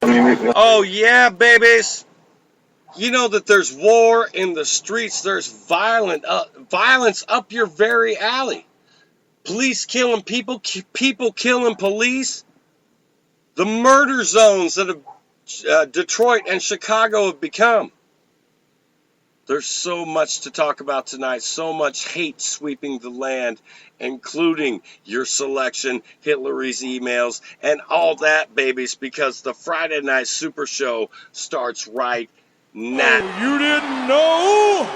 Oh, yeah, babies. You know that there's war in the streets. There's violence up your very alley. Police killing people, people killing police. The murder zones that have Detroit and Chicago have become. There's so much to talk about tonight, so much hate sweeping the land, including your selection, Hitler's emails, and all that, babies, because the Friday Night Super Show starts right now. Oh, you didn't know?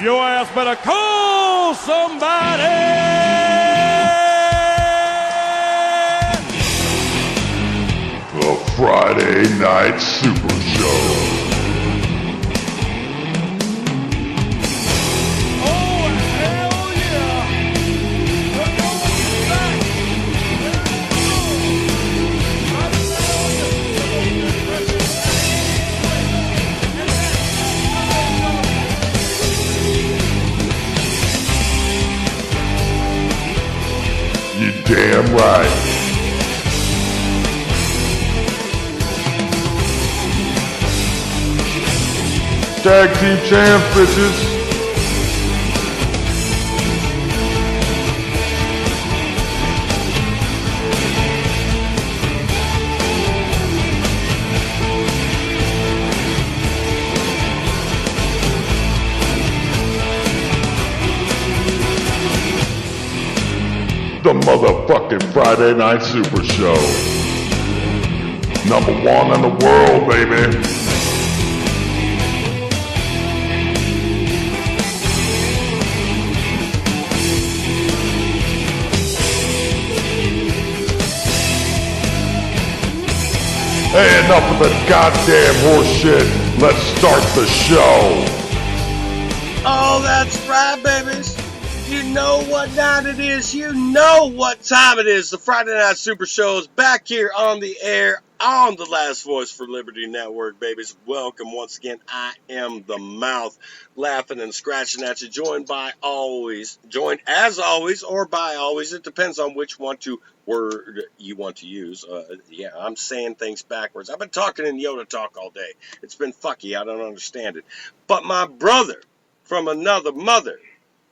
Your ass better call somebody. The Friday Night Super Show. You damn right. Tag team champs, bitches. The motherfucking Friday Night Super Show. Number one in the world, baby. Hey, enough of the goddamn horse shit. Let's start the show. Oh, that's right, babies. You know what night it is. You know what time it is. The Friday Night Super Show is back here on the air on the Last Voice for Liberty Network, babies. Welcome once again. I am the mouth, laughing and scratching at you. Joined as always, or by always. It depends on which word you want to use. Yeah, I'm saying things backwards. I've been talking in Yoda talk all day. It's been fucky. I don't understand it. But my brother from another mother,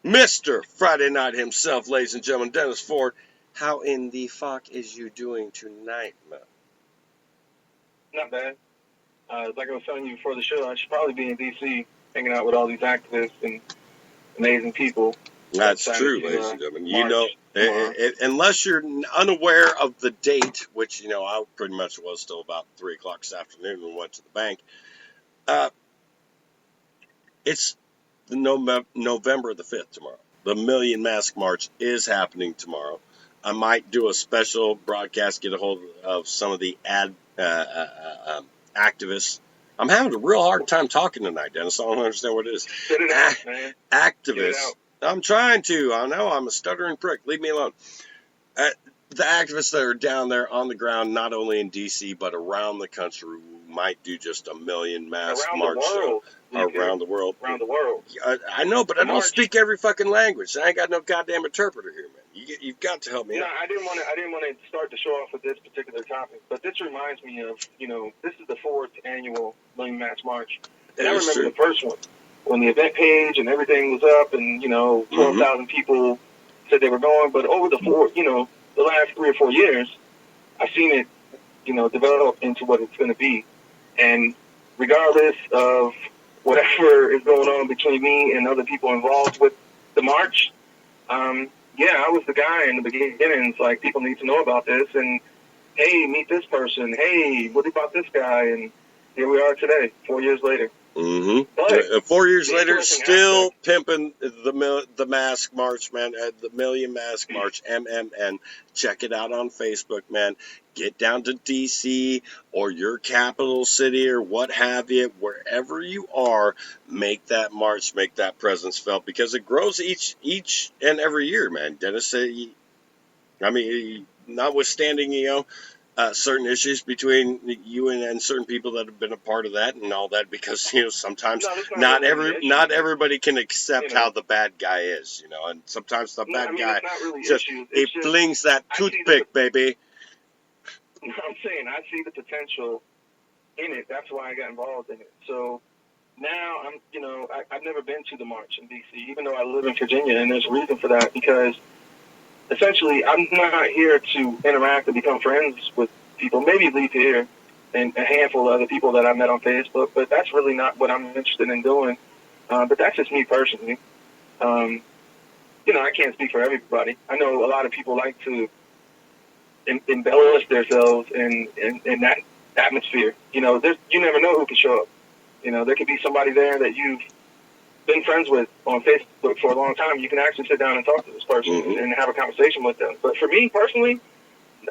Mr. Friday Night himself, ladies and gentlemen, Dennis Ford, how in the fuck is you doing tonight, man? Not bad. Like I was telling you before the show, I should probably be in D.C. hanging out with all these activists and amazing people. That's true, ladies and gentlemen. You know, unless you're unaware of the date, which, you know, I pretty much was till about 3 o'clock this afternoon when we went to the bank, it's November the 5th tomorrow. The Million Mask March is happening tomorrow. I might do a special broadcast, get a hold of some of the activists. I'm having a real hard time talking tonight, Dennis. I don't understand what it is. Get it out, man. Activists. I'm trying to. I know I'm a stuttering prick. Leave me alone. The activists that are down there on the ground, not only in D.C., but around the country, might do just a Million Mask March show. Around the world. Around the world. I know, but I don't speak every fucking language. I ain't got no goddamn interpreter here, man. You've got to help me out. I didn't want to start the show off with this particular topic, but this reminds me of, this is the 4th annual Million Mask March. And I remember the first one, when the event page and everything was up and, 12,000 people said they were going. But over the last 3 or 4 years, I've seen it, develop into what it's going to be. And regardless of whatever is going on between me and other people involved with the march, I was the guy in the beginnings, like, people need to know about this, and, hey, meet this person, hey, what about this guy, and here we are today, 4 years later. Mm-hmm. 4 years later, still pimping the Mask March, man. The Million Mask March, MMN. Check it out on Facebook, man. Get down to D.C. or your capital city or what have you, wherever you are. Make that march, make that presence felt, because it grows each and every year, man. Dennis, notwithstanding, certain issues between you and certain people that have been a part of that and all that, because sometimes not everybody can accept how the bad guy is, and sometimes the bad guy flings that toothpick, baby. I'm saying I see the potential in it. That's why I got involved in it. So now I've never been to the march in D.C., even though I live in Virginia, and there's a reason for that, because essentially I'm not here to interact and become friends with people. Maybe leave here and a handful of other people that I met on Facebook, but that's really not what I'm interested in doing. But that's just me personally. I can't speak for everybody. I know a lot of people like to embellish themselves in that atmosphere. You never know who can show up. There could be somebody there that you've been friends with on Facebook for a long time. You can actually sit down and talk to this person and have a conversation with them. But for me personally,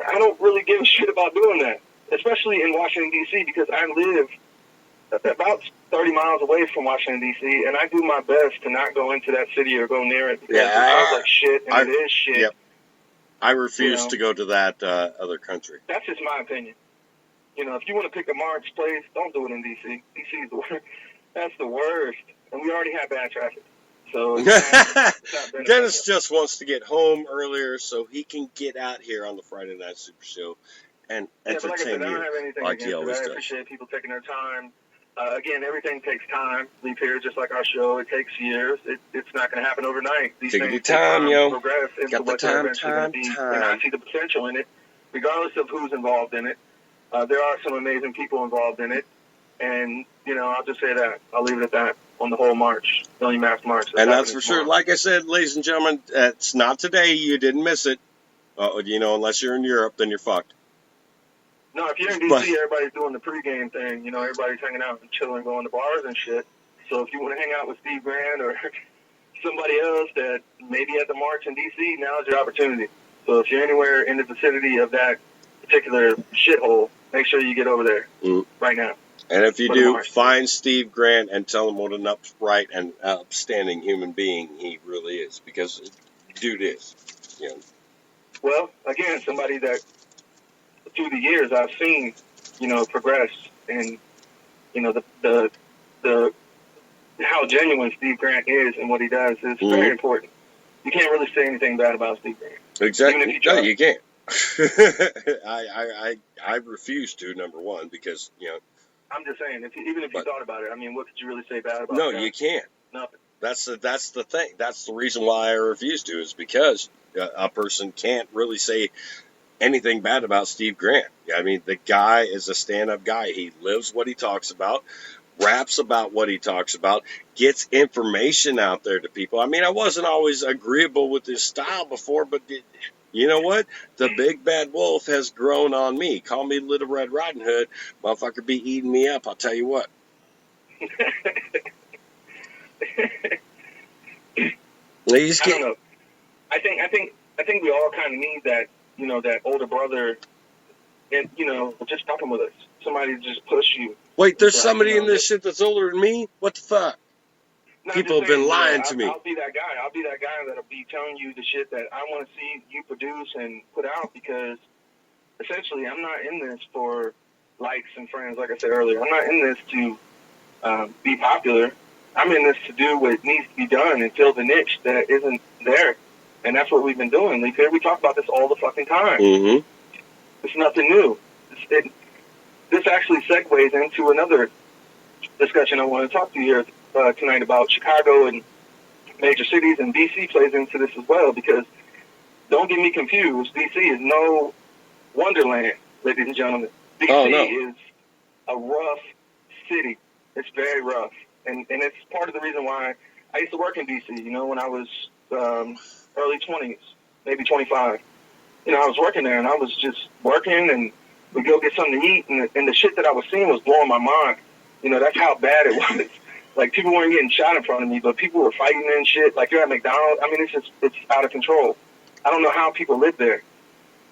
I don't really give a shit about doing that, especially in Washington, D.C., because I live about 30 miles away from Washington, D.C., and I do my best to not go into that city or go near it because it sounds like shit, and it is shit. Yep. I refuse to go to that other country. That's just my opinion. If you want to pick a march place, don't do it in D.C. D.C. is the worst. That's the worst. And we already have bad traffic. So it's not Dennis just wants to get home earlier so he can get out here on the Friday Night Super Show and entertain like I said, I don't have anything like he always I does. appreciate people taking their time. Again, everything takes time. Leave here, just like our show, it takes years. It's not going to happen overnight. These Take things your time, yo. progress into Got the what they're time. eventually going to be. And I see the potential in it, regardless of who's involved in it. There are some amazing people involved in it. And, I'll just say that. I'll leave it at that on the whole march, Million Mask March. And that's for sure. Like I said, ladies and gentlemen, it's not today. You didn't miss it. Unless you're in Europe, then you're fucked. No, if you're in D.C., everybody's doing the pregame thing. Everybody's hanging out and chilling, going to bars and shit. So if you want to hang out with Steve Grant or somebody else that may be at the march in D.C., now's your opportunity. So if you're anywhere in the vicinity of that particular shithole, make sure you get over there right now. And if you do, find Steve Grant and tell him what an upright and upstanding human being he really is, because dude is. Well, again, somebody that through the years I've seen, progress, and the how genuine Steve Grant is and what he does is very important. You can't really say anything bad about Steve Grant. Exactly. Even if you no, you can't. I refuse to, number one, because I'm just saying, even if you thought about it, what could you really say bad about? No, that? you can't. Nothing. That's the thing. That's the reason why I refuse to, is because a person can't really say anything bad about Steve Grant. The guy is a stand-up guy. He lives what he talks about, raps about what he talks about, gets information out there to people. I wasn't always agreeable with his style before, but you know what? The big bad wolf has grown on me. Call me Little Red Riding Hood. Motherfucker be eating me up, I'll tell you what. I don't know. I think we all kind of need that, that older brother, and just talking with us. Somebody to just push you. Wait, there's somebody in this shit that's older than me? What the fuck? No, people have been lying to me. I'll be that guy. I'll be that guy that'll be telling you the shit that I want to see you produce and put out, because essentially I'm not in this for likes and friends, like I said earlier. I'm not in this to be popular. I'm in this to do what needs to be done and fill the niche that isn't there. And that's what we've been doing. We talk about this all the fucking time. Mm-hmm. It's nothing new. This actually segues into another discussion I want to talk to you here tonight about Chicago and major cities, and D.C. plays into this as well, because don't get me confused, D.C. is no wonderland, ladies and gentlemen. D.C. is a rough city. It's very rough, and it's part of the reason why I used to work in D.C., when I was early 20s, maybe 25. I was working there, and I was just working, and we'd go get something to eat, and the shit that I was seeing was blowing my mind. That's how bad it was. Like, people weren't getting shot in front of me, but people were fighting and shit. Like, you're at McDonald's. It's out of control. I don't know how people live there.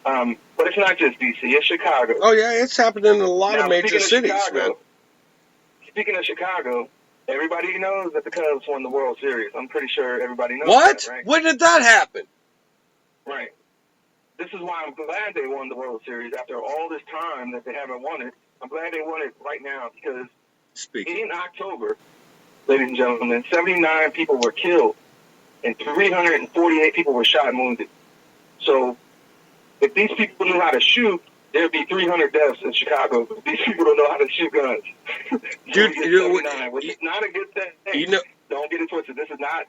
But it's not just D.C., it's Chicago. Oh, yeah, it's happening in a lot of major cities, man. Speaking of Chicago, everybody knows that the Cubs won the World Series. I'm pretty sure everybody knows what? that, right? When did that happen? Right. This is why I'm glad they won the World Series after all this time that they haven't won it. I'm glad they won it right now, because in October, ladies and gentlemen, 79 people were killed and 348 people were shot and wounded. So if these people knew how to shoot, there'd be 300 deaths in Chicago, but these people don't know how to shoot guns. Dude, which is not a good thing. Don't get it twisted. This is not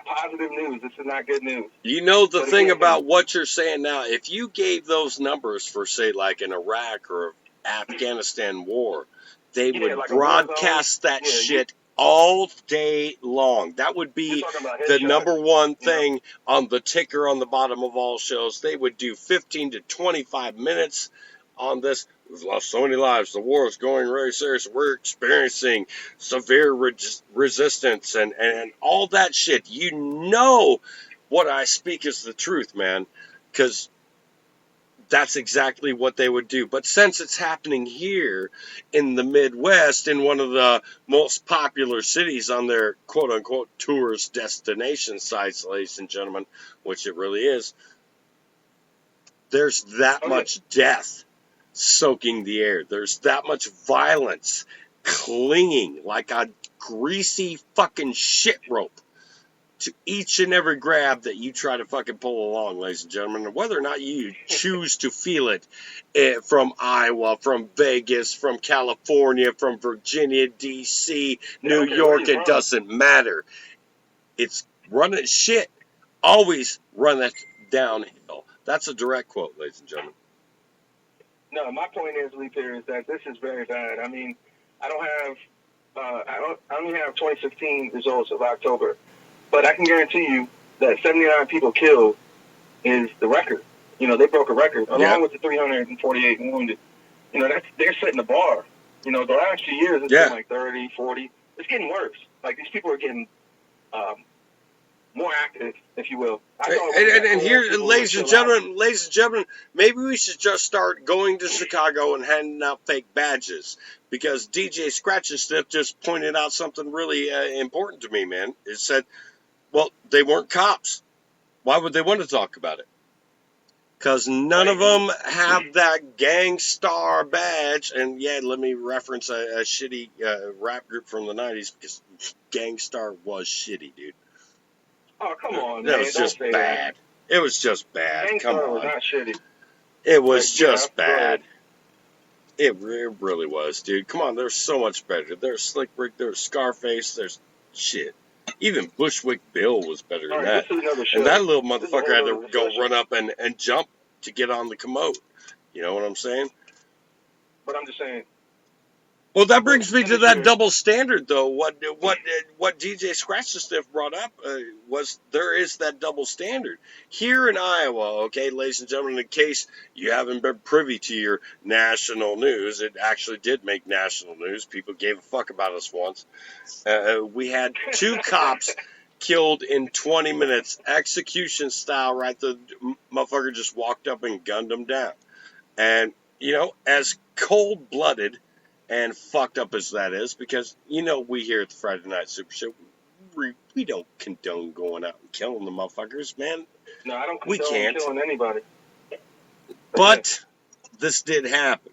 positive news. This is not good news. You know the thing about what you're saying now, if you gave those numbers for, say, like an Iraq or Afghanistan war, they would like broadcast that shit all day long. That would be the number one thing on the ticker on the bottom of all shows. They would do 15 to 25 minutes on this. We've lost so many lives. The war is going very serious. We're experiencing severe resistance and all that shit. You know what I speak is the truth, man, because that's exactly what they would do. But since it's happening here in the Midwest, in one of the most popular cities on their quote-unquote tourist destination sites, ladies and gentlemen, which it really is, there's that much death soaking the air. There's that much violence clinging like a greasy fucking shit rope to each and every grab that you try to fucking pull along, ladies and gentlemen. And whether or not you choose to feel it from Iowa, from Vegas, from California, from Virginia, D.C., New York, it doesn't matter. It's running shit. Always run it downhill. That's a direct quote, ladies and gentlemen. No, my point is, Lee Perry, is that this is very bad. I mean, I only have 2016 results of October. But I can guarantee you that 79 people killed is the record. You know, they broke a record, along with the 348 wounded. You know, they're setting the bar. You know, the last few years, it's been like 30, 40. It's getting worse. Like, these people are getting more active, if you will. And here, ladies and gentlemen, maybe we should just start going to Chicago and handing out fake badges. Because DJ Scratch and Sniff just pointed out something really important to me, man. It said, well, they weren't cops. Why would they want to talk about it? Because none of them have that gang star badge. And yeah, let me reference a shitty rap group from the 90s, because Gang Star was shitty, dude. Oh, come on, man. That was just bad. It was just bad. Gang Come Star on. was not shitty. It was just bad. It really was, dude. Come on, there's so much better. There's Slick Rick, there's Scarface, there's shit. Even Bushwick Bill was better than that. And that little motherfucker had to go run up and jump to get on the commode. You know what I'm saying? But I'm just saying. Well, that brings me to that double standard, though. What DJ Scratch the Stiff brought up was there is that double standard. Here in Iowa, okay, ladies and gentlemen, in case you haven't been privy to your national news, it actually did make national news. People gave a fuck about us once. We had 2 cops killed in 20 minutes, execution style, right? The motherfucker just walked up and gunned them down. And, you know, as cold-blooded and fucked up as that is, because, you know, we here at the Friday Night Super Show, we don't condone going out and killing the motherfuckers, man. No, I don't condone killing anybody. But this did happen.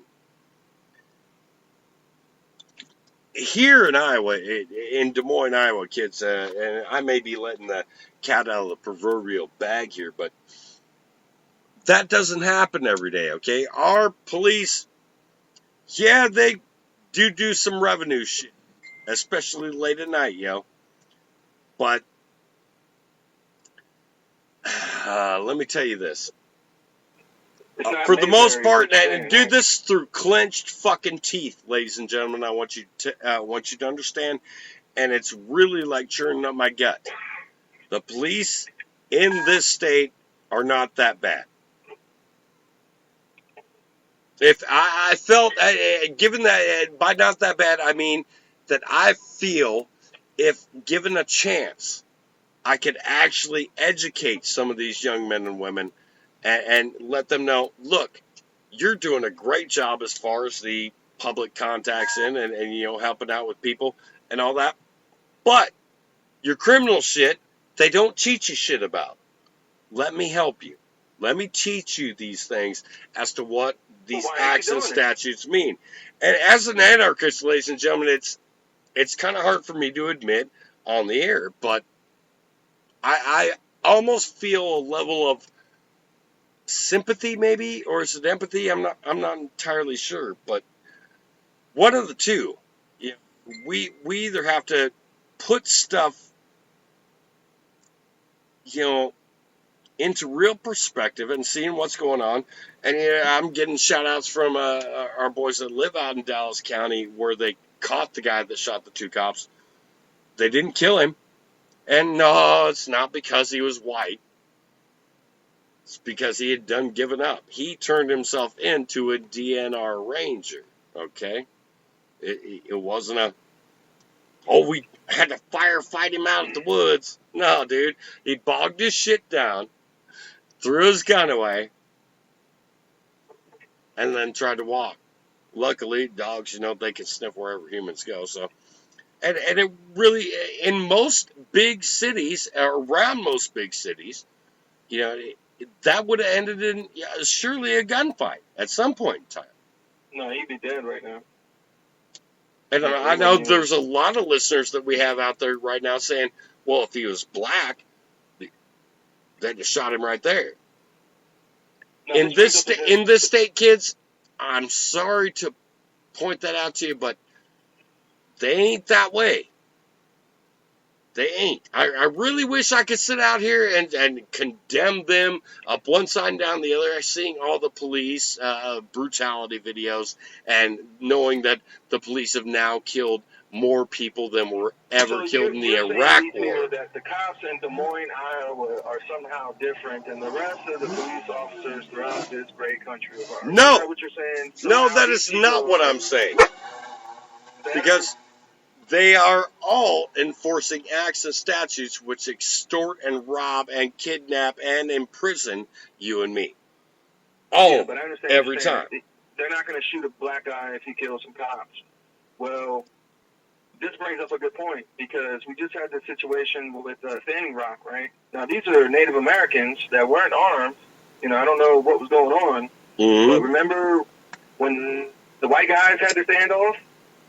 Here in Iowa, in Des Moines, Iowa, kids, and I may be letting the cat out of the proverbial bag here, but that doesn't happen every day, okay? Our police, yeah, they do some revenue shit, especially late at night, yo. But let me tell you this. For the most part, and do this through clenched fucking teeth, ladies and gentlemen, I want you to understand, and it's really like churning up my gut. The police in this state are not that bad. If I felt, given that, by not that bad, I mean that I feel if given a chance, I could actually educate some of these young men and women and let them know, look, you're doing a great job as far as the public contacts in and you know, helping out with people and all that. But your criminal shit, they don't teach you shit about. Let me help you. Let me teach you these things as to what these acts and statutes mean. And as an anarchist, ladies and gentlemen, it's kind of hard for me to admit on the air, but I almost feel a level of sympathy, maybe, or is it empathy? I'm not entirely sure, but one of the two. You know, we either have to put stuff, into real perspective and seeing what's going on. And I'm getting shout outs from our boys that live out in Dallas County where they caught the guy that shot the two cops. They didn't kill him. And no, it's not because he was white. It's because he had done given up. He turned himself into a DNR Ranger. Okay? It wasn't we had to firefight him out in the woods. No, dude. He bogged his shit down, threw his gun away, and then tried to walk. Luckily, dogs, they can sniff wherever humans go. So, and it really, in most big cities, around most big cities, that would have ended in surely a gunfight at some point in time. No, he'd be dead right now. And I know there's a lot of listeners that we have out there right now saying, well, if he was black, they just shot him right there. No, in this state, kids, I'm sorry to point that out to you, but they ain't that way. They ain't. I really wish I could sit out here and condemn them up one side and down the other. Seeing all the police brutality videos and knowing that the police have now killed more people than were ever killed in the Iraq War. That the cops in Des Moines, Iowa are somehow different than the rest of the police officers throughout this great country of ours. No. Is that what you're saying? No, that is not what I'm saying. Because they are all enforcing acts and statutes which extort and rob and kidnap and imprison you and me. All, but I understand every time. They're not going to shoot a black guy if he kills some cops. Well, this brings up a good point, because we just had this situation with Standing Rock, right? Now, these are Native Americans that weren't armed. I don't know what was going on. Mm-hmm. But remember when the white guys had their standoff?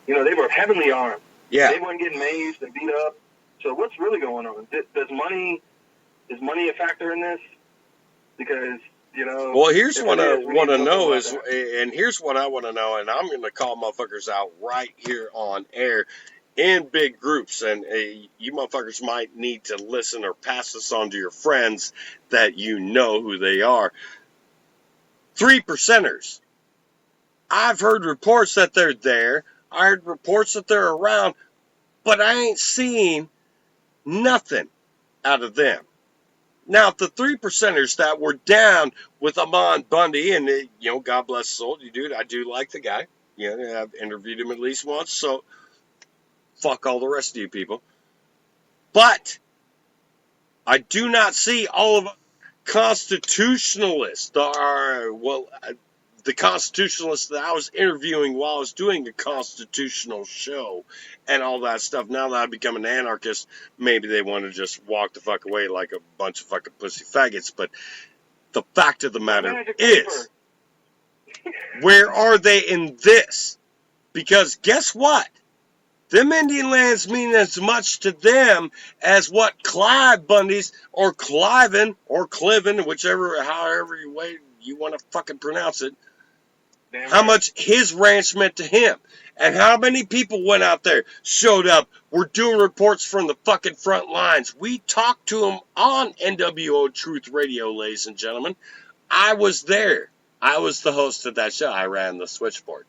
They were heavily armed. Yeah. They weren't getting mazed and beat up. So what's really going on? Is money a factor in this? Because, Well, here's what I want to know and here's what I want to know, and I'm going to call motherfuckers out right here on air in big groups, and you motherfuckers might need to listen or pass this on to your friends that you know who they are. 3%ers. I've heard reports that they're there. I heard reports that they're around, but I ain't seen nothing out of them. Now, the 3%ers that were down with Ahmaud Bundy, and, God bless his soul, dude, I do like the guy. I've interviewed him at least once, so fuck all the rest of you people. But I do not see all of constitutionalists, the constitutionalists that I was interviewing while I was doing a constitutional show and all that stuff. Now that I've become an anarchist, maybe they want to just walk the fuck away like a bunch of fucking pussy faggots. But the fact of the matter is, where are they in this? Because guess what? Them Indian lands mean as much to them as what Clive Bundy's or Cliven or Cliven, however you want to fucking pronounce it, how much his ranch meant to him. And how many people went out there, showed up, were doing reports from the fucking front lines. We talked to them on NWO Truth Radio, ladies and gentlemen. I was there. I was the host of that show. I ran the switchboard.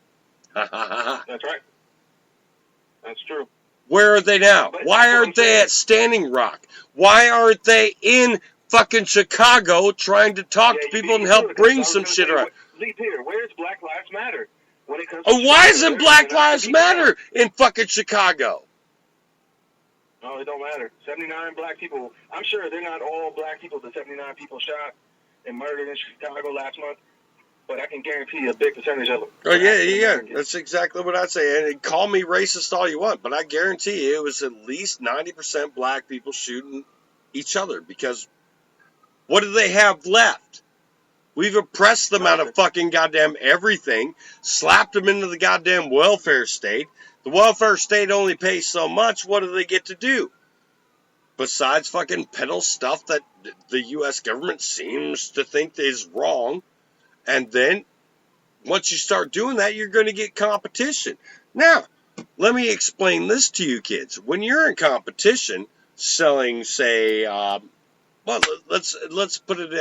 That's right. That's true. Where are they now? Why aren't they at Standing Rock? Why aren't they in fucking Chicago trying to talk to people and help bring some shit around? Lee Peter, where's Black Lives Matter when it comes to why isn't Black Lives Matter in fucking Chicago? No, it don't matter. 79 black people. I'm sure they're not all black people. The 79 people shot and murdered in Chicago last month. But I can guarantee a big percentage of them. Oh, yeah. That's exactly what I'd say. And call me racist all you want, but I guarantee you it was at least 90% black people shooting each other. Because what do they have left? We've oppressed them out of fucking goddamn everything, slapped them into the goddamn welfare state. The welfare state only pays so much. What do they get to do? besides fucking peddle stuff that the U.S. government seems to think is wrong. And then once you start doing that, you're going to get competition. Now, let me explain this to you kids. When you're in competition selling, say, well, let's put it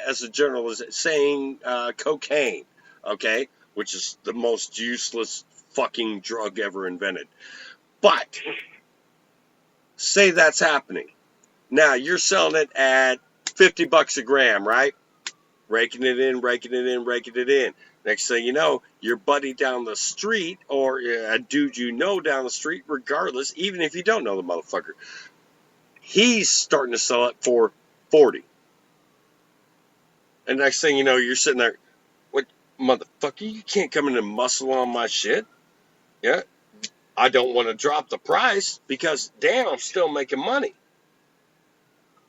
as a general as saying cocaine, okay, which is the most useless fucking drug ever invented. But say that's happening. Now you're selling it at $50 a gram, right? Raking it in. Next thing you know, your buddy down the street or a dude you know down the street, regardless, even if you don't know the motherfucker, he's starting to sell it for $40. And next thing you know, you're sitting there, what, motherfucker, you can't come in and muscle on my shit. Yeah, I don't want to drop the price because, damn, I'm still making money.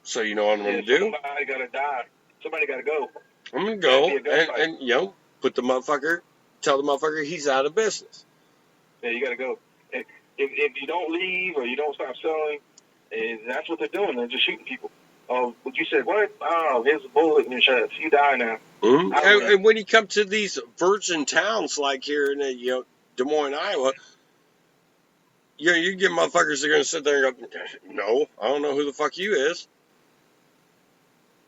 So you know what I'm going to do? Somebody got to die. Somebody got to go. I'm going to go and, you know, tell the motherfucker he's out of business. Yeah, you got to go. If you don't leave or you don't stop selling, that's what they're doing. They're just shooting people. Oh, but you said, what? Oh, here's a bullet in your chest. You die now. Mm-hmm. And when you come to these virgin towns like here in Des Moines, Iowa, you get motherfuckers that are going to sit there and go, no, I don't know who the fuck you is.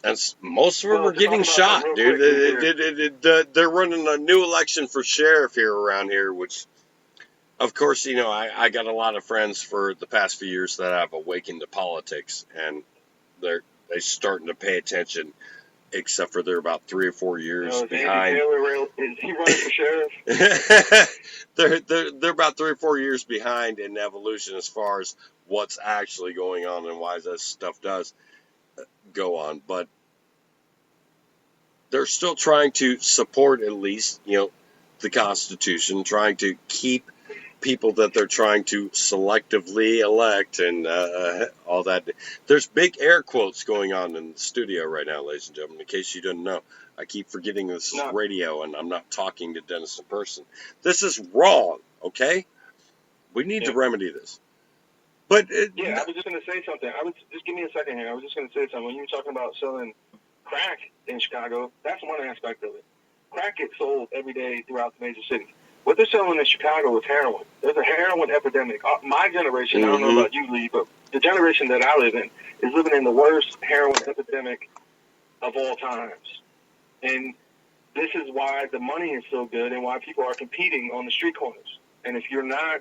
And most of them are getting shot, dude. They're running a new election for sheriff here around here, which, of course, I got a lot of friends for the past few years that have awakened to politics, and they're starting to pay attention, except for they're about 3 or 4 years behind. Is he running for sheriff? They're about 3 or 4 years behind in evolution as far as what's actually going on and why this stuff does go on, but they're still trying to support at least, the Constitution, trying to keep people that they're trying to selectively elect and all that. There's big air quotes going on in the studio right now, ladies and gentlemen, in case you didn't know. I keep forgetting this is radio and I'm not talking to Dennis in person. This is wrong, okay? We need to remedy this. But I was just going to say something. Just give me a second here. I was just going to say something. When you were talking about selling crack in Chicago, that's one aspect of it. Crack gets sold every day throughout the major cities. What they're selling in Chicago is heroin. There's a heroin epidemic. My generation, I don't know about you, Lee, but the generation that I live in is living in the worst heroin epidemic of all times. And this is why the money is so good and why people are competing on the street corners. And if you're not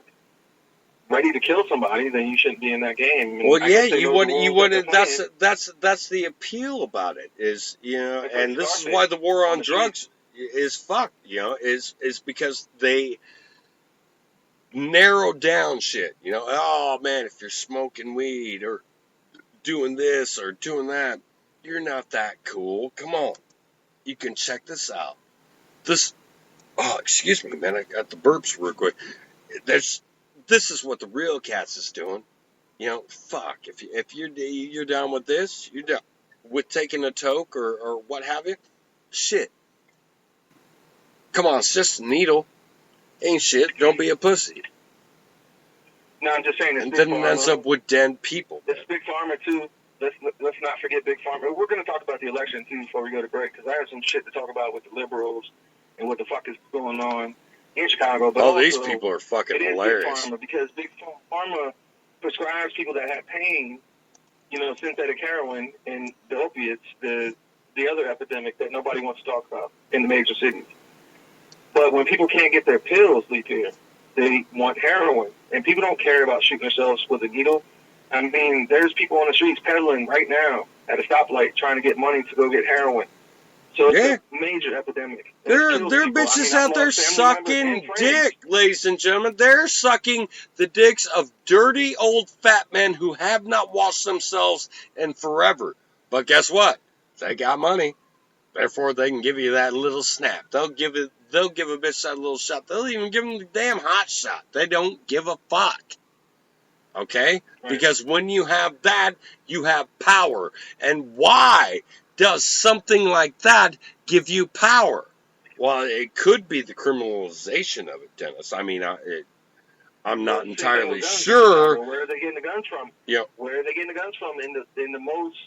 ready to kill somebody, then you shouldn't be in that game. And well, you want that's the appeal about it is, and this is why the war on drugs is fucked, is because they narrow down shit, oh man, if you're smoking weed or doing this or doing that, you're not that cool. Come on. You can check this out. Excuse me, man, I got the burps real quick. This is what the real cats is doing. Fuck. If you're down with this, you're down with taking a toke or what have you. Shit. Come on, it's just a needle. Ain't shit. Don't be a pussy. No, I'm just saying. And then it ends up with dead people. It's Big Pharma too. Let's not forget Big Pharma. We're going to talk about the election too before we go to break because I have some shit to talk about with the liberals and what the fuck is going on in Chicago. But these people are fucking hilarious. Big Pharma because Big Pharma prescribes people that have pain, synthetic heroin and the opiates, the other epidemic that nobody wants to talk about in the major cities. But when people can't get their pills, they want heroin. And people don't care about shooting themselves with a needle. I mean, there's people on the streets peddling right now at a stoplight trying to get money to go get heroin. So it's a major epidemic. There are bitches out there sucking dick, ladies and gentlemen. They're sucking the dicks of dirty old fat men who have not washed themselves in forever. But guess what? They got money. Therefore, they can give you that little snap. They'll give a bitch that little shot. They'll even give them the damn hot shot. They don't give a fuck. Okay? Right. Because when you have that, you have power. And why does something like that give you power? Well, it could be the criminalization of it, Dennis. I mean, I'm not Well, entirely guns, sure. Where are they getting the guns from? Yep. Where are they getting the guns from? In the most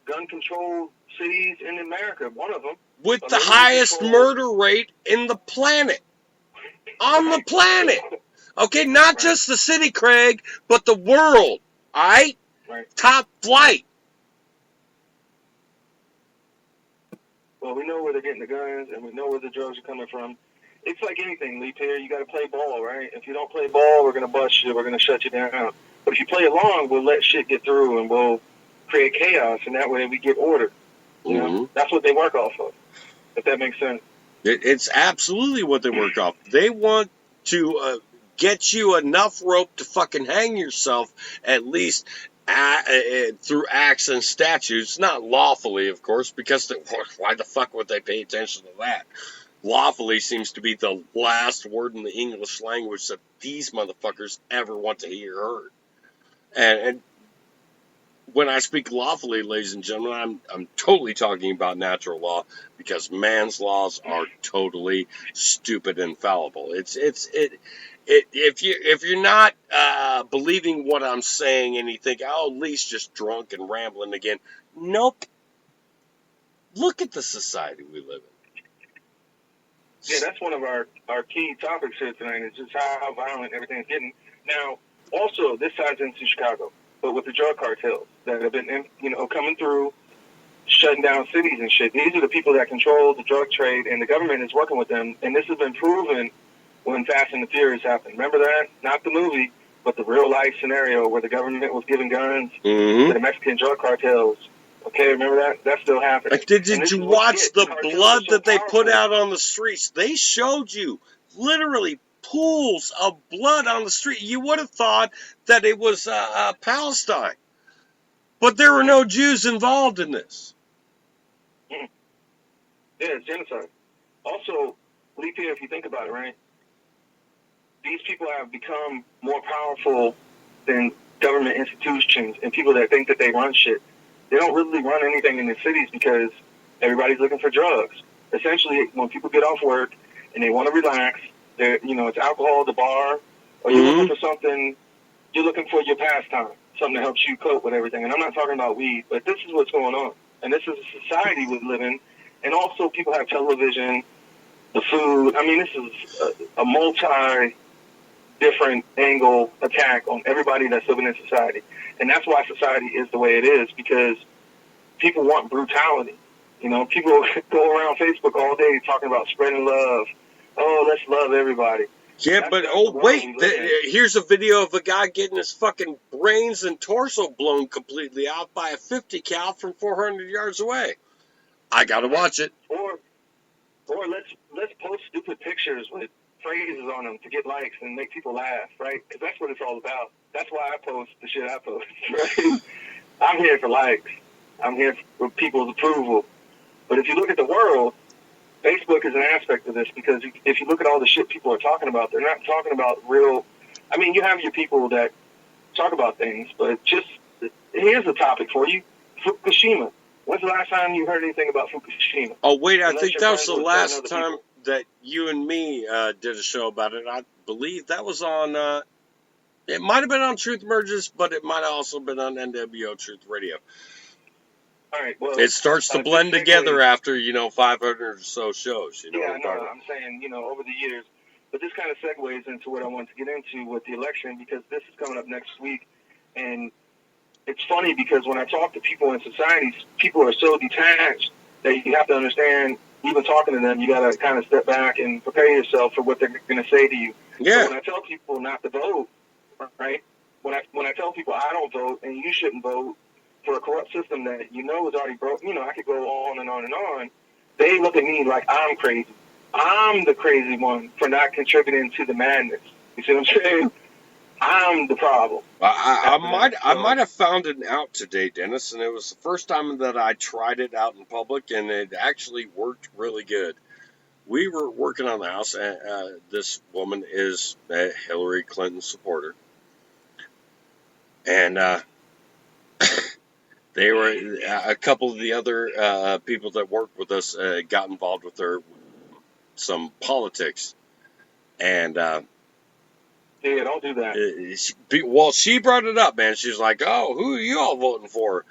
gun-controlled cities in America, one of them. With the highest murder rate in the planet. On the planet. Okay, not just the city, Craig, but the world. All right? Right. Top flight. Well, we know where they're getting the guns, and we know where the drugs are coming from. It's like anything, Lee Perry. You got to play ball, right? If you don't play ball, we're going to bust you. We're going to shut you down. But if you play along, we'll let shit get through, and we'll create chaos, and that way we get order. You know? That's what they work off of, if that makes sense. It's absolutely what they work off. They want to get you enough rope to fucking hang yourself, at least through acts and statutes. Not lawfully, of course, because why the fuck would they pay attention to that? Lawfully seems to be the last word in the English language that these motherfuckers ever want to hear heard. And when I speak lawfully, ladies and gentlemen, I'm totally talking about natural law, because man's laws are totally stupid and fallible. If you're not believing what I'm saying and you think, oh, Lee's just drunk and rambling again, nope. Look at the society we live in. Yeah, that's one of our key topics here tonight, is just how violent everything's getting. Now, also, this ties into Chicago, but with the drug cartels that have been, coming through, shutting down cities and shit. These are the people that control the drug trade, and the government is working with them. And this has been proven when Fast and the Furious happened. Remember that? Not the movie, but the real-life scenario where the government was giving guns to the Mexican drug cartels. Okay, remember that? That still happened. Did you watch the blood that they put out on the streets? They showed you literally pools of blood on the street. You would have thought that it was Palestine. But there were no Jews involved in this. Yeah, it's genocide. Also, Lee Pierre, if you think about it, right? These people have become more powerful than government institutions and people that think that they run shit. They don't really run anything in the cities because everybody's looking for drugs. Essentially, when people get off work and they want to relax, it's alcohol at the bar, or you're looking for something, you're looking for your pastime, something that helps you cope with everything. And I'm not talking about weed, but this is what's going on. And this is a society we live in. And also, people have television, the food. I mean, this is a multi-different angle attack on everybody that's living in society. And that's why society is the way it is, because people want brutality. People go around Facebook all day talking about spreading love. Oh, let's love everybody. Yeah, but here's a video of a guy getting his fucking brains and torso blown completely out by a 50 cal from 400 yards away. I gotta watch it. Or let's post stupid pictures with phrases on them to get likes and make people laugh, right? Because that's what it's all about. That's why I post the shit I post, right? I'm here for likes. I'm here for people's approval. But if you look at the world, Facebook is an aspect of this, because if you look at all the shit people are talking about, they're not talking about real... I mean, you have your people that talk about things, but just... Here's a topic for you. Fukushima. When's the last time you heard anything about Fukushima? Oh, wait, I think that was the last time that you and me did a show about it. I believe that was on... it might have been on Truth Emerges, but it might have also been on NWO Truth Radio. All right, well... It starts to blend together after, 500 or so shows. Yeah, no, I'm saying, over the years. But this kind of segues into what I want to get into with the election, because this is coming up next week. And it's funny because when I talk to people in societies, people are so detached that you have to understand, even talking to them, you got to kind of step back and prepare yourself for what they're going to say to you. Yeah. So when I tell people not to vote, right? When I tell people I don't vote and you shouldn't vote for a corrupt system that is already broke, I could go on and on and on. They look at me like I'm crazy. I'm the crazy one for not contributing to the madness. You see what I'm saying? I'm the problem. I might have found it out today, Dennis, and it was the first time that I tried it out in public, and it actually worked really good. We were working on the house, and this woman is a Hillary Clinton supporter, and they were a couple of the other people that worked with us got involved with some politics, and Yeah, don't do that. Well, she brought it up, man. She was like, "Oh, who are you all voting for?"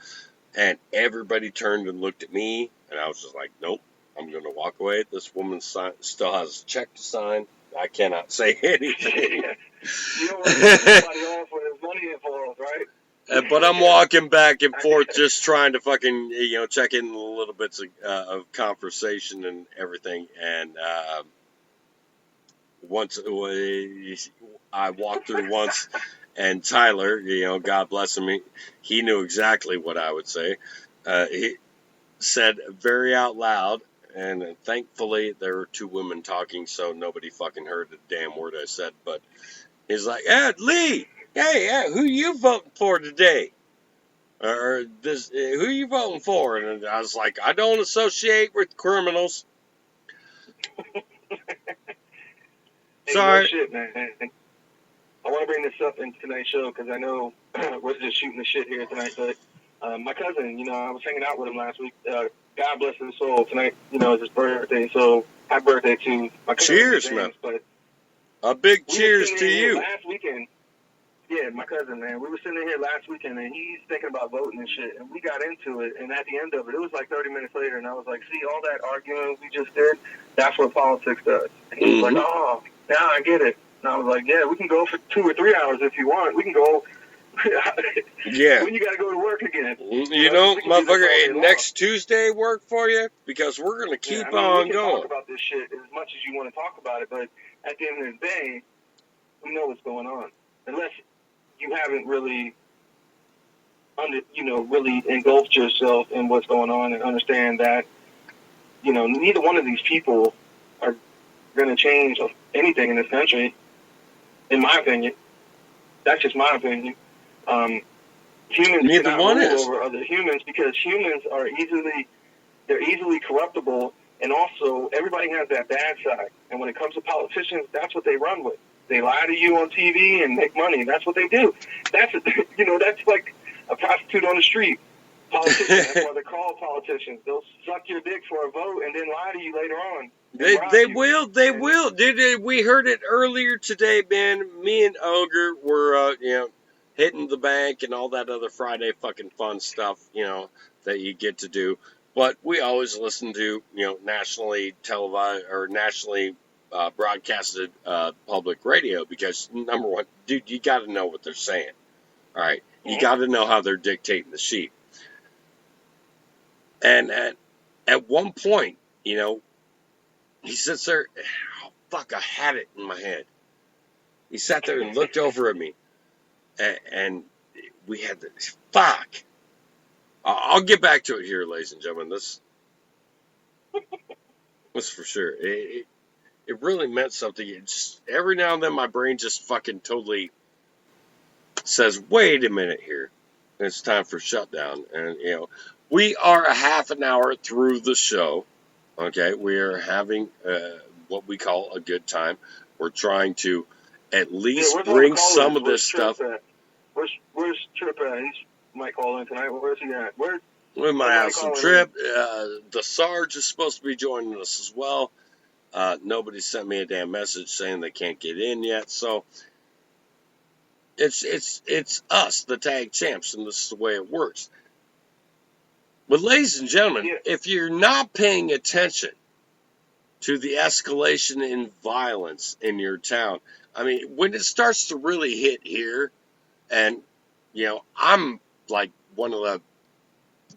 And everybody turned and looked at me, and I was just like, "Nope, I'm going to walk away. This woman still has a check to sign. I cannot say anything." You don't want to cut somebody off when there's money involved, right? But I'm walking back and forth, just trying to fucking, check in a little bits of conversation and everything. And once I walked through once, and Tyler, God bless him, he knew exactly what I would say. He said very out loud, and thankfully there were two women talking, so nobody fucking heard a damn word I said. But he's like, "Hey, Lee, hey, who you voting for today? Or this, who you voting for?" And I was like, "I don't associate with criminals." Hey, Sorry. no shit, man. I want to bring this up in tonight's show because I know we're just shooting the shit here tonight. But my cousin, I was hanging out with him last week. God bless his soul. Tonight, is his birthday. So happy birthday to my cousin. Cheers, man. But a big cheers to you. Last weekend, yeah, my cousin, man. We were sitting here last weekend, and he's thinking about voting and shit. And we got into it, and at the end of it, it was like 30 minutes later, and I was like, "See, all that arguing we just did, that's what politics does." And he was like, "Oh, now I get it." And I was like, "Yeah, we can go for 2 or 3 hours if you want. We can go." Yeah. When you got to go to work again. Motherfucker, next Tuesday work for you? Because we're going to keep on we can going. talk about this shit as much as you want to talk about it, but at the end of the day, we know what's going on. Unless you haven't really really engulfed yourself in what's going on and understand that, neither one of these people are going to change anything in this country, in my opinion. That's just my opinion. Humans Neither one rule is over other humans because humans are easily corruptible, and also everybody has that bad side. And when it comes to politicians, that's what they run with. They lie to you on TV and make money. That's what they do. That's that's like a prostitute on the street. Politicians, that's why they're called politicians. They'll suck your dick for a vote and then lie to you later on. They will. We heard it earlier today, man. Me and Ogre were, hitting the bank and all that other Friday fucking fun stuff, that you get to do. But we always listen to, nationally televised or nationally broadcasted public radio because, number one, dude, you got to know what they're saying. All right. You got to know how they're dictating the sheet. And at one point, he sits there. Oh, fuck, I had it in my head. He sat there and looked over at me. And we had this. Fuck. I'll get back to it here, ladies and gentlemen. This was for sure. It really meant something. Every now and then my brain just fucking totally says, wait a minute here. It's time for shutdown. And, we are a half an hour through the show. Okay, we are having what we call a good time. We're trying to at least bring some of this stuff. Where's Trip at? He might call in tonight. Where's he at? We might have some Trip. The Sarge is supposed to be joining us as well. Nobody sent me a damn message saying they can't get in yet. So it's us, the tag champs, and this is the way it works. But ladies and gentlemen, if you're not paying attention to the escalation in violence in your town, I mean, when it starts to really hit here, and, I'm like one of the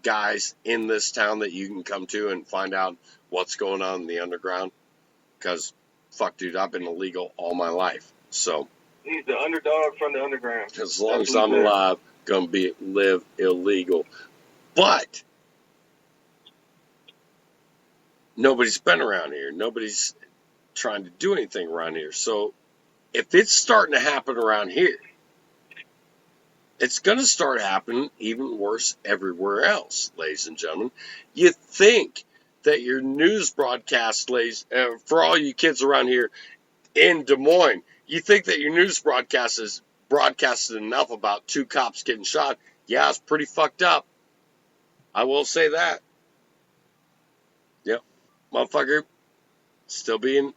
guys in this town that you can come to and find out what's going on in the underground. Because, fuck, dude, I've been illegal all my life. So he's the underdog from the underground. As long as I'm alive, gonna live illegal. But nobody's been around here. Nobody's trying to do anything around here. So if it's starting to happen around here, it's going to start happening even worse everywhere else, ladies and gentlemen. You think that your news broadcast, for all you kids around here in Des Moines, you think that your news broadcast is broadcasted enough about 2 cops getting shot. Yeah, it's pretty fucked up. I will say that. Yep. Motherfucker, still being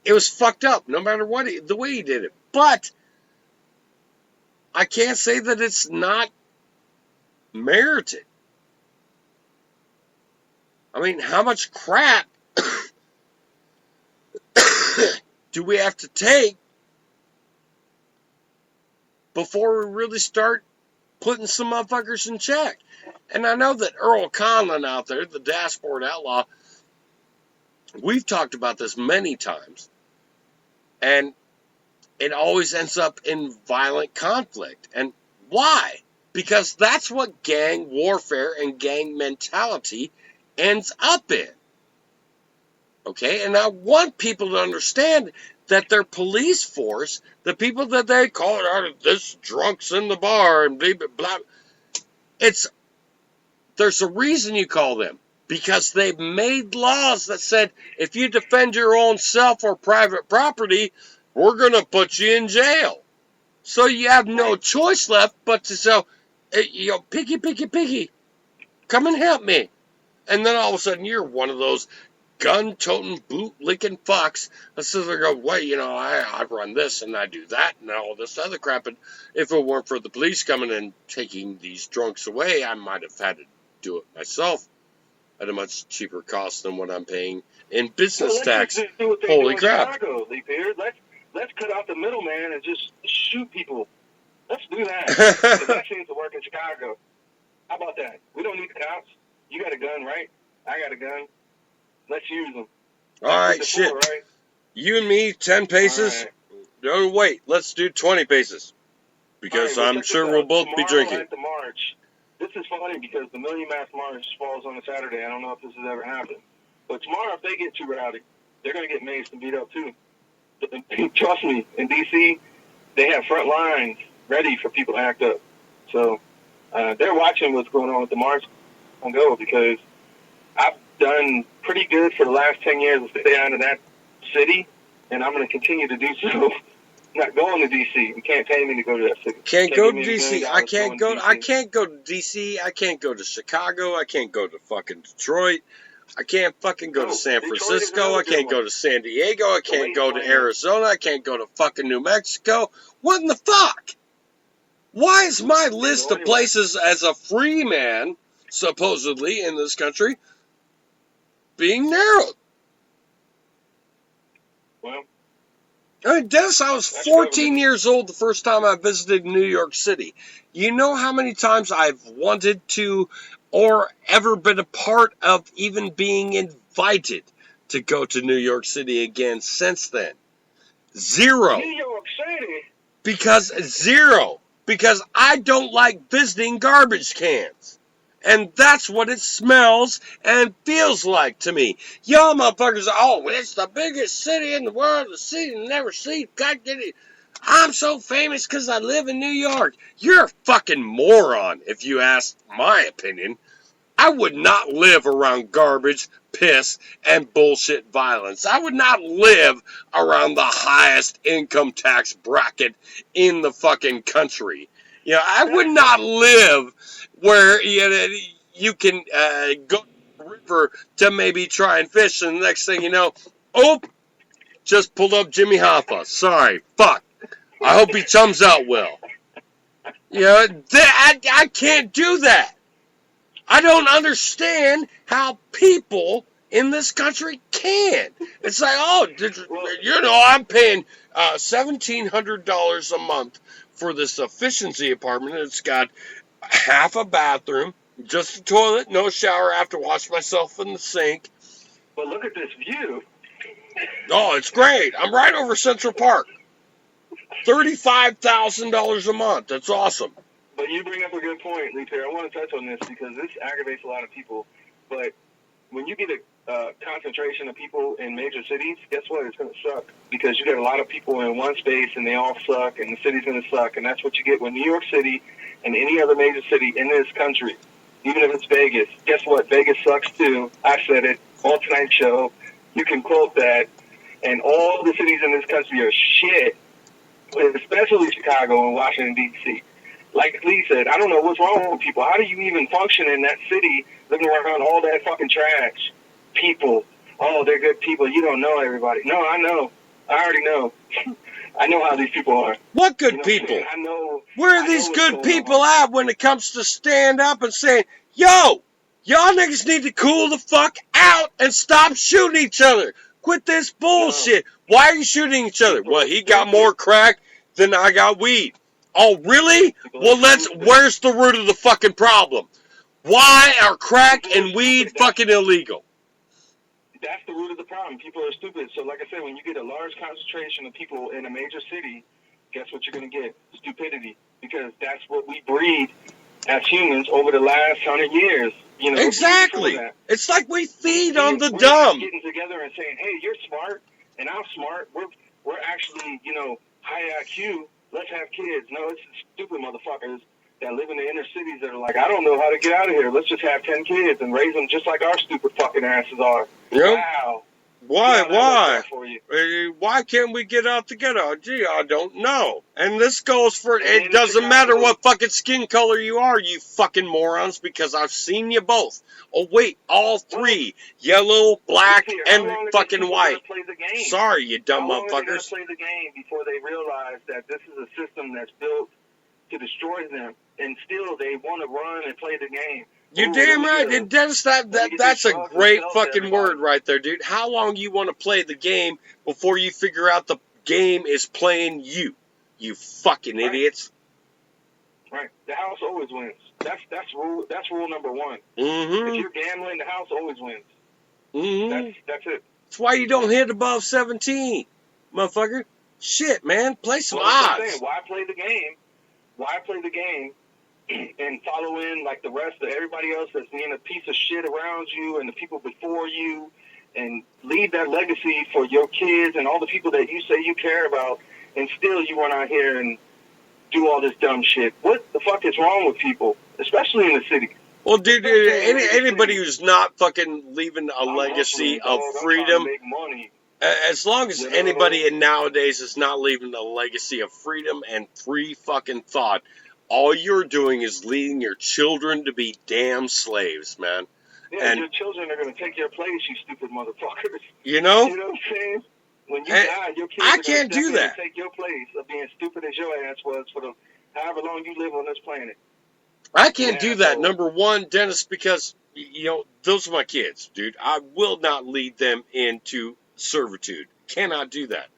it was fucked up, no matter what the way he did it. But I can't say that it's not merited. I mean, how much crap do we have to take before we really start putting some motherfuckers in check? And I know that Earl Conlon out there, the dashboard outlaw, we've talked about this many times, and it always ends up in violent conflict. And why? Because that's what gang warfare and gang mentality ends up in. Okay? And I want people to understand that their police force, the people that they call it, are this drunks in the bar and blah, blah, blah. There's a reason you call them. Because they've made laws that said, if you defend your own self or private property, we're going to put you in jail. So you have no choice left but to say, Piggy, come and help me. And then all of a sudden, you're one of those gun-toting, boot-licking fucks that says, wait, I run this and I do that and all this other crap. And if it weren't for the police coming and taking these drunks away, I might have had to do it myself at a much cheaper cost than what I'm paying in business tax. Holy crap. Chicago, let's cut out the middleman and just shoot people. Let's do that. That seems to work in Chicago. How about that? We don't need the cops. You got a gun, right? I got a gun. Let's use them. All right, shit. Right? You and me, 10 paces? Right. No, wait. Let's do 20 paces. Because I'm sure we'll both be drinking. At the march. This is funny because the Million Mass March falls on a Saturday. I don't know if this has ever happened. But tomorrow, if they get too rowdy, they're going to get maced and beat up, too. Trust me, in D.C., they have front lines ready for people to act up. So they're watching what's going on with the march on go because I've done pretty good for the last 10 years to stay out of that city, and I'm going to continue to do so. Not going to D.C. You can't pay me to go to that city. Can't go to D.C. I can't go to D.C. I can't go to Chicago. I can't go to fucking Detroit. I can't fucking go to San Francisco. I can't go to San Diego. I can't go to Arizona. I can't go to fucking New Mexico. What in the fuck? Why is my list of places as a free man, supposedly, in this country, being narrowed? Well, I mean, Dennis, I was 14 years old the first time I visited New York City. You know how many times I've wanted to or ever been a part of even being invited to go to New York City again since then? Zero. New York City? Because I don't like visiting garbage cans. And that's what it smells and feels like to me. Y'all motherfuckers are, it's the biggest city in the world, the city you never see. God did it. I'm so famous because I live in New York. You're a fucking moron, if you ask my opinion. I would not live around garbage, piss, and bullshit violence. I would not live around the highest income tax bracket in the fucking country. I would not live where you can go to the river to maybe try and fish, and the next thing you know, just pulled up Jimmy Hoffa. Sorry, fuck. I hope he chums out well. I can't do that. I don't understand how people in this country can. It's like, I'm paying $1,700 a month for this efficiency apartment. It's got half a bathroom, just a toilet, no shower. I have to wash myself in the sink. But look at this view. Oh, it's great. I'm right over Central Park. $35,000 a month. That's awesome. But you bring up a good point, Lee Perry. I want to touch on this because this aggravates a lot of people. But when you get a concentration of people in major cities, guess what? It's going to suck because you get a lot of people in one space and they all suck and the city's going to suck. And that's what you get with New York City and any other major city in this country, even if it's Vegas. Guess what? Vegas sucks too. I said it on tonight's show. You can quote that. And all the cities in this country are shit, especially Chicago and Washington, D.C. Like Lee said, I don't know what's wrong with people. How do you even function in that city living around all that fucking trash? People. Oh, they're good people. You don't know everybody. No, I know. I already know. I know how these people are. What good people? I know. Where are these good people at when it comes to stand up and saying, yo, y'all niggas need to cool the fuck out and stop shooting each other. Quit this bullshit. Why are you shooting each other? Well, he got more crack than I got weed. Oh, really? Well, where's the root of the fucking problem? Why are crack and weed fucking illegal? That's the root of the problem. People are stupid. So, like I said, when you get a large concentration of people in a major city, guess what you're going to get? Stupidity. Because that's what we breed as humans over the last 100 years. You know, exactly. It's like we feed on the dumb. Getting together and saying, hey, you're smart and I'm smart. We're actually, you know, high IQ. Let's have kids. No, it's stupid motherfuckers that live in the inner cities that are like, I don't know how to get out of here. Let's just have 10 kids and raise them just like our stupid fucking asses are. Yep. Wow. Why? Why can't we get out together? Gee, I don't know. And this goes for, it doesn't matter what fucking skin color you are, you fucking morons, because I've seen you both. Oh, wait, all three. Yellow, black, and fucking white. Sorry, you dumb motherfuckers. How long are they going to play the game before they realize that this is a system that's built to destroy them, and still they want to run and play the game? You're damn right. And Dennis, that's a great fucking word right there, dude. How long you want to play the game before you figure out the game is playing you? You fucking idiots. Right. The house always wins. That's rule number one. Mm-hmm. If you're gambling, the house always wins. Mm-hmm. That's it. That's why you don't hit above 17, motherfucker. Shit, man. Play some odds. Why play the game? Why play the game and follow in like the rest of everybody else that's being a piece of shit around you and the people before you, and leave that legacy for your kids and all the people that you say you care about, and still you run out here and do all this dumb shit? What the fuck is wrong with people, especially in the city? Well, dude, anybody who's not fucking leaving a legacy of freedom, as long as anybody nowadays is not leaving a legacy of freedom and free fucking thought, all you're doing is leading your children to be damn slaves, man. Yeah, and your children are going to take your place, you stupid motherfuckers. You know? You know what I'm saying? When you die, your kids are going to take your place of being stupid as your ass was for the however long you live on this planet. I can't do that, number one, Dennis, because, you know, those are my kids, dude. I will not lead them into servitude. Cannot do that.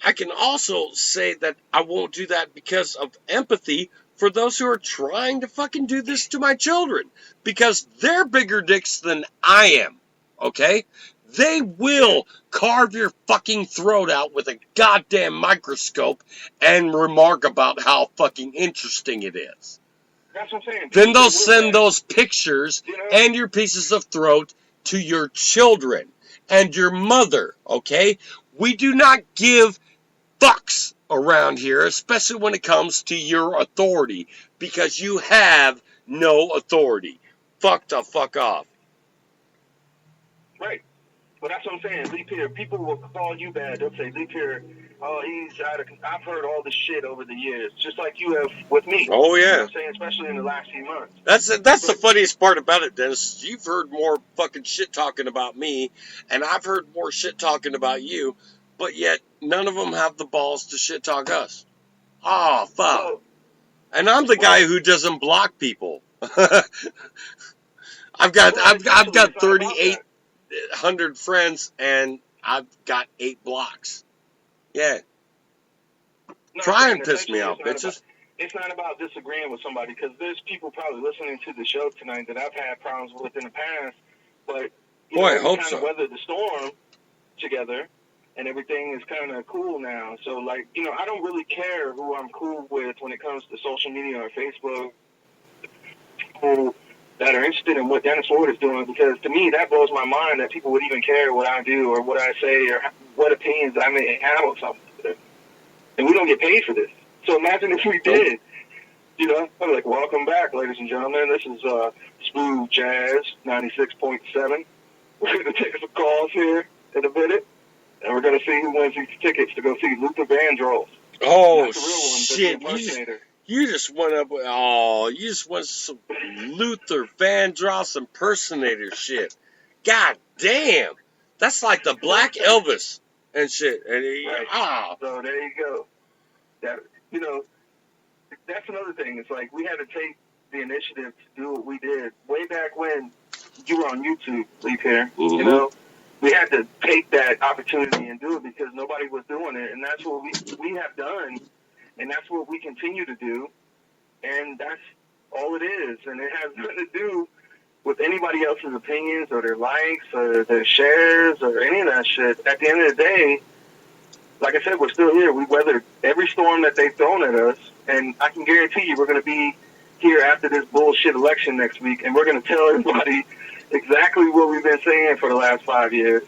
I can also say that I won't do that because of empathy for those who are trying to fucking do this to my children, because they're bigger dicks than I am, okay? They will carve your fucking throat out with a goddamn microscope and remark about how fucking interesting it is. That's what I'm saying. Then they'll send those pictures and your pieces of throat to your children and your mother, okay? We do not give fucks around here, especially when it comes to your authority, because you have no authority. Fuck the fuck off. Right. Well, that's what I'm saying. Lee Peter, people will call you bad. They'll say, Lee Peter, oh, he's out of... I've heard all this shit over the years, just like you have with me. Oh, yeah. You know what I'm saying? Especially in the last few months. That's the funniest part about it, Dennis. You've heard more fucking shit talking about me, and I've heard more shit talking about you, but yet none of them have the balls to shit talk us. Oh, fuck. Well, and I'm the guy who doesn't block people. I've got 3,800 friends, and I've got 8 blocks. Yeah. No, try and piss me off, bitches. It's not about disagreeing with somebody, because there's people probably listening to the show tonight that I've had problems with in the past, but you know, I hope kind so. of weathered the storm together, and everything is kind of cool now. So, like, you know, I don't really care who I'm cool with when it comes to social media or Facebook. People that are interested in what Dennis Ford is doing, because to me that blows my mind that people would even care what I do or what I say or what opinions I may have on something. And we don't get paid for this. So imagine if we did. You know, I'd be like, welcome back, ladies and gentlemen. This is Smooth Jazz 96.7. We're going to take some calls here in a minute, and we're going to see who wins these tickets to go see Luther Vandross. Oh, shit. You just went up with, you just went some Luther Vandross impersonator shit. God damn. That's like the Black Elvis. and shit. And Right. So there you go. That, you know, that's another thing. It's like we had to take the initiative to do what we did way back when you were on YouTube, Leaf Hair. Mm-hmm. You know, we had to take that opportunity and do it because nobody was doing it, and that's what we have done, and that's what we continue to do, and that's all it is. And it has nothing to do with anybody else's opinions or their likes or their shares or any of that shit. At the end of the day, like I said, we're still here. We weathered every storm that they've thrown at us, and I can guarantee you we're going to be here after this bullshit election next week, and we're going to tell everybody exactly what we've been saying for the last 5 years.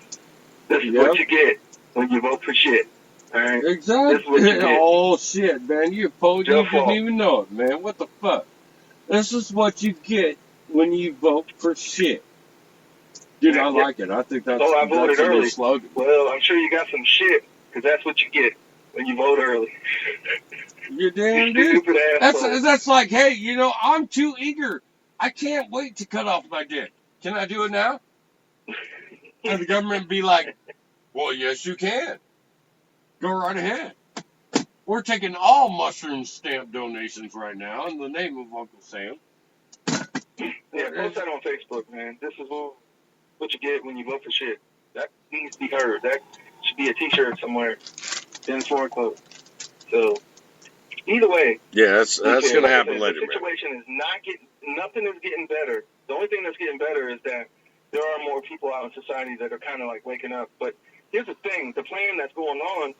This is what you get when you vote for shit. All right? Exactly. This is what you get. Oh, shit, man. You didn't even know it, man. What the fuck? This is what you get when you vote for shit. Dude, I like it. I think that's I voted early. A good slogan. Well, I'm sure you got some shit, because that's what you get when you vote early. You damn dude. That's like, hey, you know, I'm too eager. I can't wait to cut off my dick. Can I do it now? And the government be like, well, yes, you can. Go right ahead. We're taking all mushroom stamp donations right now in the name of Uncle Sam. Yeah, post that on Facebook, man. This is what you get when you vote for shit. That needs to be heard. That should be a T-shirt somewhere. Dennis Ford Club. So, either way. Yeah, that's going to happen later, man. The situation is nothing is getting better. The only thing that's getting better is that there are more people out in society that are kind of like waking up. But here's the thing. The plan that's going on,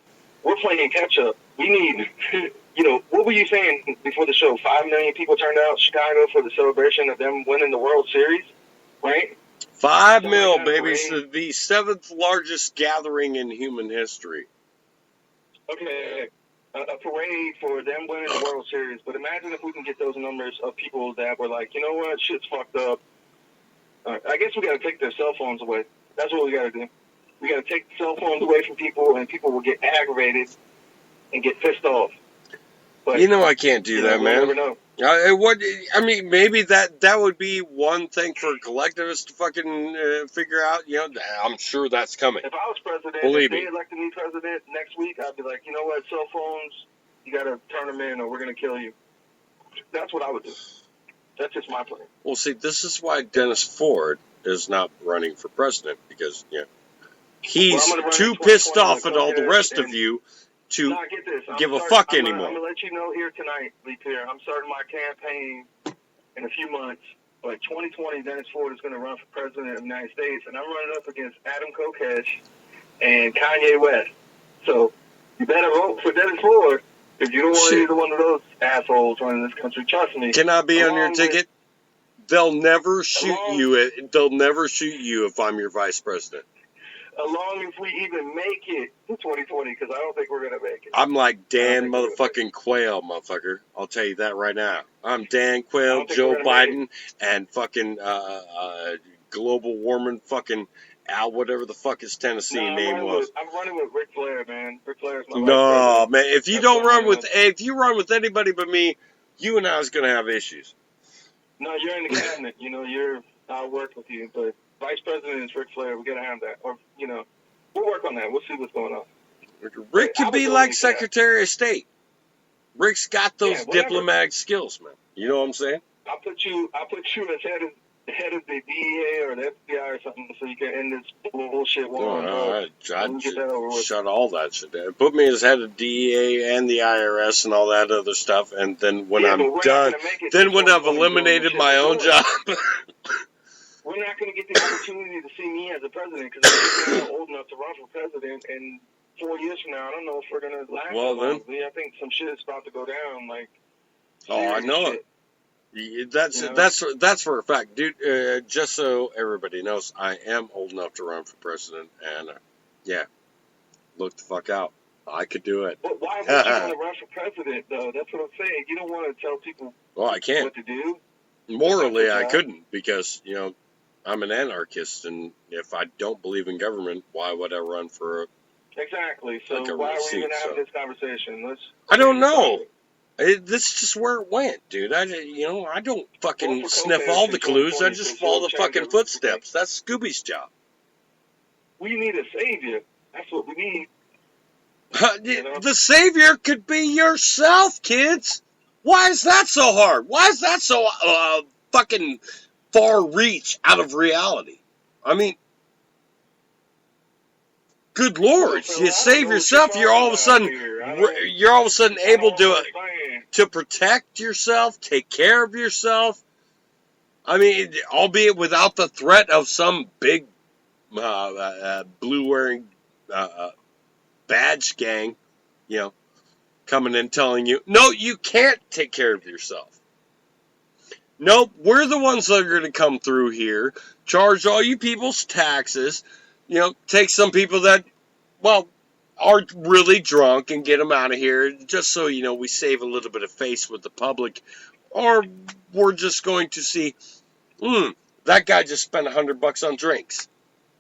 we're playing catch up. We need, you know, what were you saying before the show? 5 million people turned out in Chicago for the celebration of them winning the World Series, right? 5 mil, baby. So the 7th largest gathering in human history. Okay, a parade for them winning the World Series. But imagine if we can get those numbers of people that were like, you know what, shit's fucked up. I guess we got to take their cell phones away. That's what we got to do. We got to take the cell phones away from people, and people will get aggravated and get pissed off. But, you know I can't do that, man. Never know. I mean, maybe that would be one thing for collectivists to fucking figure out. You know, I'm sure that's coming. If I was president, Believe if they me. elected me president next week, I'd be like, you know what, cell phones, you got to turn them in or we're going to kill you. That's what I would do. That's just my plan. Well, see, this is why Dennis Ford is not running for president, because, you know, he's too pissed off at all the rest of you to give a fuck anymore. I'm going to let you know here tonight, Lee Pierre. I'm starting my campaign in a few months. Like 2020, Dennis Ford is going to run for president of the United States, and I'm running up against Adam Kokesh and Kanye West. So you better vote for Dennis Ford if you don't want either one of those assholes running this country. Trust me. Can I be on your ticket? They'll never shoot you. They'll never shoot you if I'm your vice president. Along if we even make it to 2020, because I don't think we're going to make it. I'm like Dan motherfucking Quayle, motherfucker. I'll tell you that right now. I'm Dan Quayle, Joe Biden, and fucking global warming fucking Al, whatever the fuck his Tennessee name was. I'm running with Ric Flair, man. Ric Flair's my No, man. If you if you run with anybody but me, you and I is going to have issues. No, you're in the cabinet. You know, I'll work with you, but Vice President is Ric Flair. We got to have that. Or, you know, we'll work on that. We'll see what's going on. Rick could be like Secretary of State. Rick's got those diplomatic skills, man. You know what I'm saying? I'll put you as head of the DEA or the FBI or something, so you can end this bullshit war. Shut all that shit down. Put me as head of DEA and the IRS and all that other stuff, and then when I'm done, then when I've eliminated my own job. We're not going to get the opportunity to see me as a president because I'm not old enough to run for president. And 4 years from now, I don't know if we're going to last. Well, then I think some shit is about to go down. Like, I know it. That's for a fact, dude. Just so everybody knows, I am old enough to run for president, and look the fuck out. I could do it. But why would you want to run for president, though? That's what I'm saying. You don't want to tell people I can't. what to do. Morally, I couldn't because I'm an anarchist, and if I don't believe in government, why would I run for Exactly. So why are we even having this conversation? I don't know. This is just where it went, dude. I don't fucking sniff all the clues. I just follow the fucking footsteps. That's Scooby's job. We need a savior. That's what we need. The savior could be yourself, kids. Why is that so hard? Why is that so fucking far reach out of reality? I mean, good Lord, you save yourself, you're all of a sudden able to protect yourself, take care of yourself. I mean, albeit without the threat of some big blue-wearing badge gang, coming in telling you, no, you can't take care of yourself. Nope, we're the ones that are going to come through here, charge all you people's taxes, take some people that, are really drunk and get them out of here, just so, we save a little bit of face with the public. Or we're just going to see, that guy just spent $100 on drinks.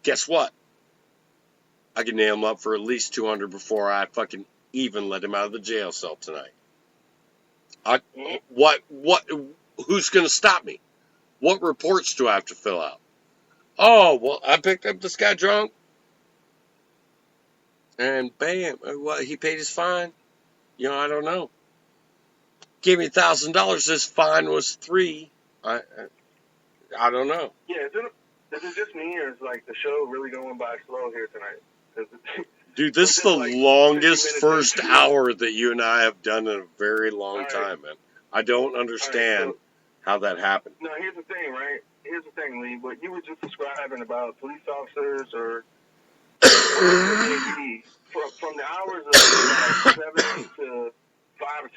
Guess what? I can nail him up for at least $200 before I fucking even let him out of the jail cell tonight. Who's going to stop me? What reports do I have to fill out? Oh, well, I picked up this guy drunk. And bam, he paid his fine. I don't know. Gave me $1,000. His fine was $3. I don't know. Yeah, is it just me, or is like the show really going by slow here tonight? Dude, this is the longest first hour that you and I have done in a very long time, man. I don't understand how that happened. No, here's the thing, right? Here's the thing, Lee. What you were just describing about police officers or from the hours of 7 to 5 or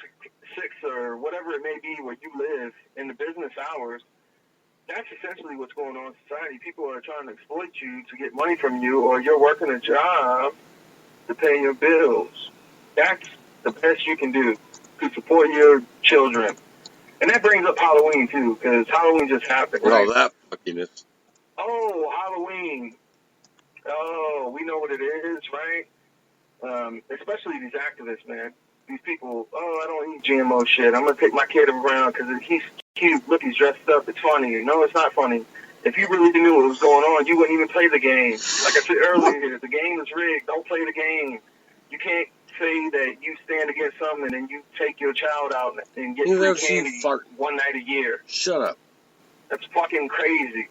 6 or whatever it may be where you live in the business hours, that's essentially what's going on in society. People are trying to exploit you to get money from you, or you're working a job to pay your bills. That's the best you can do to support your children. And that brings up Halloween, too, because Halloween just happened. Right? Oh, that fuckiness. Oh, Halloween. Oh, we know what it is, right? Especially these activists, man. These people, I don't eat GMO shit. I'm going to take my kid around because he's cute. Look, he's dressed up. It's funny. No, it's not funny. If you really knew what was going on, you wouldn't even play the game. Like I said earlier, the game is rigged. Don't play the game. You can't say that you stand against something and you take your child out and get free candy one night a year. Shut up. That's fucking crazy.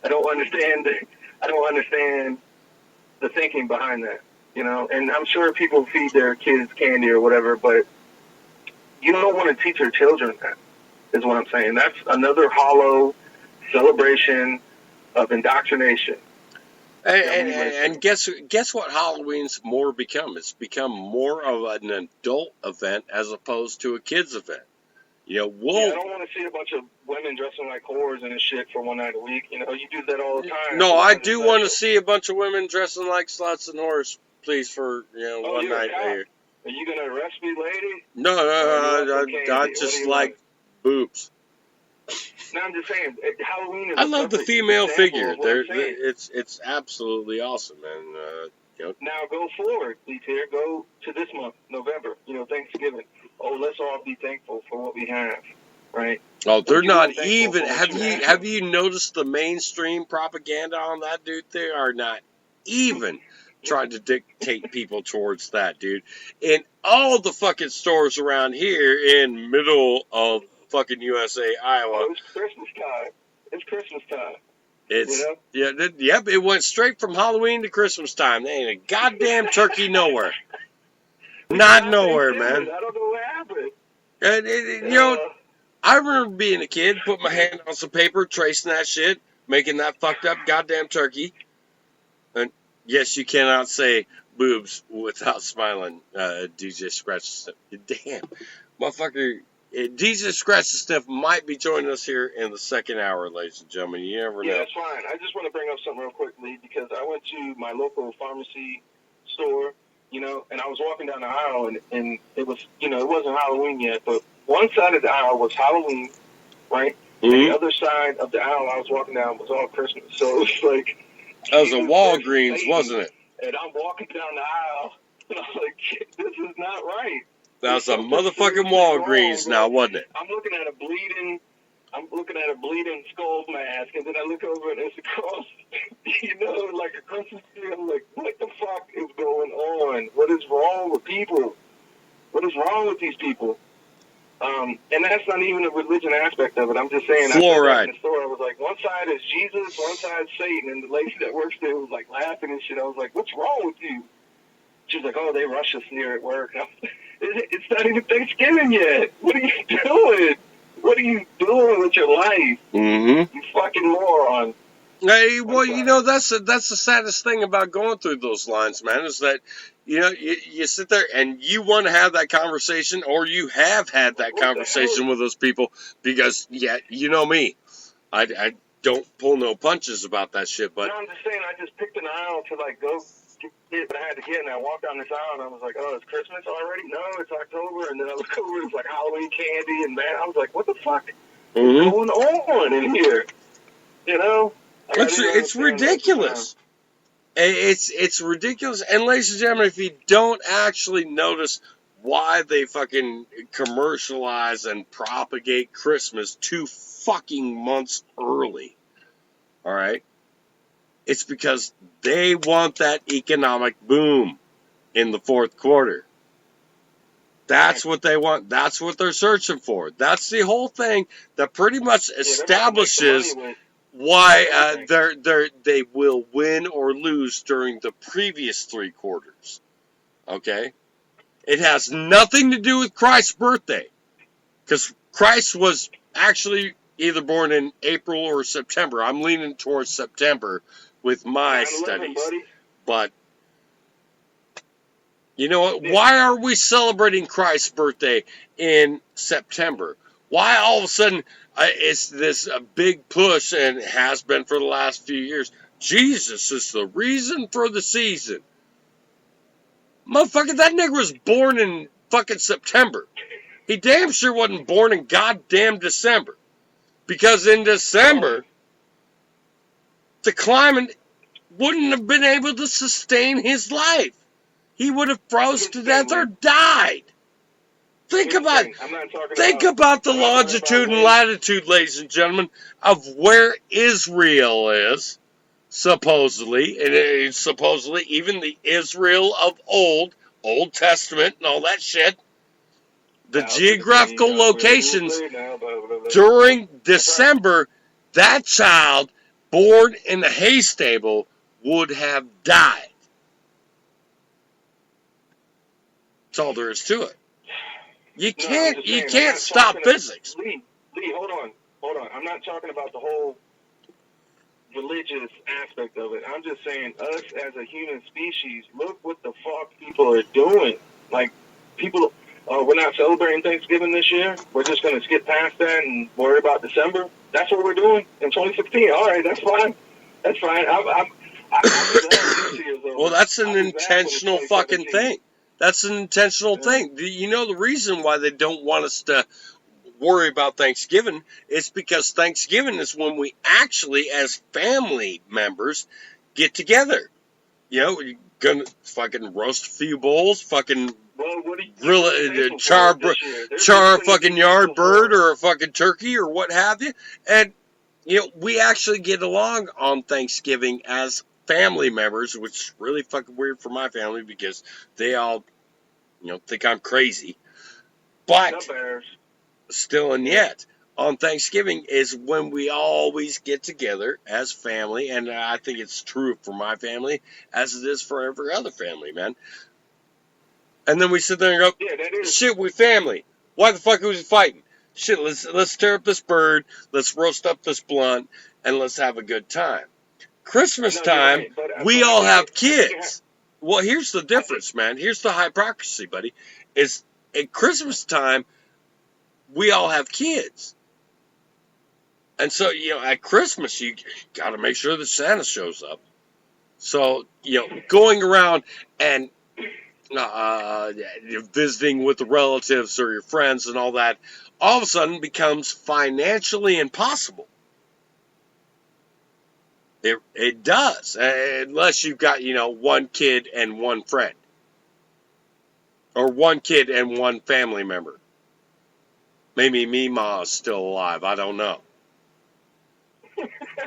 I don't understand the thinking behind that, And I'm sure people feed their kids candy or whatever, but you don't want to teach your children that, is what I'm saying. That's another hollow celebration of indoctrination. And guess what Halloween's more become? It's become more of an adult event as opposed to a kid's event. I don't want to see a bunch of women dressing like whores and shit for one night a week. You do that all the time. No, I do want to see a bunch of women dressing like sluts and whores, please, for one night a year. Are you gonna arrest me, lady? No, I just like boobs. No, I'm just saying, Halloween is I love the female figure. It's absolutely awesome, man. Now go forward, please. Here, go to this month, November. Thanksgiving. Oh, let's all be thankful for what we have, right? Oh, they're not even. Have you noticed the mainstream propaganda on that, dude? They are not even trying to dictate people towards that, dude. In all the fucking stores around here in middle of fucking USA, Iowa. Oh, it's Christmas time. It's Christmas time. It went straight from Halloween to Christmas time. There ain't a goddamn turkey nowhere. Not nowhere, man. I don't know what happened. And I remember being a kid, putting my hand on some paper, tracing that shit, making that fucked up goddamn turkey. And yes, you cannot say boobs without smiling. DJ Scratch. Damn, motherfucker. DJ Scratch the Sniff might be joining us here in the second hour, ladies and gentlemen. You never know. Yeah, that's fine. I just want to bring up something real quickly because I went to my local pharmacy store, and I was walking down the aisle, and it was, it wasn't Halloween yet, but one side of the aisle was Halloween, right? Mm-hmm. And the other side of the aisle I was walking down was all Christmas. So it was like... That was a Walgreens, wasn't it? And I'm walking down the aisle, and I'm like, this is not right. That was a motherfucking Walgreens now, wasn't it? I'm looking at a bleeding skull mask, and then I look over and it's across, like a Christmas tree. I'm like, what the fuck is going on? on? What is wrong with people? What is wrong with these people? And that's not even a religion aspect of it. I'm just saying, I said that in the store. I was like, one side is Jesus, one side is Satan. And the lady that works there was like laughing and shit. I was like, what's wrong with you? She was like, oh, they rush us here at work. It's not even Thanksgiving yet. What are you doing? What are you doing with your life? Mm-hmm. You fucking moron. Hey, well, you know, that's the saddest thing about going through those lines, man, is that, you know, you sit there and you want to have that conversation, or you have had that conversation with those people, because, yeah, you know me, I don't pull no punches about that shit, but... No, I'm just saying, I just picked an aisle to, like, go get what I had to get, and I walked down this aisle, and I was like, oh, it's Christmas already? No, it's October, and then I look over, it's like Halloween candy, and man, I was like, what the fuck is going on in here? You know? It's ridiculous. It's ridiculous. And ladies and gentlemen, if you don't actually notice why they fucking commercialize and propagate Christmas 2 fucking months early, all right, it's because they want that economic boom in the fourth quarter. That's what they want. That's what they're searching for. That's the whole thing that pretty much establishes why they will win or lose during the previous 3 quarters. Okay? It has nothing to do with Christ's birthday, because Christ was actually either born in April or September. I'm leaning towards September with my studies. But you know what? Why are we celebrating Christ's birthday in September? Why all of a sudden it's this big push, and it has been for the last few years? Jesus is the reason for the season. Motherfucker, that nigga was born in fucking September. He damn sure wasn't born in goddamn December. Because in December, the climate wouldn't have been able to sustain his life. He would have froze to death or died. Think about the longitude and latitude, ladies and gentlemen, of where Israel is, supposedly, and it's supposedly even the Israel of Old Testament and all that shit. The geographical locations during December, that child born in the hay stable would have died. That's all there is to it. You can't stop physics. Lee, hold on. I'm not talking about the whole religious aspect of it. I'm just saying, us as a human species, look what the fuck people are doing. Like, people, we're not celebrating Thanksgiving this year. We're just going to skip past that and worry about December. That's what we're doing in 2016. All right, that's fine. That's fine. Well, that's an intentional fucking thing. That's an intentional thing. You know the reason why they don't want us to worry about Thanksgiving is because Thanksgiving is when we actually, as family members, get together. You know, you're gonna fucking roast a few bowls, fucking grill a char a fucking yard bird or a fucking turkey or what have you. And, you know, we actually get along on Thanksgiving as family members, which is really fucking weird for my family because they all, you know, think I'm crazy. But still and yet, on Thanksgiving is when we always get together as family, and I think it's true for my family as it is for every other family, man. And then we sit there and go, shit, we family. Why the fuck are we fighting? Shit, let's tear up this bird, let's roast up this blunt, and let's have a good time. Christmas time, we all have kids. Well, here's the difference, man. Here's the hypocrisy, buddy. Is at Christmas time, we all have kids. And so, you know, at Christmas, you got to make sure that Santa shows up. So, you know, going around and visiting with the relatives or your friends and all that, all of a sudden becomes financially impossible. It does, unless you've got, you know, one kid and one friend. Or one kid and one family member. Maybe Meemaw is still alive, I don't know.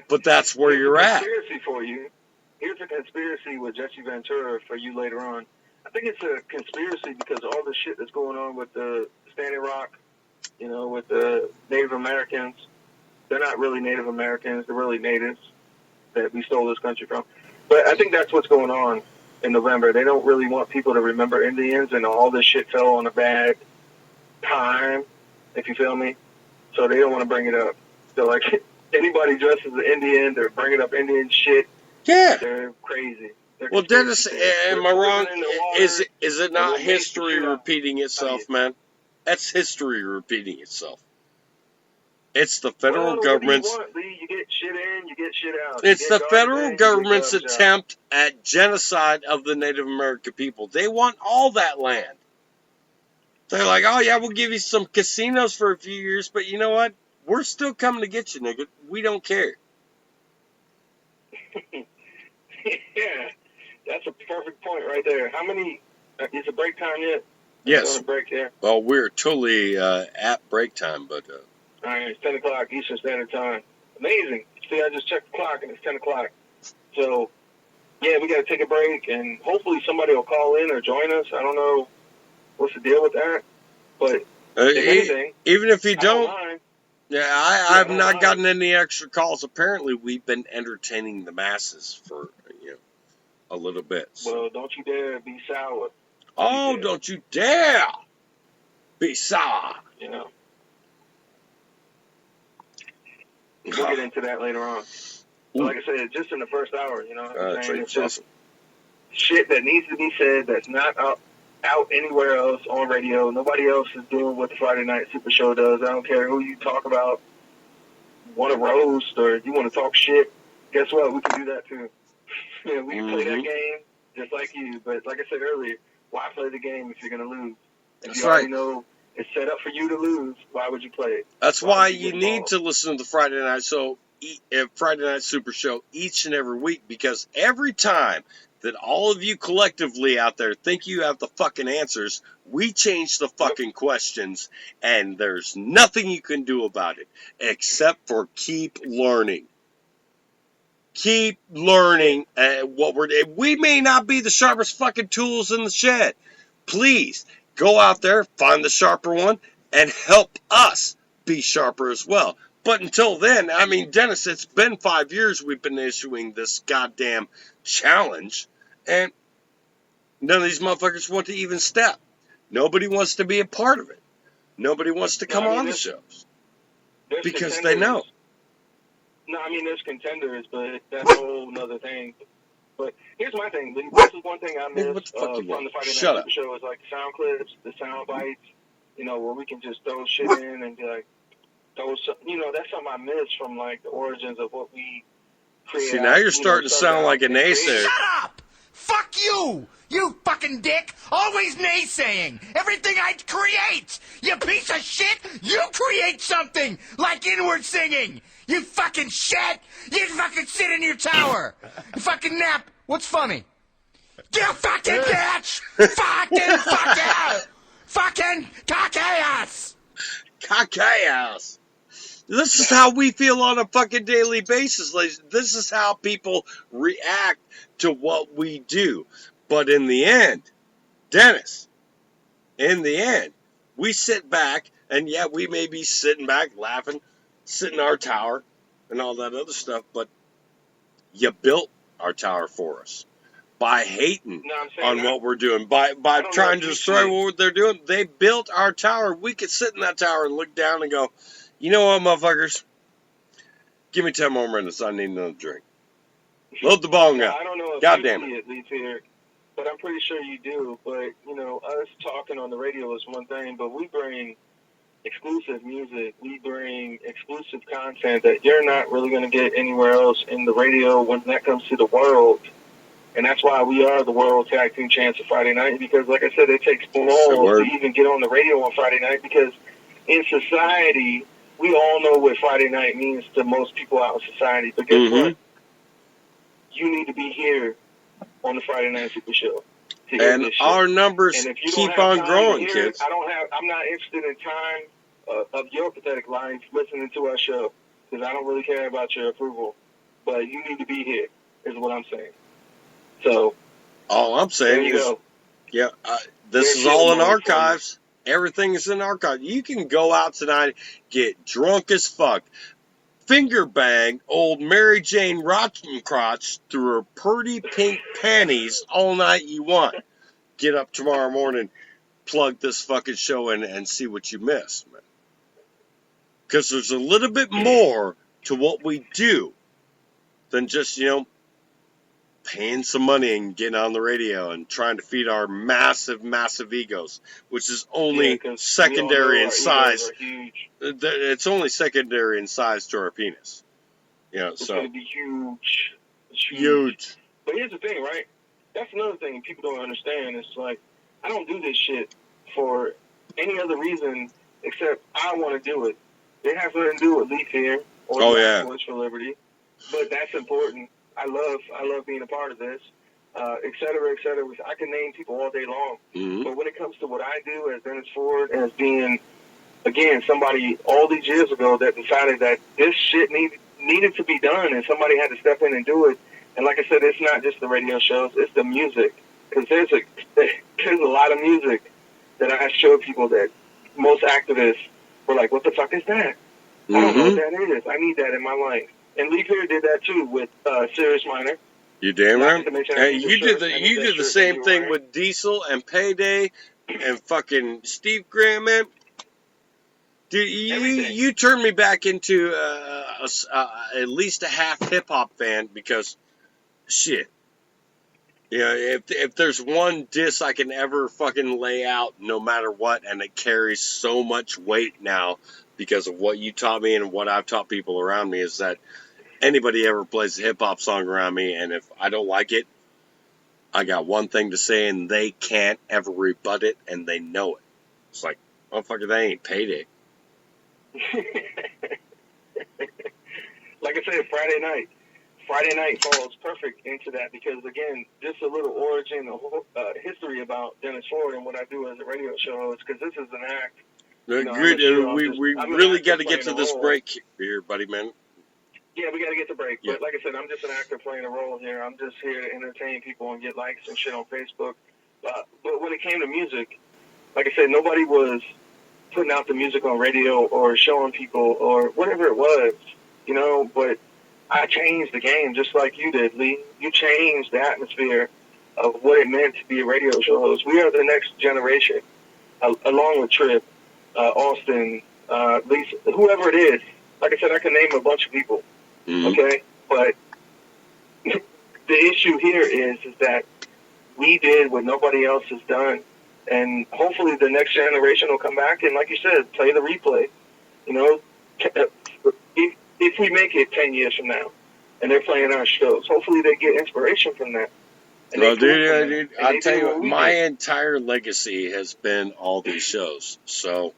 But that's where you're at. Conspiracy for you. Here's a conspiracy with Jesse Ventura for you later on. think it's a conspiracy because of all the shit that's going on with the Standing Rock, with the Native Americans. They're not really Native Americans. They're really natives that we stole this country from. But I think that's what's going on in November. They don't really want people to remember Indians, and all this shit fell on a bad time, if you feel me. So they don't want to bring it up. So, like, anybody dressed as an Indian, they're bringing up Indian shit. Yeah. They're crazy. Well, Dennis, am I wrong? Is it not history repeating itself, man? That's history repeating itself. It's the federal government's... You get shit in, you get shit out. It's the federal government's attempt at genocide of the Native American people. They want all that land. They're like, oh, yeah, we'll give you some casinos for a few years, but you know what? We're still coming to get you, nigga. We don't care. Yeah, that's a perfect point right there. How many... is it break time yet? Yes. Break there? Well, we're totally at break time, but... All right, it's 10 o'clock Eastern Standard Time. Amazing. See, I just checked the clock, and it's 10 o'clock. So, yeah, we got to take a break, and hopefully somebody will call in or join us. I don't know what's the deal with that, but if anything, even if you don't, mind. Yeah, I've not gotten any extra calls. Apparently, we've been entertaining the masses for, a little bit. So. Well, don't you dare be sour. Don't you dare be sour. We'll get into that later on. But like I said, just in the first hour, it's just shit that needs to be said that's not out anywhere else on radio. Nobody else is doing what the Friday Night Super Show does. I don't care who you talk about, want to roast or you want to talk shit. Guess what? We can do that too. We can play that game just like you. But like I said earlier, why play the game if you're going to lose? If you already know it's set up for you to lose, why would you play it? That's why you need to listen to the Friday Night Super Show each and every week, because every time that all of you collectively out there think you have the fucking answers, we change the fucking questions, and there's nothing you can do about it except for keep learning. Keep learning what we may not be the sharpest fucking tools in the shed. Please go out there, find the sharper one, and help us be sharper as well. But until then, I mean, Dennis, it's been 5 years we've been issuing this goddamn challenge, and none of these motherfuckers want to even step. Nobody wants to be a part of it. Nobody wants to come on the shows because they know. No, I mean, there's contenders, but that's a whole nother thing. But here's my thing. This is one thing I miss from the Friday Night Super Show is like the sound clips, the sound bites, where we can just throw shit in and be like, that's something I miss from like the origins of what we create. See, now you're starting to sound like a naysayer. Shut up! Fuck you! You fucking dick! Always naysaying! Everything I create! You piece of shit! You create something! Like inward singing! You fucking shit! You fucking sit in your tower! You fucking nap! What's funny? You fucking bitch! Fucking fuck you! Fucking cock-ass! Cock-ass! This is how we feel on a fucking daily basis, ladies. This is how people react to what we do. But in the end, Dennis, we sit back, and yeah, we may be sitting back laughing, sitting in our tower, and all that other stuff, but you built our tower for us. By hating on what we're doing, by trying to destroy what they're doing, they built our tower. We could sit in that tower and look down and go, you know what, motherfuckers? Give me 10 more minutes. I need another drink. Load the bong up. I don't know if God damn it leads here, but I'm pretty sure you do. But, us talking on the radio is one thing, but we bring exclusive music. We bring exclusive content that you're not really going to get anywhere else in the radio when that comes to the world. And that's why we are the World Tag Team Champs of Friday Night, because, like I said, it takes balls to even get on the radio on Friday night, because in society, we all know what Friday night means to most people out in society. But guess what? You need to be here on the Friday Night Super Show. And our numbers keep on growing, kids. I'm not interested in time of your pathetic life listening to our show, because I don't really care about your approval. But you need to be here, is what I'm saying. So, all I'm saying is Yeah, this is all in archives. Everything is in archives. You can go out tonight, get drunk as fuck, finger bang old Mary Jane Rottencrotch through her pretty pink panties all night you want. Get up tomorrow morning, plug this fucking show in, and see what you miss, man. Because there's a little bit more to what we do than just, paying some money and getting on the radio and trying to feed our massive, massive egos, which is only secondary in size. It's only secondary in size to our penis. It's going to be huge. It's huge. But here's the thing, right? That's another thing people don't understand. It's like, I don't do this shit for any other reason except I want to do it. It has nothing to do with Leaf here or Voice for Liberty, but that's important. I love being a part of this, et cetera, et cetera. I can name people all day long. Mm-hmm. But when it comes to what I do as Dennis Ford, as being, again, somebody all these years ago that decided that this shit needed to be done and somebody had to step in and do it. And like I said, it's not just the radio shows, it's the music. Because there's a lot of music that I show people that most activists were like, what the fuck is that? I don't know what that is. I need that in my life. And Lee Perry did that too with Sirius Minor. You damn right. Hey, you did the same thing with Diesel and Payday and fucking Steve Graham, man. Dude, you turned me back into at least a half hip hop fan because shit. If there's one diss I can ever fucking lay out, no matter what, and it carries so much weight now because of what you taught me and what I've taught people around me, is that anybody ever plays a hip-hop song around me, and if I don't like it, I got one thing to say, and they can't ever rebut it, and they know it. It's like, motherfucker, they ain't Payday. Like I said, Friday night falls perfect into that because, again, just a little origin, history about Dennis Ford and what I do as a radio show is because this is an act. We really got to get to this break here, buddy, man. Yeah, we got to get the break. Yeah. But like I said, I'm just an actor playing a role here. I'm just here to entertain people and get likes and shit on Facebook. But when it came to music, like I said, nobody was putting out the music on radio or showing people or whatever it was, but I changed the game just like you did, Lee. You changed the atmosphere of what it meant to be a radio show host. We are the next generation, along with Tripp, Austin, Lisa, whoever it is. Like I said, I can name a bunch of people. Mm-hmm. Okay? But the issue here is that we did what nobody else has done. And hopefully the next generation will come back and, like you said, play the replay. If we make it 10 years from now and they're playing our shows, hopefully they get inspiration from that. Well, dude, I'll tell you what, my entire legacy has been all these shows. So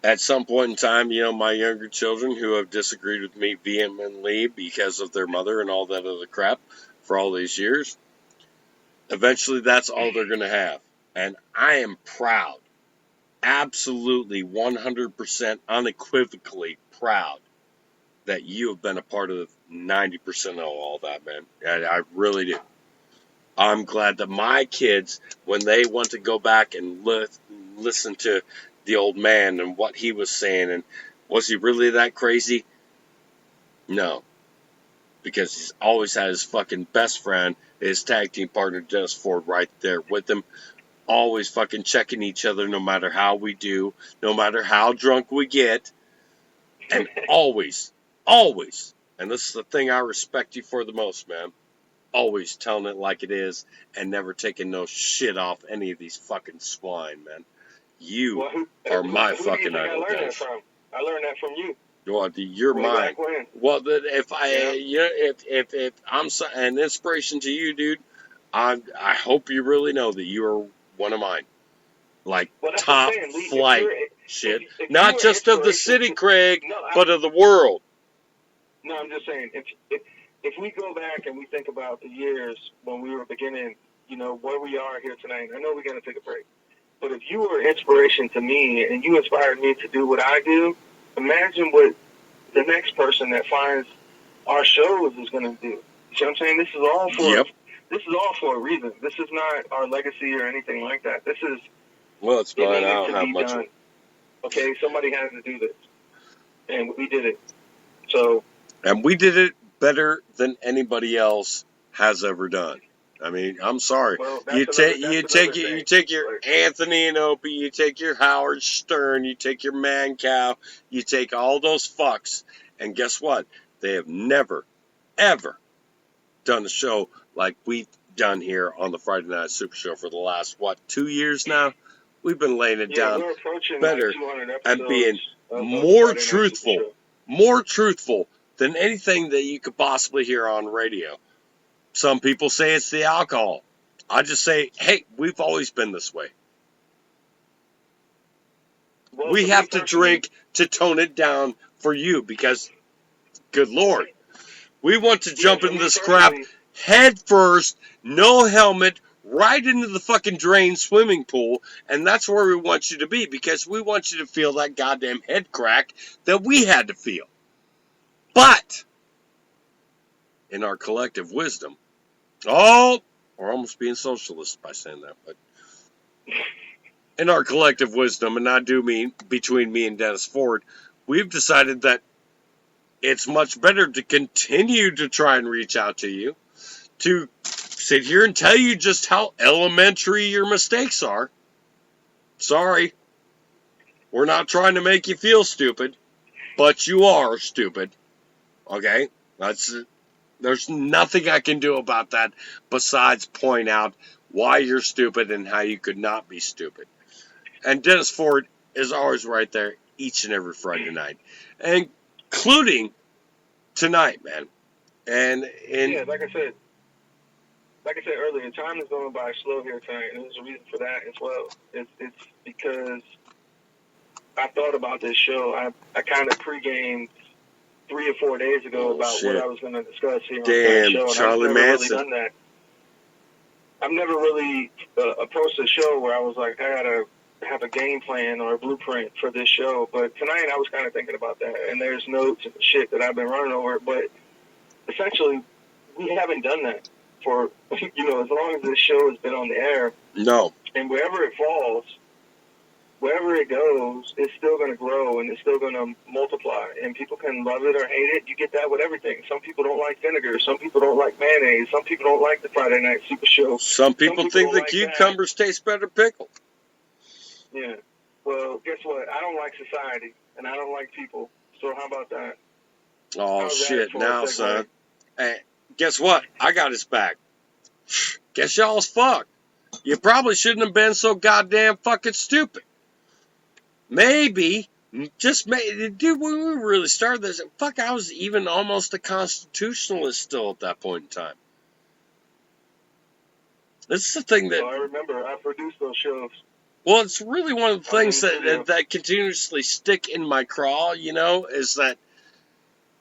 at some point in time, my younger children who have disagreed with me vehemently because of their mother and all that other crap for all these years, eventually that's all they're going to have. And I am proud, absolutely 100% unequivocally proud that you have been a part of 90% of all that, man. I really do. I'm glad that my kids, when they want to go back and listen to the old man and what he was saying, and was he really that crazy? No. Because he's always had his fucking best friend, his tag team partner, Dennis Ford, right there with him. Always fucking checking each other no matter how we do, no matter how drunk we get. And always, and this is the thing I respect you for the most, man, always telling it like it is and never taking no shit off any of these fucking swine, man. You are my fucking idol. I learned that from you. Well, you're mine. Well, if I'm an inspiration to you, dude, I hope you really know that you are one of mine. Like top flight shit. Not just of the city, Craig, but of the world. No, I'm just saying, if we go back and we think about the years when we were beginning, where we are here tonight, I know we got to take a break. But if you were inspiration to me and you inspired me to do what I do, imagine what the next person that finds our shows is going to do. You see what I'm saying? This is all for this is all for a reason. This is not our legacy or anything like that. This is Well, it's it fine. I needed don't to have be much. done. Okay, somebody had to do this, and we did it. So, And we did it better than anybody else has ever done. I mean, I'm sorry. well, You that's take another you thing. take your Like, Anthony and Opie, you take your Howard Stern, you take your Mancow, you take all those fucks, and guess what? They have never, ever done a show like we've done here on the Friday Night Super Show for the last 2 years now. We've been laying it yeah, down we're approaching better like 200 episodes and being of more Friday Night Super truthful. Show. More truthful than anything that you could possibly hear on radio. Some people say it's the alcohol. I just say, hey, we've always been this way. Well, We for have me to personally, drink to tone it down for you because, good Lord, we want to jump for into me this crap personally, head first, no helmet, right into the fucking drain swimming pool, and that's where we want you to be because we want you to feel that goddamn head crack that we had to feel. But in our collective wisdom, we're almost being socialist by saying that, but in our collective wisdom, and I do mean between me and Dennis Ford, we've decided that it's much better to continue to try and reach out to you, to sit here and tell you just how elementary your mistakes are. Sorry. We're not trying to make you feel stupid, but you are stupid. Okay? There's nothing I can do about that besides point out why you're stupid and how you could not be stupid. And Dennis Ford is always right there each and every Friday night, including tonight, man. And yeah, like I said earlier, time is going by slow here tonight, and there's a reason for that as well. It's because I thought about this show. I kind of pre-gamed 3 or 4 days ago about shit. what I was going to discuss here on Damn, the show, and Charlie I've never Manson. really done that. I've never really approached a show where I was like, I gotta have a game plan or a blueprint for this show. But tonight I was kind of thinking about that, and there's notes and shit that I've been running over. But essentially, we haven't done that for as long as this show has been on the air. no. And wherever it falls, wherever it goes, it's still going to grow and it's still going to multiply. And people can love it or hate it. You get that with everything. Some people don't like vinegar. Some people don't like mayonnaise. Some people don't like the Friday Night Super Show. Some people think don't the like cucumbers taste better pickled. Yeah. Well, guess what? I don't like society, and I don't like people. So how about that? Oh, How's that shit, for a now, segue? son. Hey, guess what? I got his back. Guess y'all's fucked. You probably shouldn't have been so goddamn fucking stupid. Maybe, just maybe, dude, when we really started this, fuck, I was even almost a constitutionalist still at that point in time. This is the thing So I that, remember I produced those shows. well, it's really one of the things in the studio. that continuously stick in my craw, is that,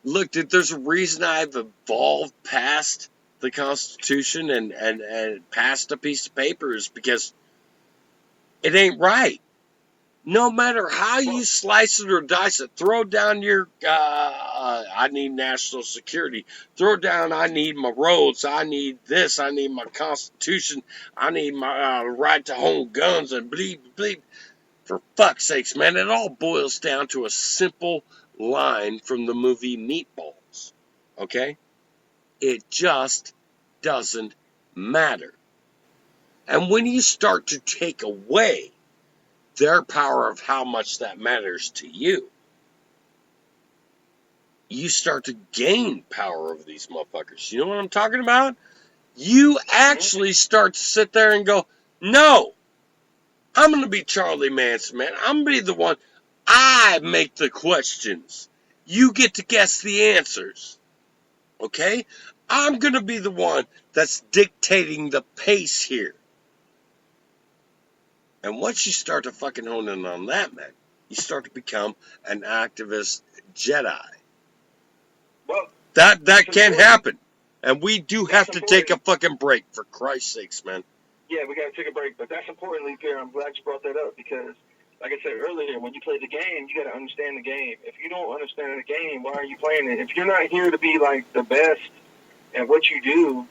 look, dude, there's a reason I've evolved past the Constitution and past a piece of paper is because it ain't right. No matter how you slice it or dice it, throw down your, I need national security. Throw down, I need my roads. I need this. I need my Constitution. I need my right to own guns and bleep, bleep. For fuck's sakes, man, it all boils down to a simple line from the movie Meatballs. Okay? It just doesn't matter. And when you start to take away their power of how much that matters to you, you start to gain power over these motherfuckers. You know what I'm talking about? You actually start to sit there and go, no, I'm going to be Charlie Manson, man. I'm going to be the one. I make the questions. You get to guess the answers. Okay? I'm going to be the one that's dictating the pace here. And once you start to fucking hone in on that, man, you start to become an activist Jedi. Well, That that's can important. happen. And we do have That's to take a important. fucking break, for Christ's sakes, man. Yeah, we got to take a break, but that's important, Lee Pierre. I'm glad you brought that up because, like I said earlier, when you play the game, you got to understand the game. If you don't understand the game, why are you playing it? If you're not here to be like the best at what you do,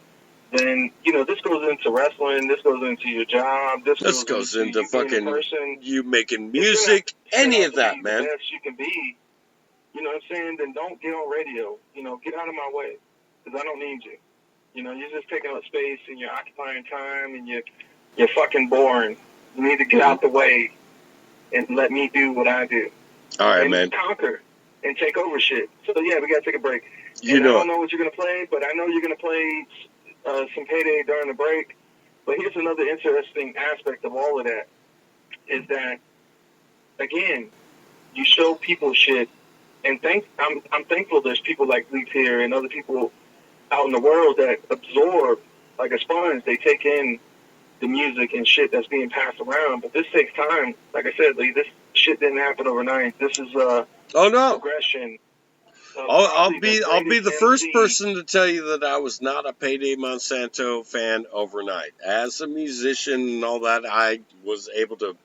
then, you know, this goes into wrestling, this goes into your job, this goes into you fucking person, you making music, any of that, man. The best you can be, you know what I'm saying? Then don't get on radio. You know, get out of my way, because I don't need you. You know, you're just taking up space and you're occupying time and you're fucking boring. You need to get out the way and let me do what I do. All right, and man. Conquer and take over shit. So, yeah, we got to take a break. You and know I don't know what you're going to play, but I know you're going to play some Payday during the break. But here's another interesting aspect of all of that is that, again, you show people shit. And I'm thankful there's people like Leaf here and other people out in the world that absorb like a sponge. They take in the music and shit that's being passed around. But this takes time. Like I said, Lee, this shit didn't happen overnight. This is progression. I'll be the first person to tell you that I was not a Payday Monsanto fan overnight. As a musician and all that, I was able to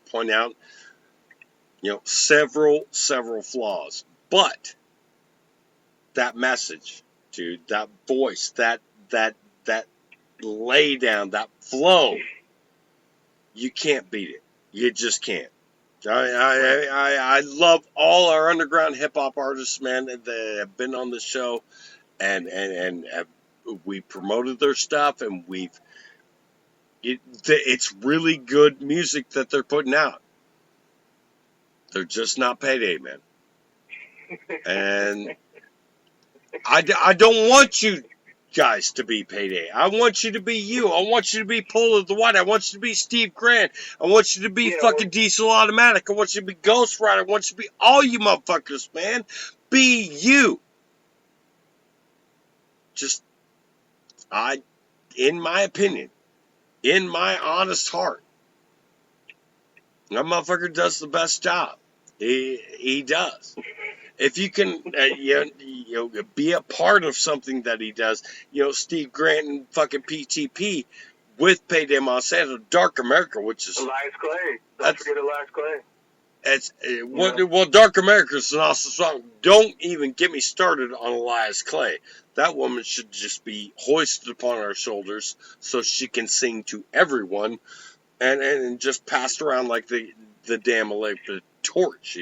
point out several flaws. But that message, dude, that voice, that lay down, that flow, you can't beat it. You just can't. I love all our underground hip hop artists, man, that have been on the show, and we promoted their stuff, and it's really good music that they're putting out. They're just not Payday, man. And I don't want you guys to be Payday. I want you to be you. I want you to be Polar the White. I want you to be Steve Grant. I want you to be fucking Diesel Automatic. I want you to be Ghost Rider. I want you to be all you motherfuckers, man. Be you. In my opinion, in my honest heart, that motherfucker does the best job. He does. If you can, be a part of something that he does, Steve Grant and fucking PTP with Payday Monsanto, Dark America, which is Elias Clay. Don't forget Elias Clay. Well, Dark America is an awesome song. Don't even get me started on Elias Clay. That woman should just be hoisted upon our shoulders so she can sing to everyone, and just passed around like the damn electric torch.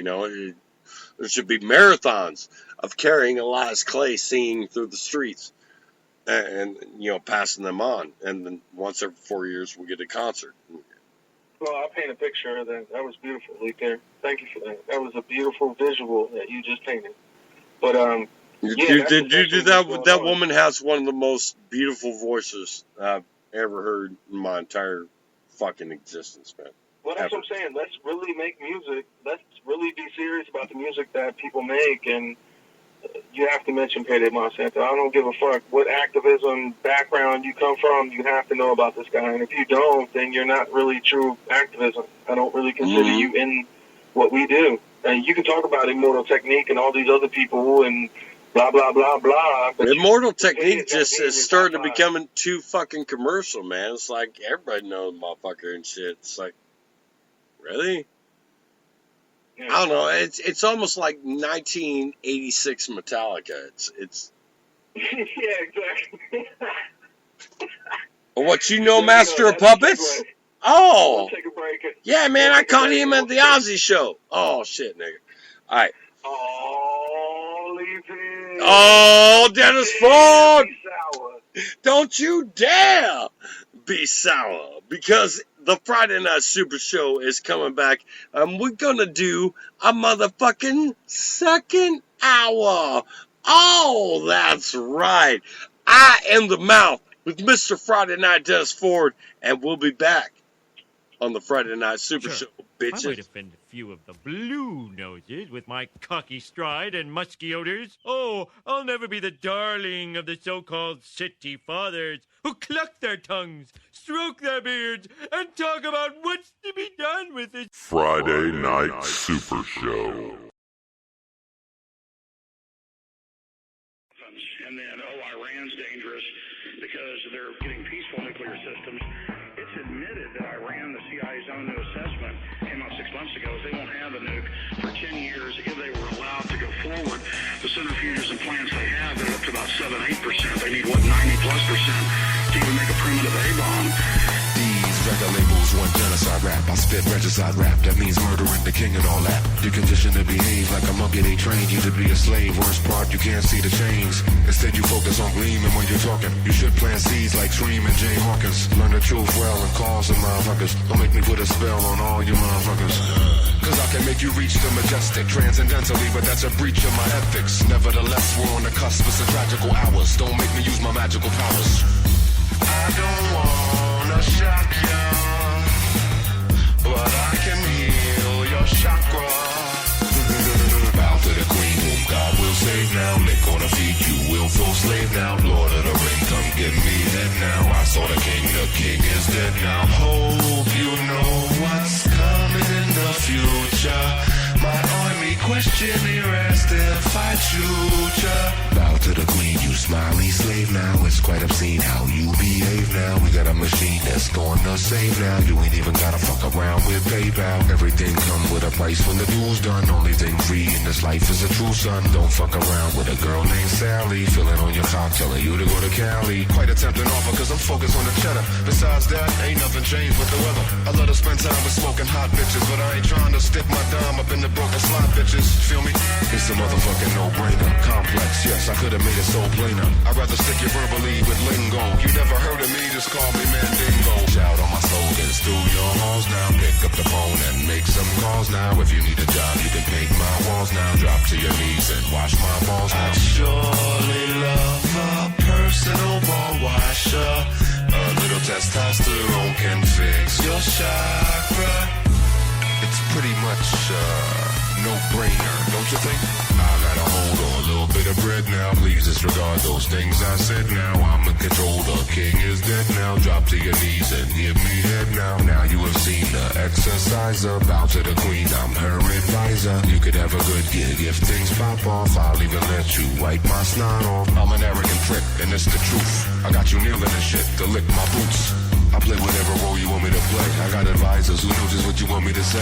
There should be marathons of carrying Elias Clay singing through the streets and passing them on. And then once every 4 years, we get a concert. Well, I'll paint a picture of that. That was beautiful, Lee. Thank you for that. That was a beautiful visual that you just painted. But, did you do that? That woman has one of the most beautiful voices I've ever heard in my entire fucking existence, man. Well, that's what I'm saying. Let's really make music. Let's really be serious about the music that people make. And you have to mention Payday Monsanto. I don't give a fuck what activism background you come from. You have to know about this guy. And if you don't, then you're not really true activism. I don't really consider you in what we do. And you can talk about Immortal Technique and all these other people and blah, blah, blah, blah. But Immortal Technique just is starting to becoming too fucking commercial, man. It's like everybody knows motherfucker and shit. It's like, really? I don't know. It's almost like 1986 Metallica. It's yeah, exactly. What Master of Puppets? Oh, we'll take a break. Yeah, man, I caught him at the Ozzy show. Oh shit, nigga. All right. Oh, leaving. Oh, Dennis Ford. Don't you dare be sour, because the Friday Night Super Show is coming back, and we're gonna do a motherfucking second hour. Oh, that's right. I am the mouth with Mr. Friday Night Dennis Ford, and we'll be back on the Friday Night Super Show, bitches. I might offend a few of the blue noses with my cocky stride and musky odors. Oh, I'll never be the darling of the so-called city fathers who cluck their tongues, stroke their beards, and talk about what's to be done with it. Friday Night Super Show. And then, Iran's dangerous because they're getting peaceful nuclear systems. It's admitted that Iran, the CIA's own new assessment, came out 6 months ago, they won't have a nuke for 10 years if they were allowed to go forward. The centrifuges and plants they have, they're up to about 7-8%. They need, 90+% to even the A-bomb. These record labels want genocide rap. I spit regicide rap. That means murdering the king and all that. You're conditioned to behave like a monkey. They train you to be a slave. Worst part, you can't see the chains. Instead, you focus on gleaming when you're talking. You should plant seeds like Stream and Jay Hawkins. Learn the truth well and call some motherfuckers. Don't make me put a spell on all you motherfuckers. Cause I can make you reach the majestic transcendentally, but that's a breach of my ethics. Nevertheless, we're on the cusp of some tragical hours. Don't make me use my magical powers. I don't wanna shock ya, but I can heal your chakra. Bow to the queen whom God will save now. Lick on the feet, you willful slave now. Lord of the ring, come give me head now. I saw the king is dead now. Hope you know what's coming in the future. My army question here asked if I shoot ya. Bow to the queen, you smiley slave now. It's quite obscene how you behave now. We got a machine that's gonna save now. You ain't even gotta fuck around with PayPal. Everything come with a price when the duel's done. Only thing free in this life is a true son. Don't fuck around with a girl named Sally. Feeling on your cock, telling you to go to Cali. Quite a tempting offer cause I'm focused on the cheddar. Besides that, ain't nothing changed with the weather. I love to spend time with smoking hot bitches, but I ain't trying to stick my dime up in the broken slot bitches. Feel me? It's a motherfucking no-brainer. Complex, yes, I could've made it so plainer. I'd rather stick you verbally with lingo. You never heard of me, just call me Mandingo. Shout on my slogans through your halls now. Pick up the phone and make some calls now. If you need a job, you can paint my walls now. Drop to your knees and wash my balls now. I surely love a personal ball washer. A little testosterone can fix your chakra. It's pretty much no-brainer, don't you think? I got a hold on a little bit of bread now. Please disregard those things I said now. I'm in control, the king is dead now. Drop to your knees and give me head now. Now you have seen the exerciser. Bow to the queen, I'm her advisor. You could have a good gig if things pop off. I'll even let you wipe my snot off. I'm an arrogant prick, and it's the truth. I got you kneeling and shit to lick my boots. I play whatever role you want me to play. I got advisors who know just what you want me to say.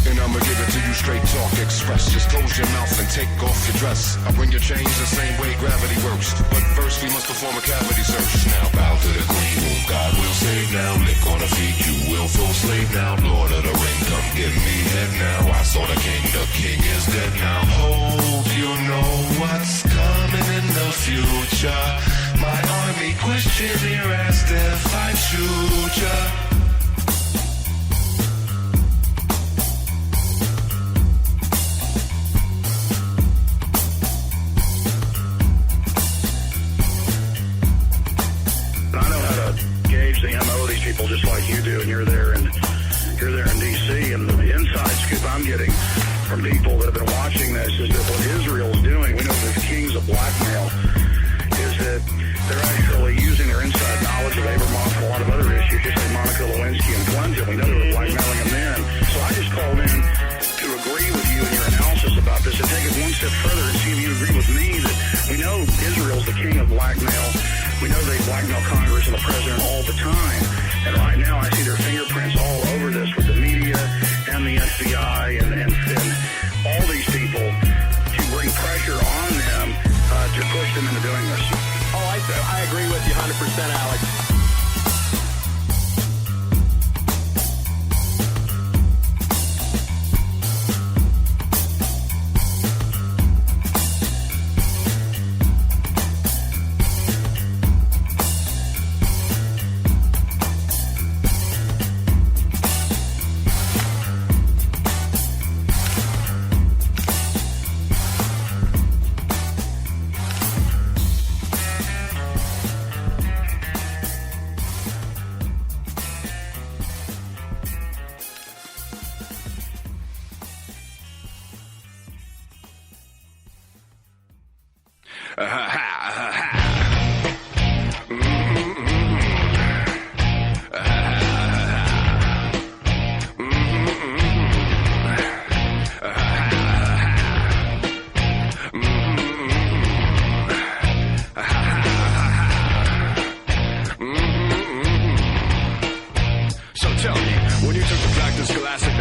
And I'ma give it to you straight talk express. Just close your mouth and take off your dress. I bring your change the same way gravity works. But first we must perform a cavity search. Now bow to the queen whom God will save now. Lick on the feet, you willful slave now. Lord of the ring, come give me head now. I saw the king is dead now. Hope you know what's coming in the future. My army question here asked if I'd shoot ya. The MO of these people just like you do, and you're there in D.C. and the inside scoop I'm getting from people that have been watching this is that what Israel's doing, we know the kings of blackmail, is that they're actually using their inside knowledge of Abramoff and a lot of other issues, just like Monica Lewinsky and Clinton. We know they were blackmailing them then. So I just called in to agree with you in your analysis about this and take it one step further and see if you agree with me that we know Israel's the king of blackmail. We know they blackmail Congress and the president all the time. And right now I see their fingerprints all over this with the media and the FBI and all these people to bring pressure on them to push them into doing this. Oh, I agree with you 100%, Alex.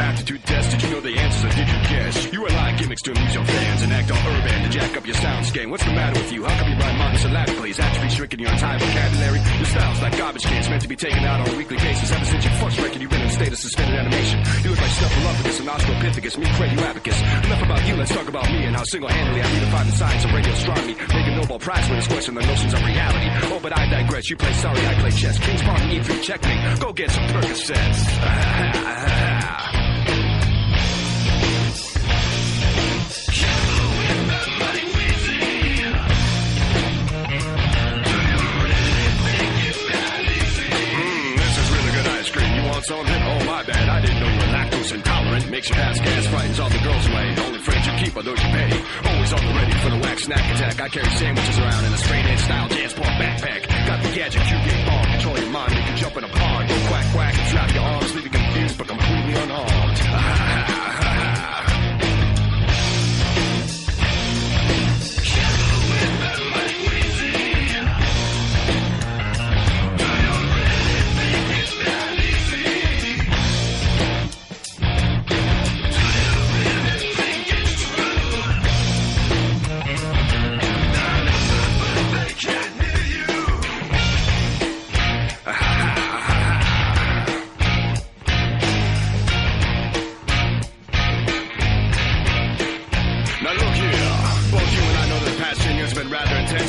aptitude test. Did you know the answers or did you guess? You rely on gimmicks to amuse your fans and act all urban to jack up your sound game. What's the matter with you? How come you rhyme monosyllabically? Is that to be shrinking your entire vocabulary? Your style's like garbage cans meant to be taken out on a weekly basis. Ever since your first record, you've been in a state of suspended animation. You look like Snuffleupagus and Australopithecus, me crazy abacus. Enough about you, let's talk about me and how single-handedly I redefine the science of radio astronomy. Make a Nobel Prize winners question the notions of reality. Oh, but I digress. You play sorry, I play chess. King's Park and E3 checkmate. Go get some Percocets. Something? Oh, my bad. I didn't know you were lactose intolerant. Makes you pass gas, frightens all the girls away. Only friends you keep are those you pay. Always on the ready for the whack snack attack. I carry sandwiches around in a straight edge style jazz pop backpack. Got the gadget, Q-game bomb. Control your mind, make you jump in a pond. Go quack quack and flap your arms, leave you confused but completely unarmed.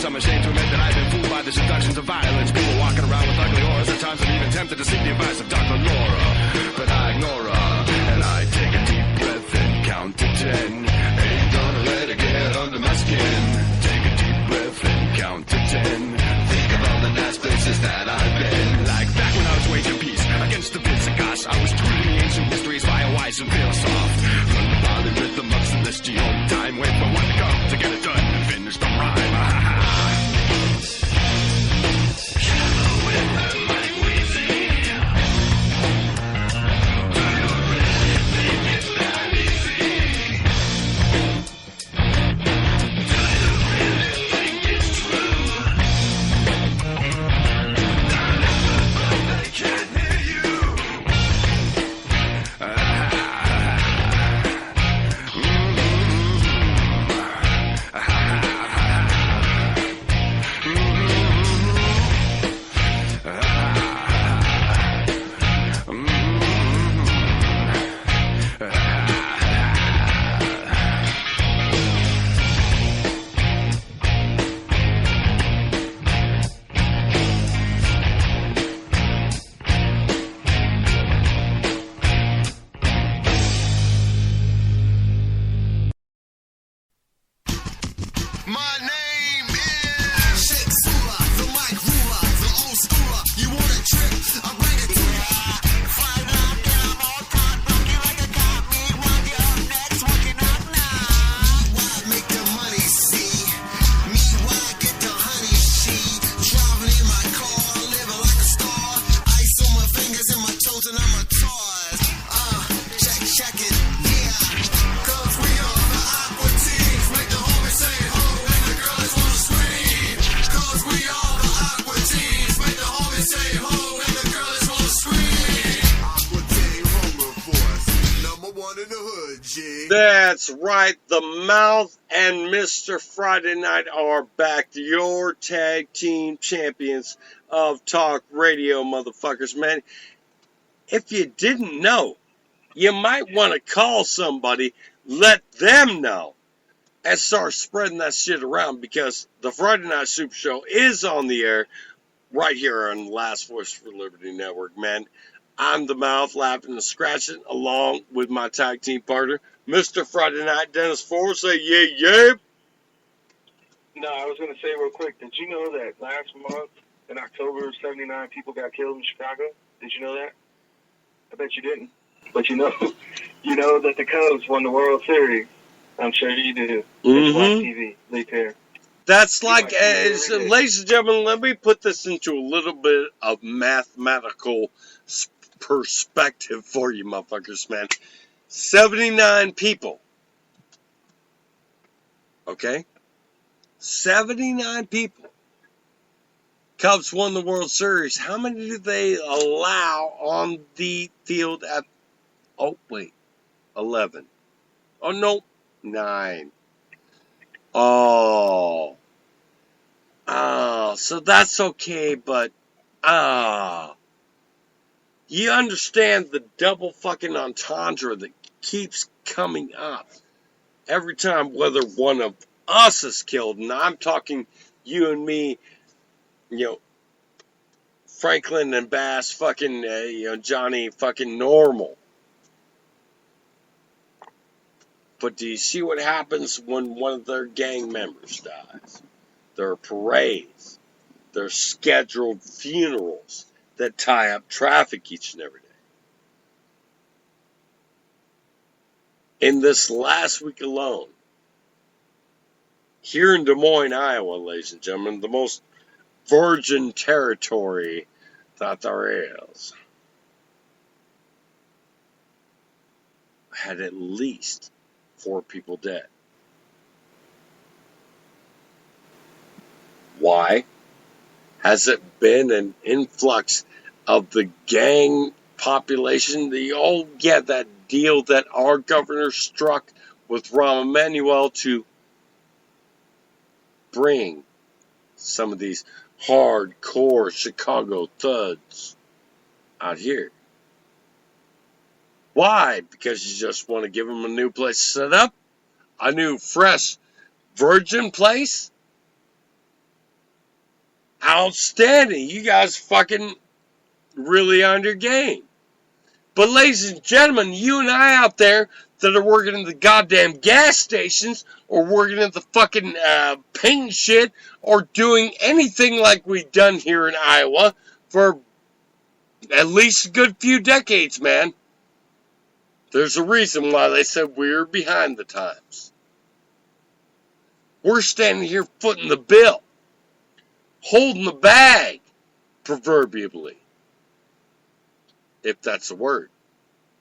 I'm ashamed to admit that I've been fooled by the seductions of violence. People walking around with ugly auras. At times I'm even tempted to seek the advice of Dr. Laura. But I ignore her, and I take a deep breath and count to 10. Ain't gonna let it get under my skin. Take a deep breath and count to 10. Think of all the nice places that I've been. Like back when I was waging peace against the Visigoths. I was tweeting ancient mysteries via wise and philosoph. From the Bali rhythm of celestial time. Wait for one to come to get it done and finish the rhyme. That's right, the Mouth and Mr. Friday Night are back. Your tag team champions of talk radio, motherfuckers, man. If you didn't know, you might want to call somebody, let them know, and start spreading that shit around, because the Friday Night Super Show is on the air right here on Last Voice for Liberty Network, man. I'm the Mouth, laughing and scratching, along with my tag team partner, Mr. Friday Night, Dennis Ford. Say yeah, yeah. No, I was going to say real quick, did you know that last month in October, 79 people got killed in Chicago? Did you know that? I bet you didn't. But you know that the Cubs won the World Series. I'm sure you do. It's on TV, Lee Perry. That's like, ladies and gentlemen, let me put this into a little bit of mathematical perspective for you motherfuckers, man. 79 people. Okay? 79 people. Cubs won the World Series. How many do they allow on the field at... Oh, wait. 11. Oh, no, 9. Oh. Oh, so that's okay, but, you understand the double fucking entendre that keeps coming up every time, whether one of us is killed, and I'm talking you and me, you know, Franklin and Bass, fucking, Johnny fucking normal. But do you see what happens when one of their gang members dies? There are parades. There are scheduled funerals that tie up traffic each and every day. In this last week alone, here in Des Moines, Iowa, ladies and gentlemen, the most virgin territory that there is, had at least 4 people dead. Why? Has it been an influx of the gang population? That deal that our governor struck with Rahm Emanuel to bring some of these hardcore Chicago thugs out here. Why? Because you just want to give them a new place to set up? A new, fresh, virgin place? Outstanding. You guys fucking really on your game. But ladies and gentlemen, you and I out there that are working in the goddamn gas stations or working at the fucking paint shit or doing anything like we've done here in Iowa for at least a good few decades, man. There's a reason why they said we're behind the times. We're standing here footing the bill, holding the bag, proverbially, if that's a word.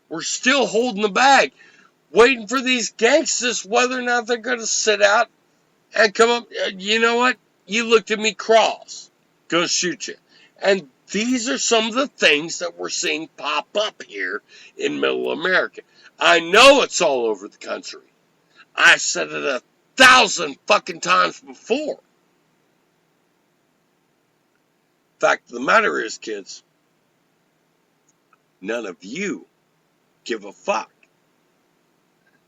We're still holding the bag, waiting for these gangsters, whether or not they're going to sit out and come up. You know what? You looked at me cross. Gonna shoot you. And these are some of the things that we're seeing pop up here in Middle America. I know it's all over the country. I've said it 1,000 fucking times before. Fact of the matter is, kids, none of you give a fuck.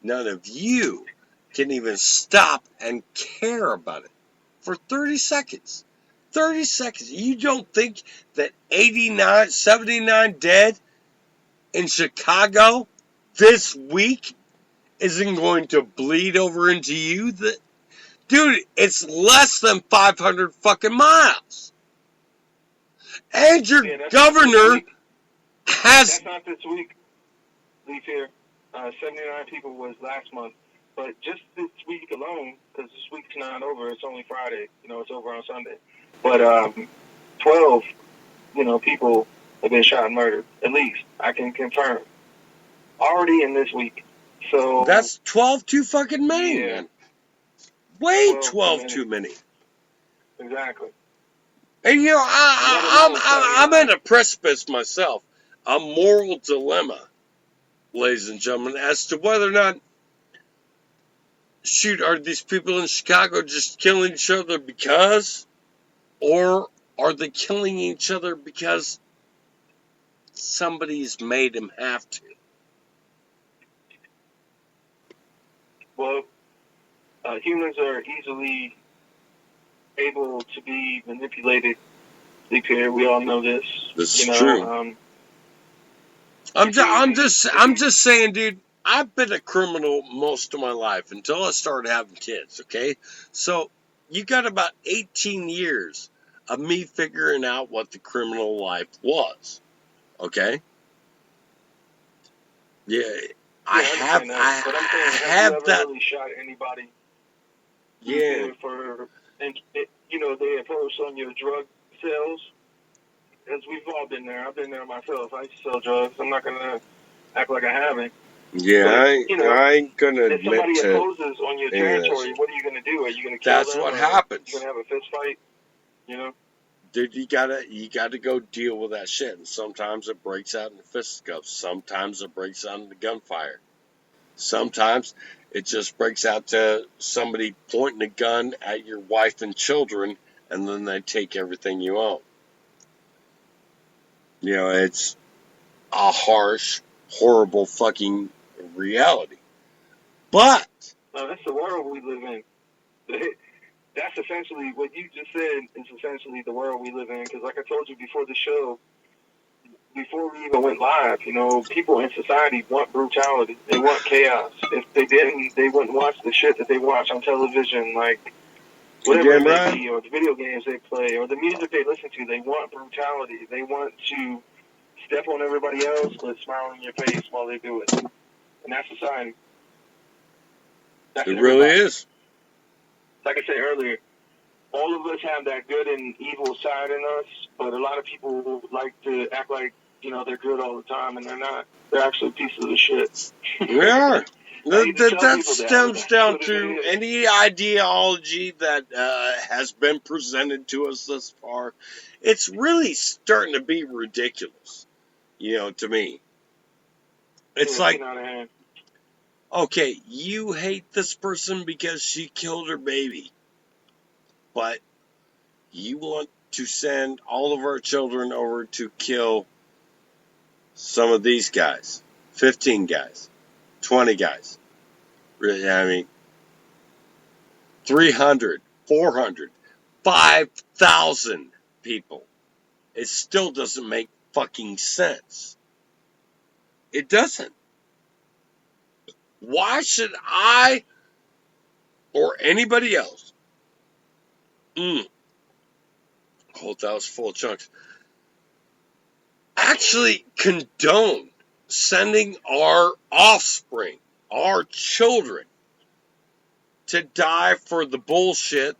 None of you can even stop and care about it for 30 seconds. 30 seconds. You don't think that 79 dead in Chicago this week isn't going to bleed over into you? Dude, it's less than 500 fucking miles. And your governor has... That's not this week, Leaf here. 79 people was last month. But just this week alone, because this week's not over, it's only Friday. It's over on Sunday. But 12, people have been shot and murdered. At least, I can confirm. Already in this week. So that's 12 too fucking many, yeah. man. Way 12 too many. Exactly. And I'm at a precipice myself, a moral dilemma, ladies and gentlemen, as to whether or not, are these people in Chicago just killing each other because, or are they killing each other because somebody's made them have to? Well, humans are easily able to be manipulated. We all know this. This is true. I'm just saying, dude. I've been a criminal most of my life until I started having kids. Okay, so you got about 18 years of me figuring out what the criminal life was. Okay. Yeah. I have that. Really shot anybody? Yeah. They approach on your drug sales, as we've all been there. I've been there myself. I used to sell drugs. I'm not gonna act like I haven't. Yeah, but, I ain't gonna admit to. If somebody opposes on your territory, what are you gonna do? Are you gonna kill them? That's what happens. You gonna have a fist fight? Dude, you gotta go deal with that shit. And sometimes it breaks out in fisticuffs. Sometimes it breaks out into gunfire. Sometimes it just breaks out to somebody pointing a gun at your wife and children, and then they take everything you own. You know, it's a harsh, horrible fucking reality. But no, that's the world we live in. That's essentially what you just said is essentially the world we live in. Because like I told you before the show, before we even went live, you know, people in society want brutality. They want chaos. If they didn't, they wouldn't watch the shit that they watch on television, like whatever it may be, or the video games they play, or the music they listen to. They want brutality. They want to step on everybody else, but smile in your face while they do it. And that's society. That's it really is. Like I said earlier, all of us have that good and evil side in us, but a lot of people like to act like, you know, they're good all the time, and they're not. They're actually pieces of shit. They are. That stems down to any ideology that has been presented to us thus far. It's really starting to be ridiculous, you know, to me. It's like, okay, you hate this person because she killed her baby, but you want to send all of our children over to kill some of these guys, 15 guys, 20 guys. Really, I mean, 300, 400, 5,000 people. It still doesn't make fucking sense. It doesn't. Why should I or anybody else, hold that was full of chunks, actually condone sending our offspring, our children, to die for the bullshit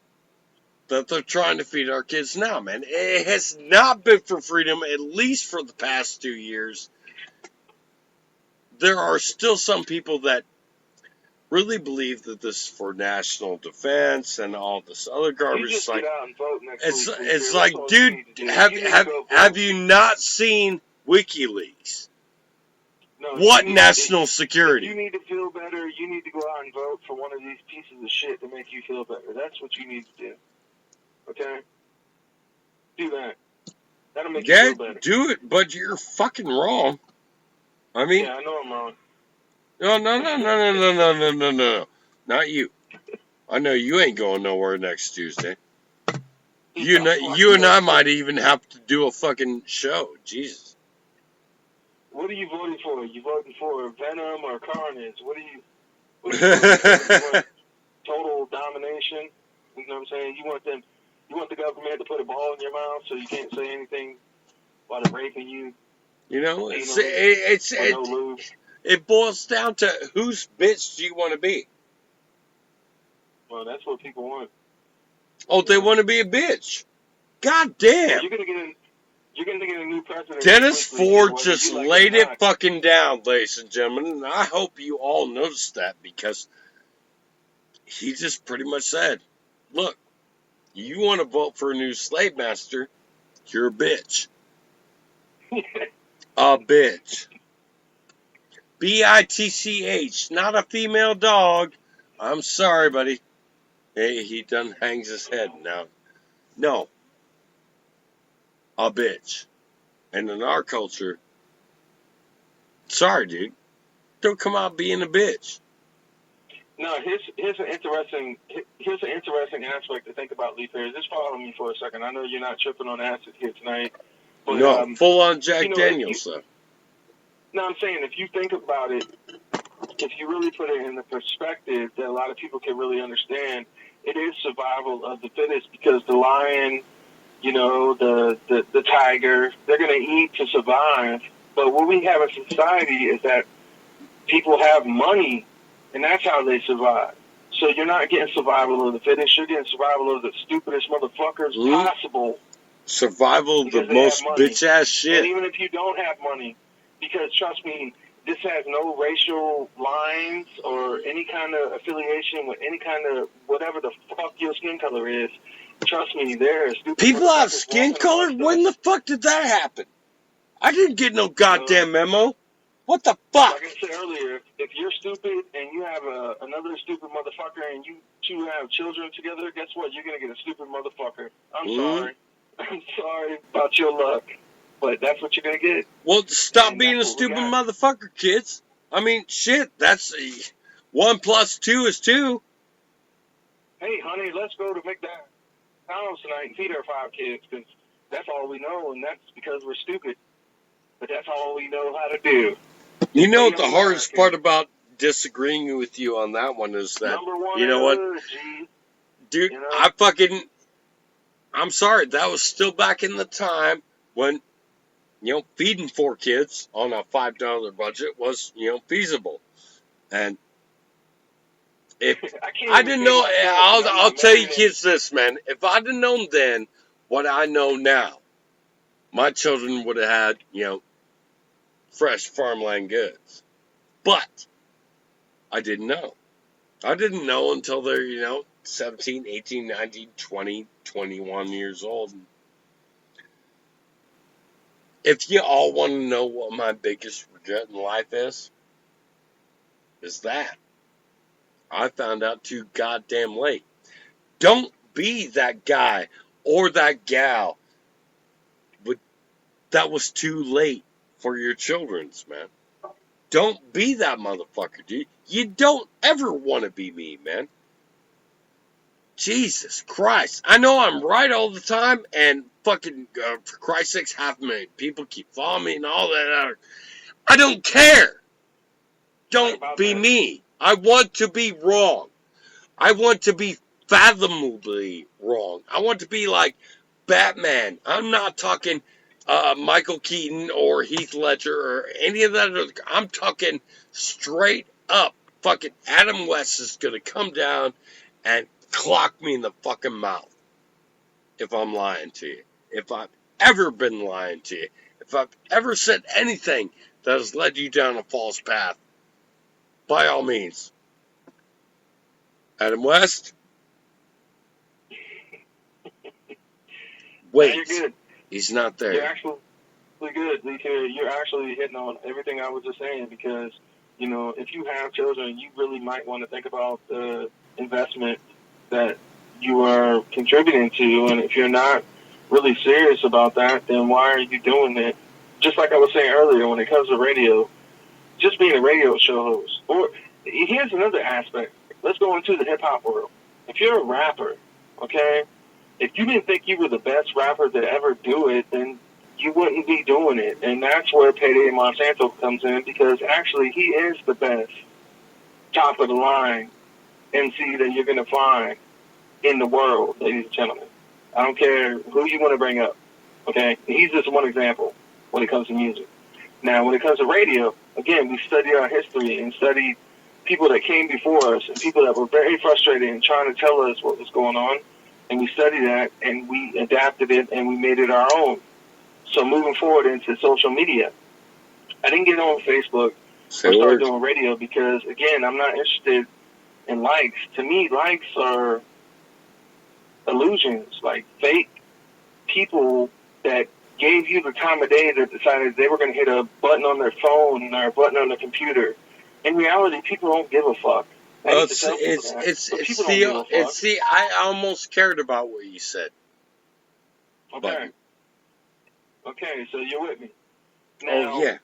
that they're trying to feed our kids now, man? It has not been for freedom, at least for the past 2 years. There are still some people that really believe that this is for national defense and all this other garbage. You just like, get out and vote next week. It's like, dude, have you not seen WikiLeaks? No, what national security? If you need to feel better, you need to go out and vote for one of these pieces of shit to make you feel better. That's what you need to do. Okay? Do that. That'll make you feel better. Do it, but you're fucking wrong. I mean, yeah, I know I'm wrong. No. Not you. I know you ain't going nowhere next Tuesday. You and I might even have to do a fucking show. Jesus. What are you voting for? You voting for Venom or Carnage? What are you voting for? You want total domination? You know what I'm saying? You want the government to put a ball in your mouth so you can't say anything while they're raping you? You know, it boils down to whose bitch do you want to be? Well, that's what people want. Oh, they want to be a bitch. God damn. You're gonna get a new president. Dennis Ford just laid it fucking down, ladies and gentlemen, and I hope you all noticed that, because he just pretty much said, look, you want to vote for a new slave master, you're a bitch. A bitch. B-I-T-C-H, not a female dog. I'm sorry, buddy. Hey, he done hangs his head now. No. A bitch. And in our culture, sorry, dude, don't come out being a bitch. No, here's an interesting aspect to think about, Lee Perry. Just follow me for a second. I know you're not tripping on acid here tonight. But, no, full on Jack Daniels, though. No, I'm saying if you think about it, if you really put it in the perspective that a lot of people can really understand, it is survival of the fittest, because the lion, you know, the tiger, they're going to eat to survive. But what we have in society is that people have money, and that's how they survive. So you're not getting survival of the fittest, you're getting survival of the stupidest motherfuckers possible. Survival of the most bitch-ass shit. And even if you don't have money, because trust me, this has no racial lines or any kind of affiliation with any kind of whatever the fuck your skin color is. Trust me, there's people have skin color? When the fuck did that happen? I didn't get no goddamn memo. What the fuck? Like I said earlier, if you're stupid and you have another stupid motherfucker and you two have children together, guess what? You're going to get a stupid motherfucker. I'm sorry. I'm sorry about your luck, but that's what you're going to get. Well, stop And being a that's what we stupid got. motherfucker, kids. I mean, shit, that's 1 + 2 is 2. Hey, honey, let's go to McDonald's tonight and feed our 5 kids, because that's all we know, and that's because we're stupid. But that's all we know how to do. You know what the hardest part about disagreeing with you on that one is that, you know what? Dude, I'm sorry, that was still back in the time when, feeding 4 kids on a $5 budget was, feasible. And if I didn't know, I'll tell you kids this, man. If I'd have known then what I know now, my children would have had, fresh farmland goods. But I didn't know. I didn't know until they're, 17, 18, 19, 20, 21 years old. If you all want to know what my biggest regret in life is that I found out too goddamn late. Don't be that guy or that gal that was too late for your children's, man. Don't be that motherfucker, dude. You don't ever want to be me, man. Jesus Christ. I know I'm right all the time, and fucking, for Christ's sakes, 500,000 people keep following me and all that. I don't care. Don't be me. I want to be wrong. I want to be fathomably wrong. I want to be like Batman. I'm not talking Michael Keaton or Heath Ledger or any of that. I'm talking straight up. Fucking Adam West is going to come down and clock me in the fucking mouth if I'm lying to you. If I've ever been lying to you. If I've ever said anything that has led you down a false path, by all means. Adam West? Wait. You're good. He's not there. You're actually good. You're actually hitting on everything I was just saying, because, if you have children, you really might want to think about the investment that you are contributing to, and if you're not really serious about that, then why are you doing it? Just like I was saying earlier, when it comes to radio, just being a radio show host. Or here's another aspect. Let's go into the hip-hop world. If you're a rapper, okay, if you didn't think you were the best rapper to ever do it, then you wouldn't be doing it. And that's where Payday Monsanto comes in, because actually he is the best top of the line MC that you're going to find in the world, ladies and gentlemen. I don't care who you want to bring up, okay? He's just one example when it comes to music. Now, when it comes to radio, again, we study our history and study people that came before us and people that were very frustrated and trying to tell us what was going on. And we studied that, and we adapted it, and we made it our own. So moving forward into social media, I didn't get on Facebook or start doing radio because, again, I'm not interested in likes. To me, likes are illusions, like fake people that gave you the time of day that decided they were going to hit a button on their phone or a button on the computer. In reality, people don't give a fuck. I almost cared about what you said. Okay. Okay, so you're with me. Now, yeah.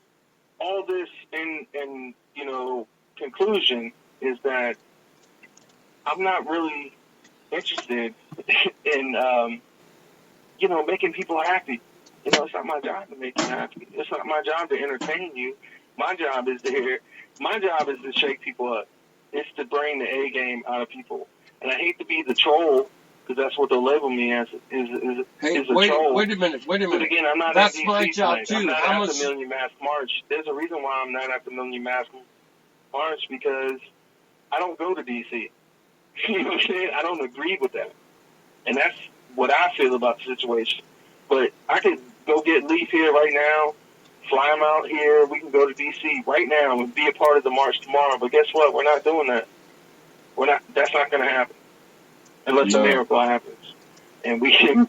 All this in conclusion is that I'm not really interested in, making people happy. It's not my job to make you happy. It's not my job to entertain you. My job is to shake people up. It's to bring the A game out of people. And I hate to be the troll, because that's what they'll label me as, is a troll. Wait a minute. But again, I'm not that's at DC my job tonight. too. I'm not at the Million Mask March. There's a reason why I'm not at the Million Mask March, because I don't go to DC. You know what I'm saying? I don't agree with that. And that's what I feel about the situation. But I could go get Leaf here right now, fly him out here. We can go to D.C. right now and be a part of the march tomorrow. But guess what? We're not doing that. That's not going to happen unless a miracle happens. And we can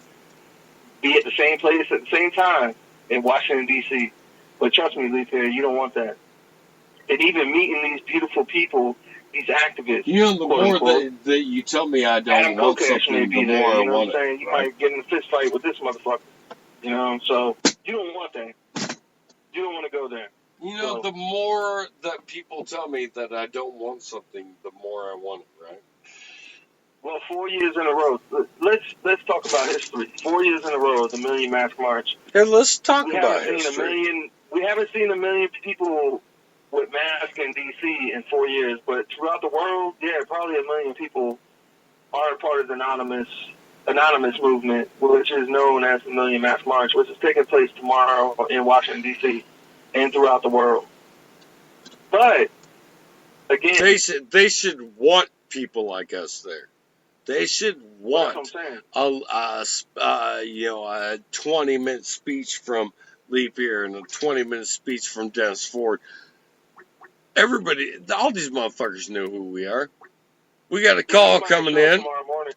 be at the same place at the same time in Washington, D.C. But trust me, Leaf here, you don't want that. and even meeting these beautiful people, these activists. You know, the quote, more unquote, that you tell me I don't Adam want Kokesh may something, be the there. more I You know what want I'm saying? it. You Right? might get in a fist fight with this motherfucker. You know, so you don't want that. You don't want to go there. You know, So, the more that people tell me that I don't want something, the more I want it, right? well, 4 years in a row. Let's talk about history. 4 years in a row of the Million Mask March. Hey, let's talk We about haven't seen history. we haven't seen a million people with masks in D.C. in 4 years, but throughout the world, yeah, probably a million people are part of the anonymous movement, which is known as the Million Mask March, which is taking place tomorrow in Washington, D.C. and throughout the world. But again, They should want people like us there. They should want that's what I'm saying. a 20-minute speech from Lee Peer and a 20-minute speech from Dennis Ford. Everybody, all these motherfuckers know who we are. We got a call coming in. Tomorrow morning.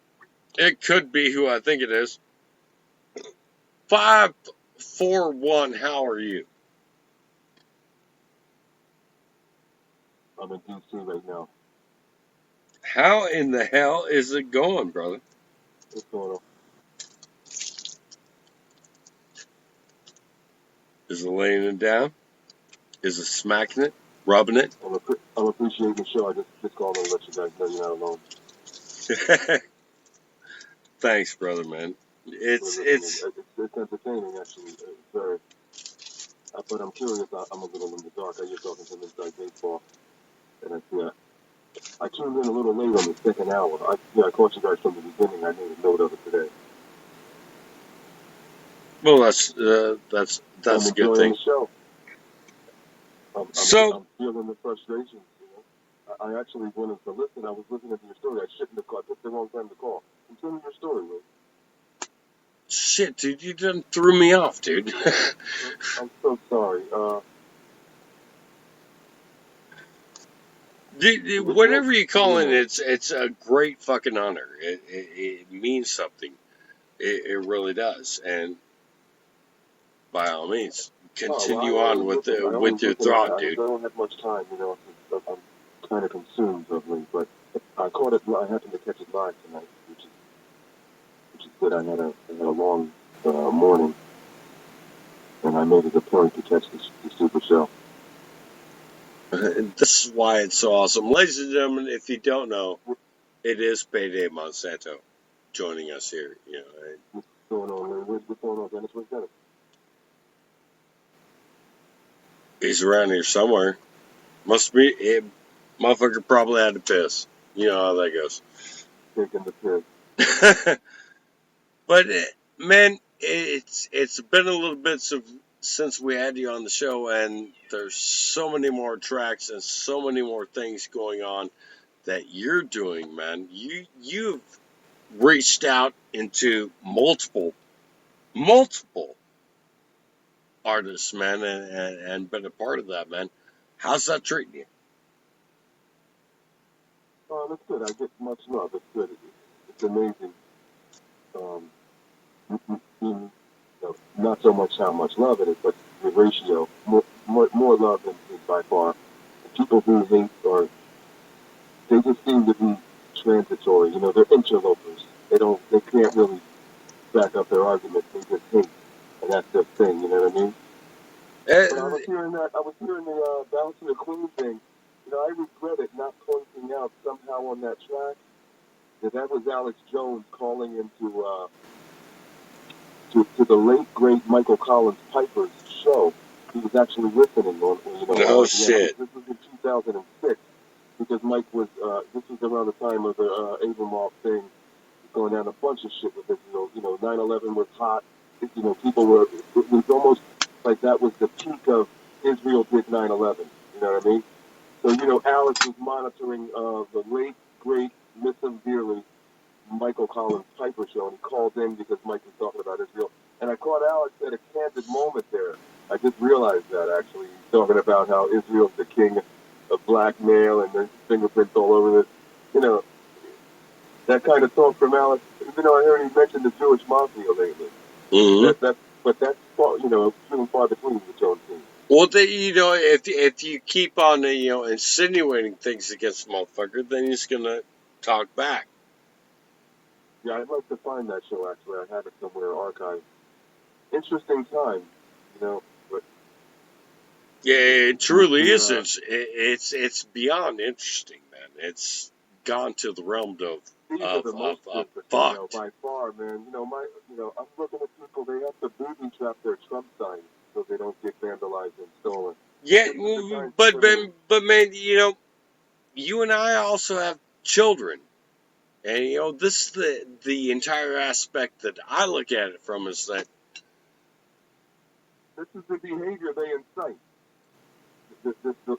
It could be who I think it is. 541, how are you? I'm in D.C. right now. How in the hell is it going, brother? What's going on? Is it laying it down? Is it smacking it? Rubbing it? I'm appreciating the show. I just called to let you guys know you're not alone. Thanks, brother, man. It's entertaining, actually. It's very. But I'm curious. I'm a little in the dark. I just talking to Inside Baseball, and I tuned in a little late on the second hour. I caught you guys from the beginning. I made a note of it today. Well, that's a good thing. The show. I'm feeling the frustration. You know, I actually wanted to listen. I was listening to your story. I shouldn't have called. I took the wrong time to call. Continue your story, Ray. Shit, dude, you done threw me off, dude. I'm so sorry. Whatever you call it, it's a great fucking honor. It means something. It really does. And by all means, continue on with your thought, dude. I don't have much time, you know. I'm kind of consumed of me, but I caught it. I happened to catch it live tonight, which is good. I had a long morning, and I made it a point to catch the Super Show. This is why it's so awesome. Ladies and gentlemen, if you don't know, it is Payday Monsanto joining us here. You know, what's going on, Larry? What's going on, Dennis? Where's Dennis? he's around here somewhere. Must be. Motherfucker probably had to piss. You know how that goes. Taking the piss. But man, it's been a little bit since we had you on the show, and there's so many more tracks and so many more things going on that you're doing, man. You've reached out into multiple artists, man, and been a part of that, man. How's that treating you? Oh, that's good. I get much love. It's good. It's amazing. Not so much how much love it is, but the ratio. More love than by far. People who hate they just seem to be transitory. You know, they're interlopers. They can't really back up their arguments. They just hate, and that's their thing. You know what I mean? But I was hearing the Bouncing the Queen thing. You know, I regret it not pointing out somehow on that track that was Alex Jones calling into to the late great Michael Collins Piper's show. He was actually listening on. Oh shit! This was in 2006 because Mike was. This was around the time of the Abramoff thing, going down a bunch of shit with Israel. You know, 9/11 was hot. You know, people were. It was almost like that was the peak of Israel did 9/11. You know what I mean? So, you know, Alex was monitoring the late, great, miss him dearly, Michael Collins Piper show, and he called in because Mike was talking about Israel. And I caught Alex at a candid moment there. I just realized that, actually. He's talking about how Israel's the king of black male and there's fingerprints all over this. You know, that kind of talk from Alex, even though I heard he mentioned the Jewish mafia lately. Mm-hmm. But that's far, you know, few and far between with Jones team. Well, if you keep on insinuating things against the motherfucker, then he's gonna talk back. Yeah, I'd like to find that show, actually. I have it somewhere archived. Interesting time, but... Yeah, it truly is. It's beyond interesting, man. It's gone to the realm of fucked. By far, man. I'm looking at people, they have to booby trap their Trump signs so they don't get vandalized and stolen. Yeah, but man, you and I also have children. And, this is the entire aspect that I look at it from is that this is the behavior they incite. The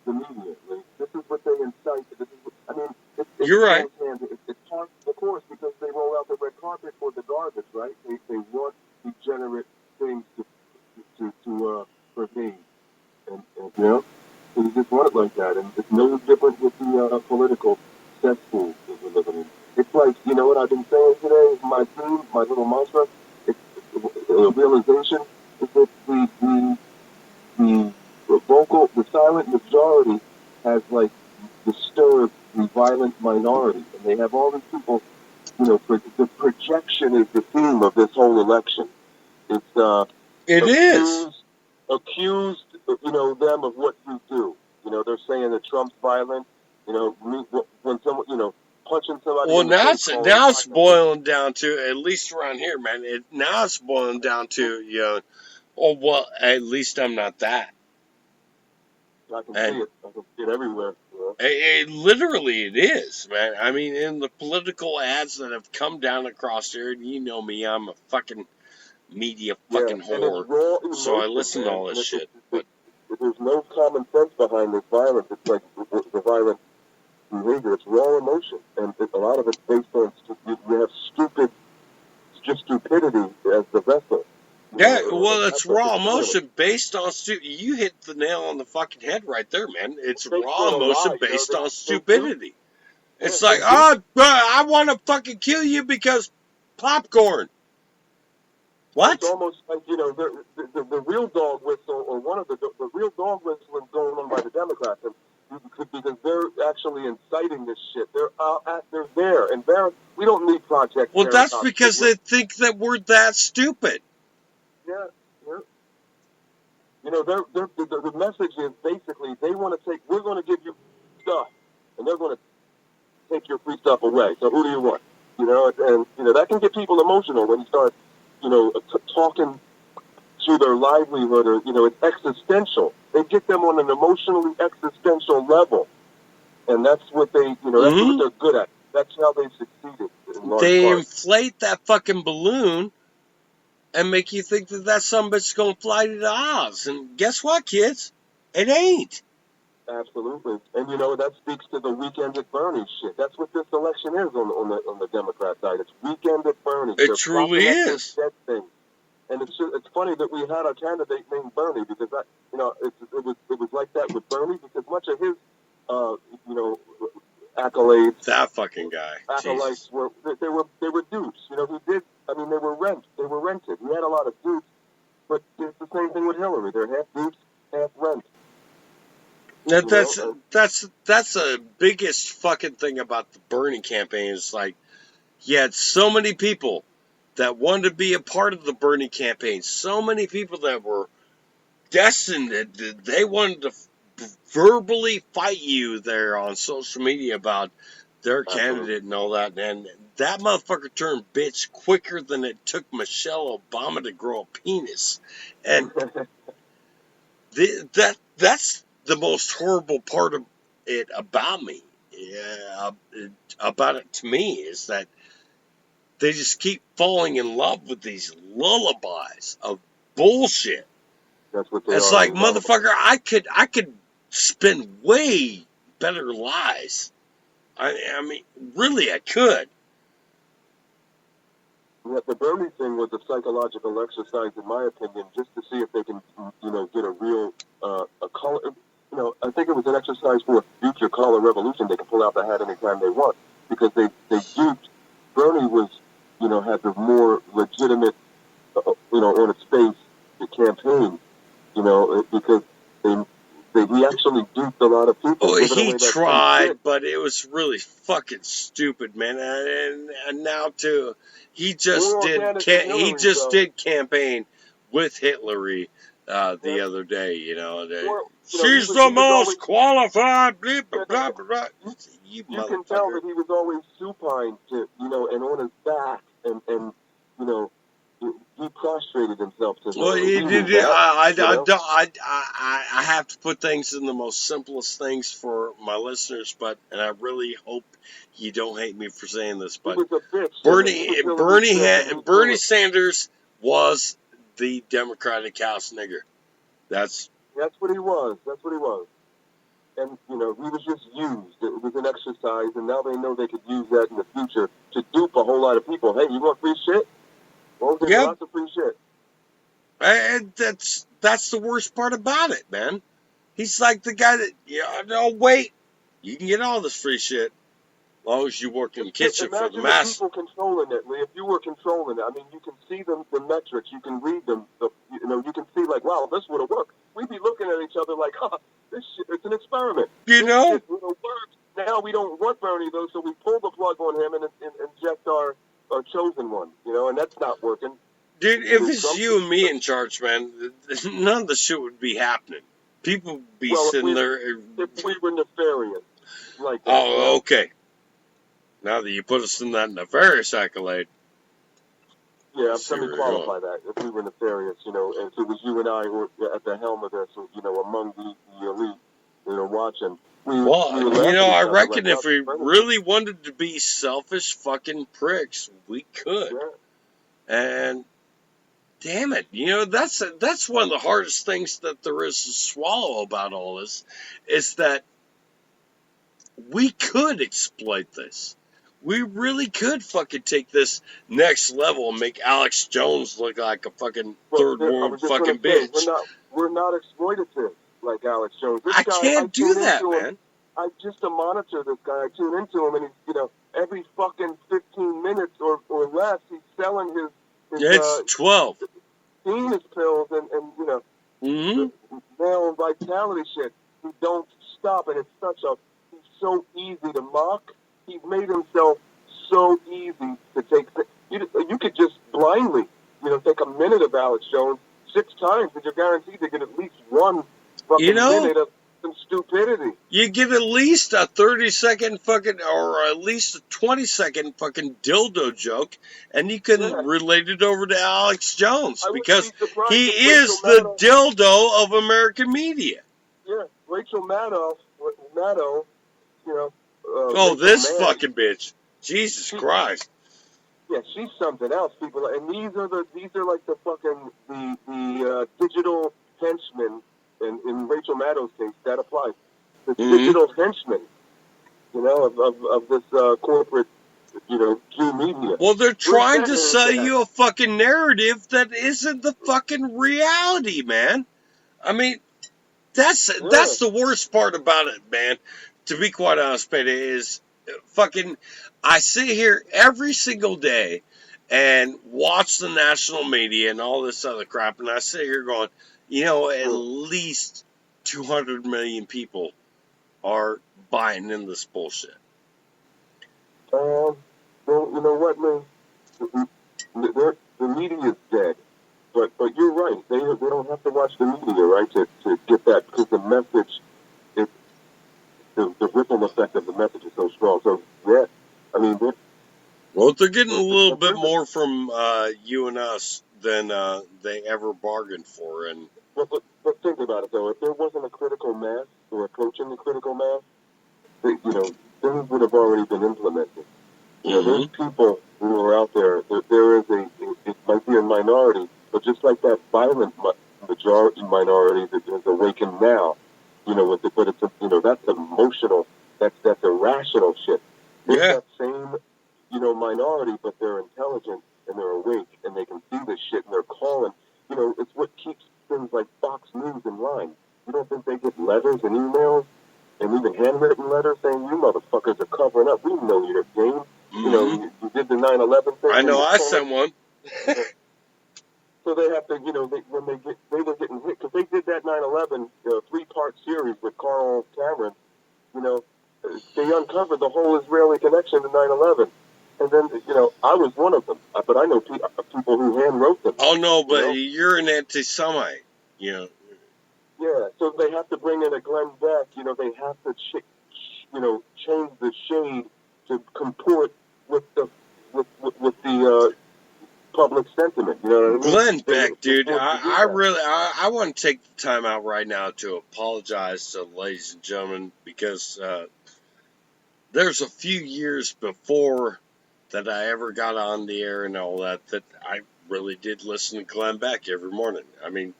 media. This is what they incite. You're right. It's part, of course, because they roll out the red carpet for the garbage, right? They want degenerate things for me. And so you just want it like that. And it's no different with the political cesspool that we're living in. It's like, what I've been saying today, my dream, my little mantra, it's a realization is that the silent majority has, disturbed the violent minority. And they have all these people, the projection is the theme of this whole election. It's, accused, them of what you do. They're saying that Trump's violent, when someone, punching somebody. Well, now it's boiling down to, at least around here, man, now it's boiling down to, well, at least I'm not that. I can see it. I can see it everywhere. Literally, it is, man. I mean, in the political ads that have come down across here, and you know me, I'm a fucking media fucking whore, so I listen to all this shit. But there's no common sense behind this violence. It's like the violent behavior. It's raw emotion, and a lot of it's based on you have stupidity as the vessel. Yeah, well, it's raw emotion based on you hit the nail on the fucking head right there, man. It's raw emotion based on stupidity. It's like, I want to fucking kill you because popcorn. What? It's almost like, the real dog whistle, or one of the real dog whistling going on by the Democrats, because they're actually inciting this shit. They're there, and we don't need Project. Well, that's because they think that we're that stupid. Yeah. The message is basically they want to we're going to give you stuff, and they're going to take your free stuff away. So who do you want? And that can get people emotional when you start, talking to their livelihood, or, it's existential. They get them on an emotionally existential level. And that's what that's what they're good at. That's how they've succeeded. They inflate that fucking balloon and make you think that some bitch going to fly to the Oz. And guess what, kids? It ain't. Absolutely. And, that speaks to the weekend at Bernie shit. That's what this election is on the Democrat side. It's weekend at Bernie. It truly is. And it's funny that we had a candidate named Bernie, because it was like that with Bernie, because much of his accolades, that fucking guy, acolytes were dupes. They were rented. We had a lot of dupes, but it's the same thing with Hillary. They're half dupes, half rent. That's the biggest fucking thing about the Bernie campaign. Is like, you had so many people that wanted to be a part of the Bernie campaign. So many people that were destined, that they wanted to verbally fight you there on social media about their candidate and all that. And that motherfucker turned bitch quicker than it took Michelle Obama to grow a penis. And that's the most horrible part of it about me. About it to me is that they just keep falling in love with these lullabies of bullshit. That's what they it's are. Like, motherfucker, I could spin way better lies. I mean, really, I could. Yeah, the Bernie thing was a psychological exercise, in my opinion, just to see if they can, get a real a color. I think it was an exercise for a future color revolution. They can pull out the hat anytime they want, because they duped. Bernie was, had the more legitimate, on its face, the campaign, because He actually duped a lot of people. Oh, giving away he that free tried, shit. but it was really fucking stupid, man. And now too, he just More did organic than Hillary, did campaign with Hillary the other day. You know, she's the most qualified. Blah, blah, blah, blah. You can tell motherfucker. that he was always supine to, and on his back, and he prostrated himself to. Well, he did. I have to put things in the most simplest things for my listeners, and I really hope you don't hate me for saying this, but he was a bitch. Bernie Sanders was the Democratic House nigger. That's what he was. That's what he was. And, he was just used. It was an exercise, and now they know they could use that in the future to dupe a whole lot of people. Hey, you want free shit? Well, there's lots of free shit. And that's the worst part about it, man. He's like the guy that, no, wait, you can get all this free shit as long as you work in the kitchen for the mass. Imagine people controlling it, Lee. If you were controlling it, I mean, you can see the metrics, you can read them, you can see, like, wow, this would have worked. We'd be looking at each other like, this shit, it's an experiment. This shit would have worked. Now we don't want Bernie, though, so we pull the plug on him and inject our chosen one, and that's not working. Dude, if it's you and me in charge, man, none of the shit would be happening. People would be sitting there. If we were nefarious. Like that. Oh, okay. Now that you put us in that nefarious accolade. Yeah, let me qualify that. If we were nefarious, and if it was you and I who were at the helm of this, among the elite, watching. I reckon if we really wanted to be selfish fucking pricks, we could. Yeah. And damn it, that's one of the hardest things that there is to swallow about all this, is that we could exploit this. We really could fucking take this next level and make Alex Jones look like a fucking third world fucking bitch. We're not exploitative like Alex Jones. I can't do that, man. I just to monitor this guy. I tune into him, and he's, every fucking 15 minutes or less, he's selling his it's 12. Penis pills and male vitality shit. He don't stop, and he's so easy to mock. He's made himself so easy to take. You could just blindly, take a minute of Alex Jones 6 times, and you're guaranteed to get at least one fucking minute of some stupidity. You get at least a 30-second fucking, or at least a 20-second fucking dildo joke, and you can relate it over to Alex Jones, because he is the dildo of American media. Yeah, Rachel Maddow, this fucking bitch. Jesus Christ. Yeah, she's something else, people. And these are like the fucking the digital henchmen. And in Rachel Maddow's case, that applies. The digital henchmen, of this corporate, Jew media. Well, they're trying to sell you a fucking narrative that isn't the fucking reality, man. I mean, that's the worst part about it, man. To be quite honest, man, is fucking, I sit here every single day and watch the national media and all this other crap, and I sit here going, at least 200 million people are buying in this bullshit. Well, you know what, man? The media is dead. But you're right. They don't have to watch the media, right, to get that, because the message, the ripple effect of the message is so strong. So, yeah, I mean... Well, they're getting a little bit more from you and us than they ever bargained for. And but think about it, though. If there wasn't a critical mass, or approaching the critical mass, things would have already been implemented. There's people who are out there. There is it might be a minority, but just like that violent majority minority that is awakened now, but it's that's emotional, that's irrational shit. There's that same, minority, but they're intelligent and they're awake and they can see this shit and they're calling. It's what keeps things like Fox News in line. You don't think they get letters and emails and even handwritten letters saying, you motherfuckers are covering up. We know your game. You did the 9/11 thing. I know, I sent one. So they have to, when they were getting hit, because they did that 9/11 3 they uncovered the whole Israeli connection to 9/11. And then, I was one of them. But I know people who hand wrote them. Oh, no, but you're an anti-Semite, Yeah, so they have to bring in a Glenn Beck. They have to, change the shade to comport with the public sentiment. You know what I mean? Glenn Beck, dude, I want to take the time out right now to apologize to ladies and gentlemen because there's a few years before that I ever got on the air and all that I really did listen to Glenn Beck every morning. I mean,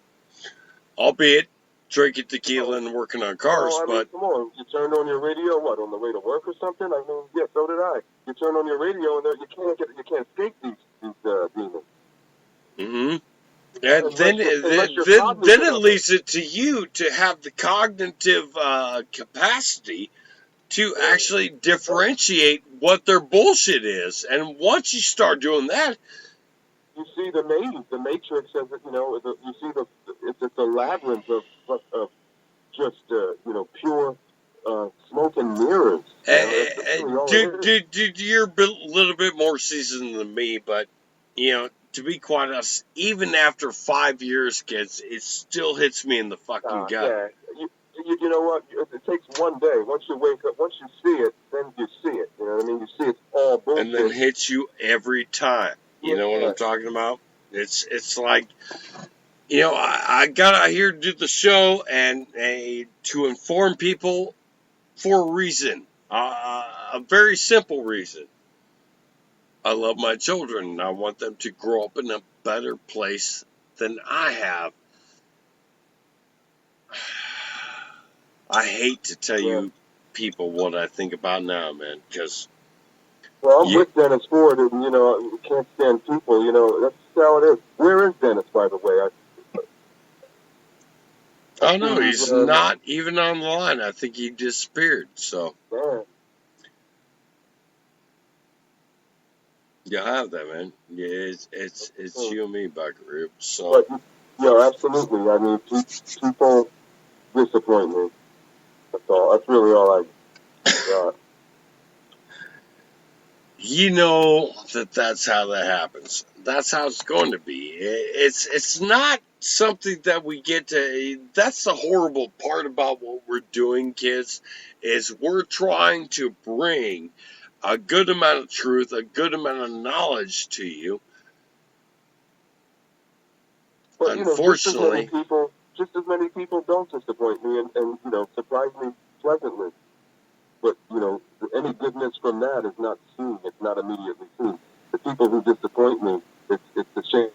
albeit drinking tequila and working on cars, but come on, you turned on your radio, on the way to work or something? I mean, yeah, so did I. You turn on your radio and you can't escape these demons. Mm-hmm. And then it leads it to you to have the cognitive capacity to actually differentiate what their bullshit is. And once you start doing that, you see the Matrix as you see it's a labyrinth of just pure smoke and mirrors. Dude, you're a little bit more seasoned than me, but to be quite honest, even after 5 years, kids, it still hits me in the fucking gut. Yeah. You know what? It takes one day. Once you wake up, once you see it, then you see it. You know what I mean? You see it's all bullshit. And then hits you every time. You know what I'm talking about? It's like, I got out here to do the show and to inform people for a reason. A very simple reason. I love my children and I want them to grow up in a better place than I have. I hate to tell you people what I think about now, man, because... Well, I'm with Dennis Ford, and, you can't stand people, that's how it is. Where is Dennis, by the way? Oh, no, he's not even on the line. I think he disappeared, so... You have that, man. Yeah, it's you and me, Buckaroo. So... But, absolutely. I mean, people disappoint me. That's all. That's really all I got. You know that's how that happens. That's how it's going to be. It's not something that we get to... That's the horrible part about what we're doing, kids, is we're trying to bring a good amount of truth, a good amount of knowledge to you. But, unfortunately... just as many people don't disappoint me and surprise me pleasantly. But, any goodness from that is not seen. It's not immediately seen. The people who disappoint me, it's a shame.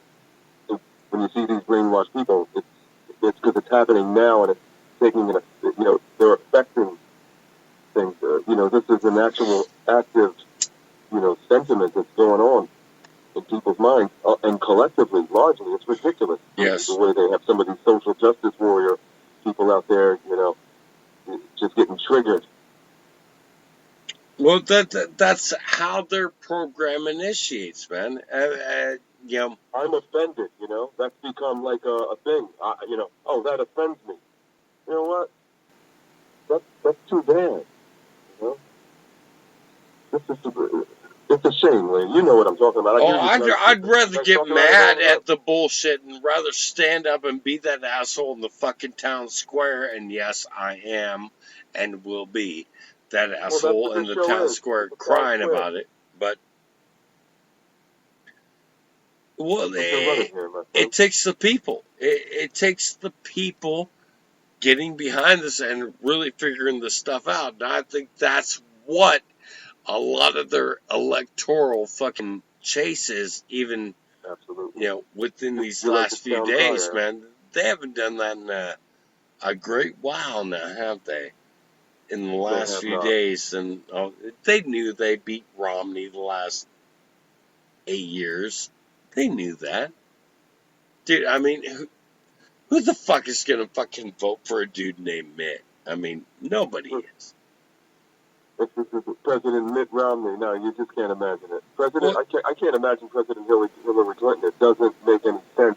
When you see these brainwashed people, it's because it's happening now and it's taking, they're affecting things. This is an actual active, sentiment that's going on in people's minds and collectively, largely. It's ridiculous. Yes. The way they have some of these social justice warrior people out there, just getting triggered. Well, that's how their program initiates, man. I'm offended, That's become like a thing. That offends me. You know what? That's too bad. It's a shame, Lee. You know what I'm talking about. I'd rather get mad at the bullshit and rather stand up and be that asshole in the fucking town square. And yes, I am and will be that asshole in the town square crying about it. But it takes the people. It takes the people getting behind this and really figuring this stuff out. And I think that's what a lot of their electoral fucking chases, even, within these last few days, man. They haven't done that in a great while now, have they? In the last few days. And they knew they beat Romney the last 8 years. They knew that. Dude, I mean, who the fuck is going to fucking vote for a dude named Mitt? I mean, nobody is. This is President Mitt Romney. No, you just can't imagine it. I can't imagine President Hillary Clinton. It doesn't make any sense.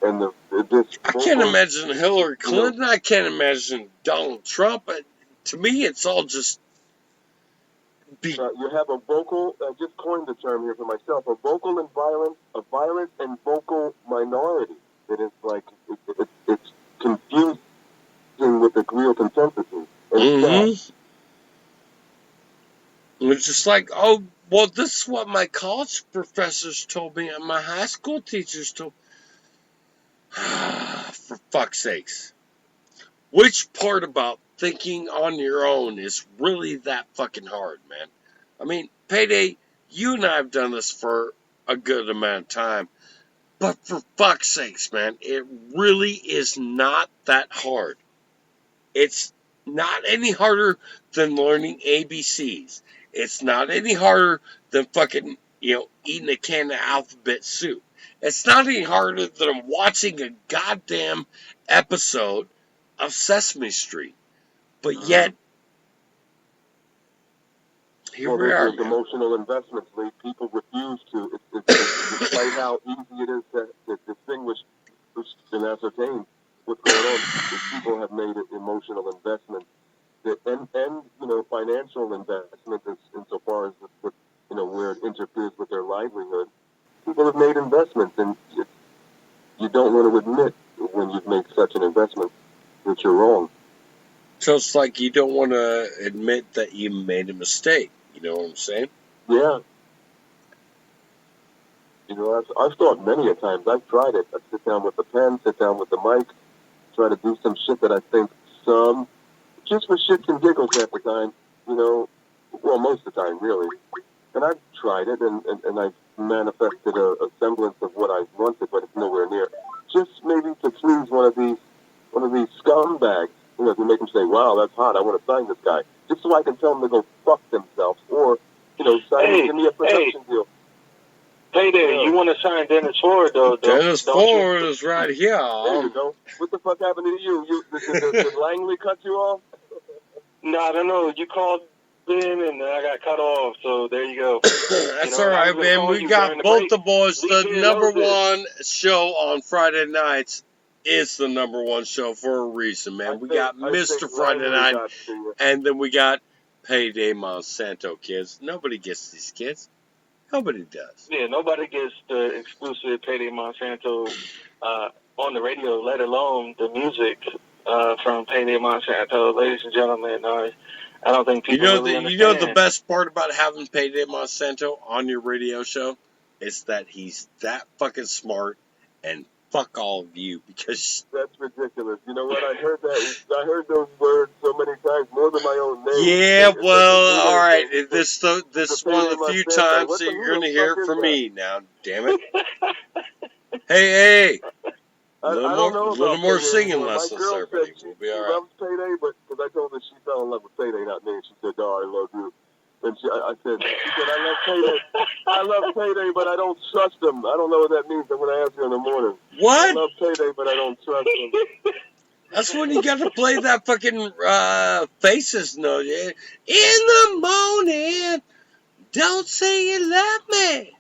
And I can't imagine Hillary Clinton. I can't imagine Donald Trump. To me, it's all just You have a vocal. I just coined the term here for myself. A vocal and violent, a violent and vocal minority. It is like it's confusing what the real consensus is. It's just like, oh, well, this is what my college professors told me and my high school teachers told me. For fuck's sakes. Which part about thinking on your own is really that fucking hard, man? I mean, Payday, you and I have done this for a good amount of time. But for fuck's sakes, man, it really is not that hard. It's not any harder than learning ABCs. It's not any harder than fucking, eating a can of alphabet soup. It's not any harder than watching a goddamn episode of Sesame Street. But yet, here we are. There's emotional investments, Lee. People refuse to. Despite how easy it is to distinguish and ascertain what's going on, people have made emotional investments and financial investments insofar as where it interferes with their livelihood. People have made investments, and you don't want to admit when you've made such an investment that you're wrong. So it's like you don't want to admit that you made a mistake. You know what I'm saying? Yeah. I've thought many a times. I've tried it. I sit down with the pen, sit down with the mic, try to do some shit that I think just for shits and giggles half the time, well, most of the time, really. And I've tried it, and I've manifested a semblance of what I wanted, but it's nowhere near. Just maybe to please one of these scumbags, to make them say, wow, that's hot, I want to sign this guy. Just so I can tell them to go fuck themselves, or, give me a production deal. Payday, you want to sign Dennis Ford, though? Dennis Ford is right here. There you go. What the fuck happened to you? Did Langley cut you off? No, I don't know. You called in and I got cut off, so there you go. That's all right, man. We got both the boys. The number one show on Friday nights is the number one show for a reason, man. We got Mr. Friday Night, and then we got Payday Monsanto, kids. Nobody gets these kids. Nobody does. Yeah, nobody gets the exclusive Payday Monsanto on the radio, let alone the music from Payday Monsanto. Ladies and gentlemen, I don't think people really understand. You know the best part about having Payday Monsanto on your radio show is that he's that fucking smart, and fuck all of you, because that's ridiculous. You know what? I heard those words so many times, more than my own name. Yeah, well, all right. This is one of the few times that you're going to hear it from me now. Damn it! Hey, a little more singing lessons there, baby. We'll be all right. She loves Payday, but because I told her she fell in love with Payday, not me. And she said, "Oh, I love you." And she said, I love Payday, but I don't trust him. I don't know what that means. I'm going to ask you in the morning. What? I love Payday, but I don't trust him. That's when you got to play that fucking Faces note. In the morning, don't say you love me,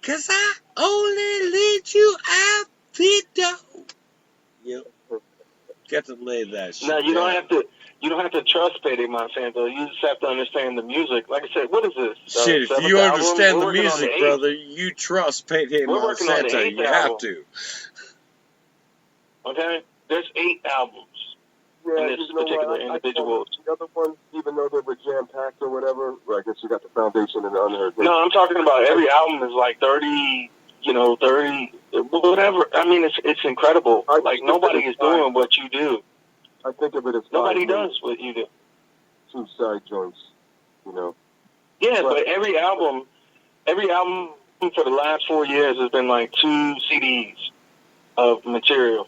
'cause I only lead you out the door. Yep. Got to lay that shit No, you down. don't have to trust Payday Monsanto. You just have to understand the music. Like I said, what is this? Shit, if you understand the music, brother, you trust Payday Monsanto. You have to. Okay? There's 8 albums in this particular individual. The other ones, even though they were jam-packed or whatever, I guess you got the foundation and the under. No, I'm talking about every album is like 30, 30, whatever. I mean, it's incredible. Like, nobody is doing what you do. I think of it as nobody does what you do. 2 side joints, Yeah, but every album for the last 4 years has been like 2 CDs of material.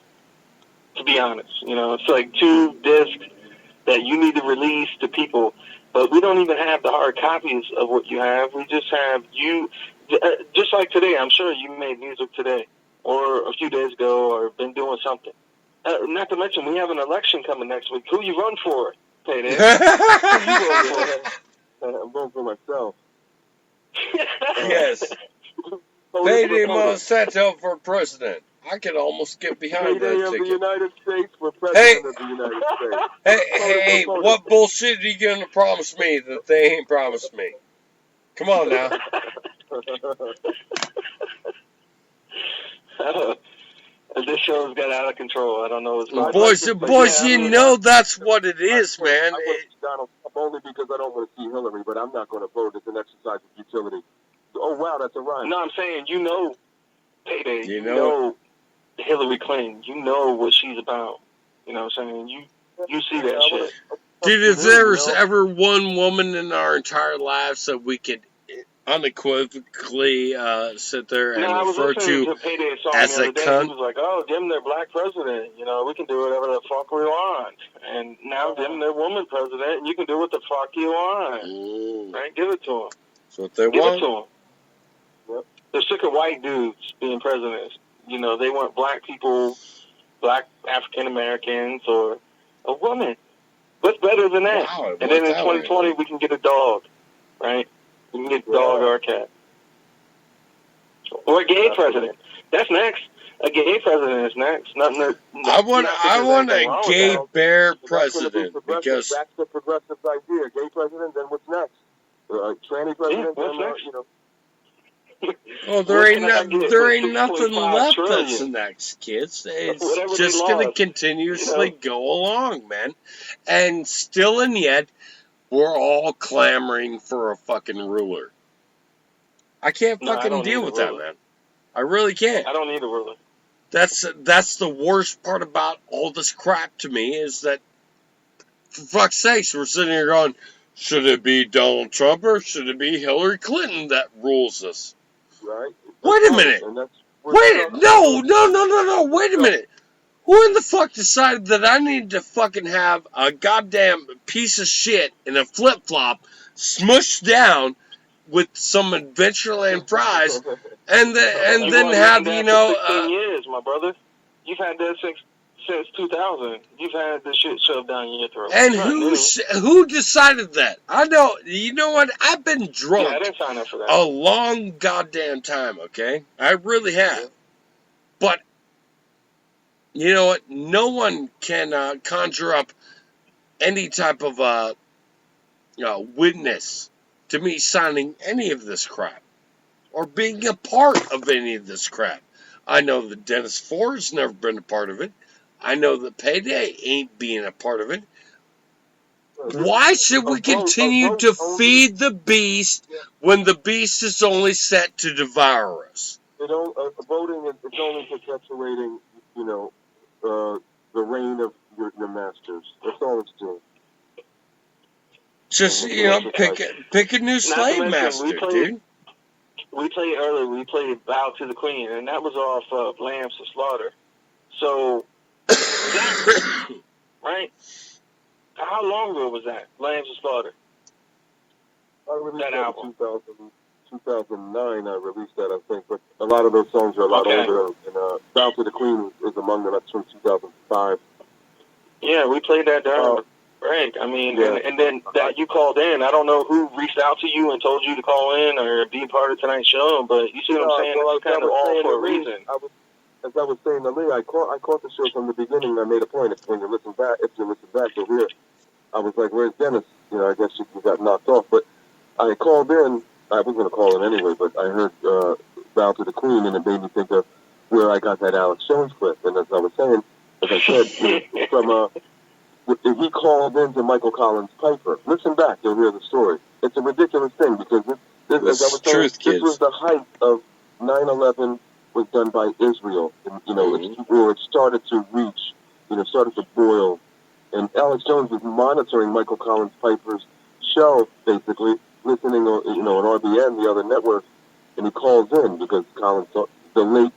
To be honest, it's like 2 discs that you need to release to people. But we don't even have the hard copies of what you have. We just have you. Just like today, I'm sure you made music today, or a few days ago, or been doing something. Not to mention, we have an election coming next week. Who you run for, Payday? I'm voting for myself. Yes. Payday Monsanto for president. I could almost get behind Payday that of the ticket. United States for President of the United States. Hey, what bullshit are you going to promise me that they ain't promised me? Come on now. This show's got out of control. I don't know what's Well, going boys, you know that's what it is, man. I vote Donald Trump only because I don't want to see Hillary, but I'm not going to vote as an exercise of utility. Oh, wow, that's a rhyme. No, I'm saying, Payday, You know Hillary Clinton, you know what she's about. You know what I'm saying? You see that shit. Dude, if there's ever one woman in our entire lives that we could unequivocally sit there and refer to as a cunt. He was like, oh, them their black president. You know, we can do whatever the fuck we want. And now them their woman president, and you can do what the fuck you want. Right? Give it to them. That's what they want. Give it to them. Yep. They're sick of white dudes being presidents. You know, they want black people, black African Americans, or a woman. What's better than that? Wow, and then in 2020, we can get a dog, right? We can get a dog or a cat. Or a gay president. That's next. A gay president is next. I want a gay bear president because that's the progressive idea. Gay president, then what's next? Tranny president, what's then next? You know. Well, there ain't nothing left that's next, kids. It's just going to continuously go along, man. And still and yet, we're all clamoring for a fucking ruler. I can't fucking deal with that, man. I really can't. I don't need a ruler. That's the worst part about all this crap to me is that, for fuck's sakes, we're sitting here going, should it be Donald Trump or should it be Hillary Clinton that rules us? Right. Wait a minute. No. Wait a minute. Who in the fuck decided that I need to fucking have a goddamn piece of shit in a flip-flop smushed down with some Adventureland fries and then have, 16 years, my brother. You've had that since 2000. You've had this shit shoved down your throat. And who decided that? I know. You know what? I've been drunk I didn't sign up for that. a long goddamn time, okay? I really have. But, you know what? No one can conjure up any type of witness to me signing any of this crap or being a part of any of this crap. I know that Dennis Ford's never been a part of it. I know that Payday ain't being a part of it. Why should we continue to feed the beast when the beast is only set to devour us? Voting is only perpetuating, the reign of your masters. That's all it's doing. Just, pick a new slave master, dude. We played earlier. We played Bow to the Queen, and that was off of Lambs to Slaughter. So, right? How long ago was that? Lambs to Slaughter. I released that album. 2009, I released that, I think. But a lot of those songs are a lot older. And Bow to the Queen is among them. That's from 2005. Yeah, we played that down. Right. I mean, and then that you called in. I don't know who reached out to you and told you to call in or be part of tonight's show, but you see what I'm saying? It's kind of all for a reason. As I was saying to Lee, I caught the show from the beginning. And I made a point when you listen back, you'll hear. I was like, "Where's Dennis?" I guess you got knocked off. But I called in. I was going to call in anyway, but I heard "Bow to the Queen," and it made me think of where I got that Alex Jones clip. And as I was saying, as I said, from he called into Michael Collins' Piper. Listen back, you'll hear the story. It's a ridiculous thing because this as I was saying, this was the height of 9/11 was done by Israel. And, where it started to reach, started to boil. And Alex Jones was monitoring Michael Collins' Piper's show, basically, listening on, on RBN, the other network, and he calls in because the late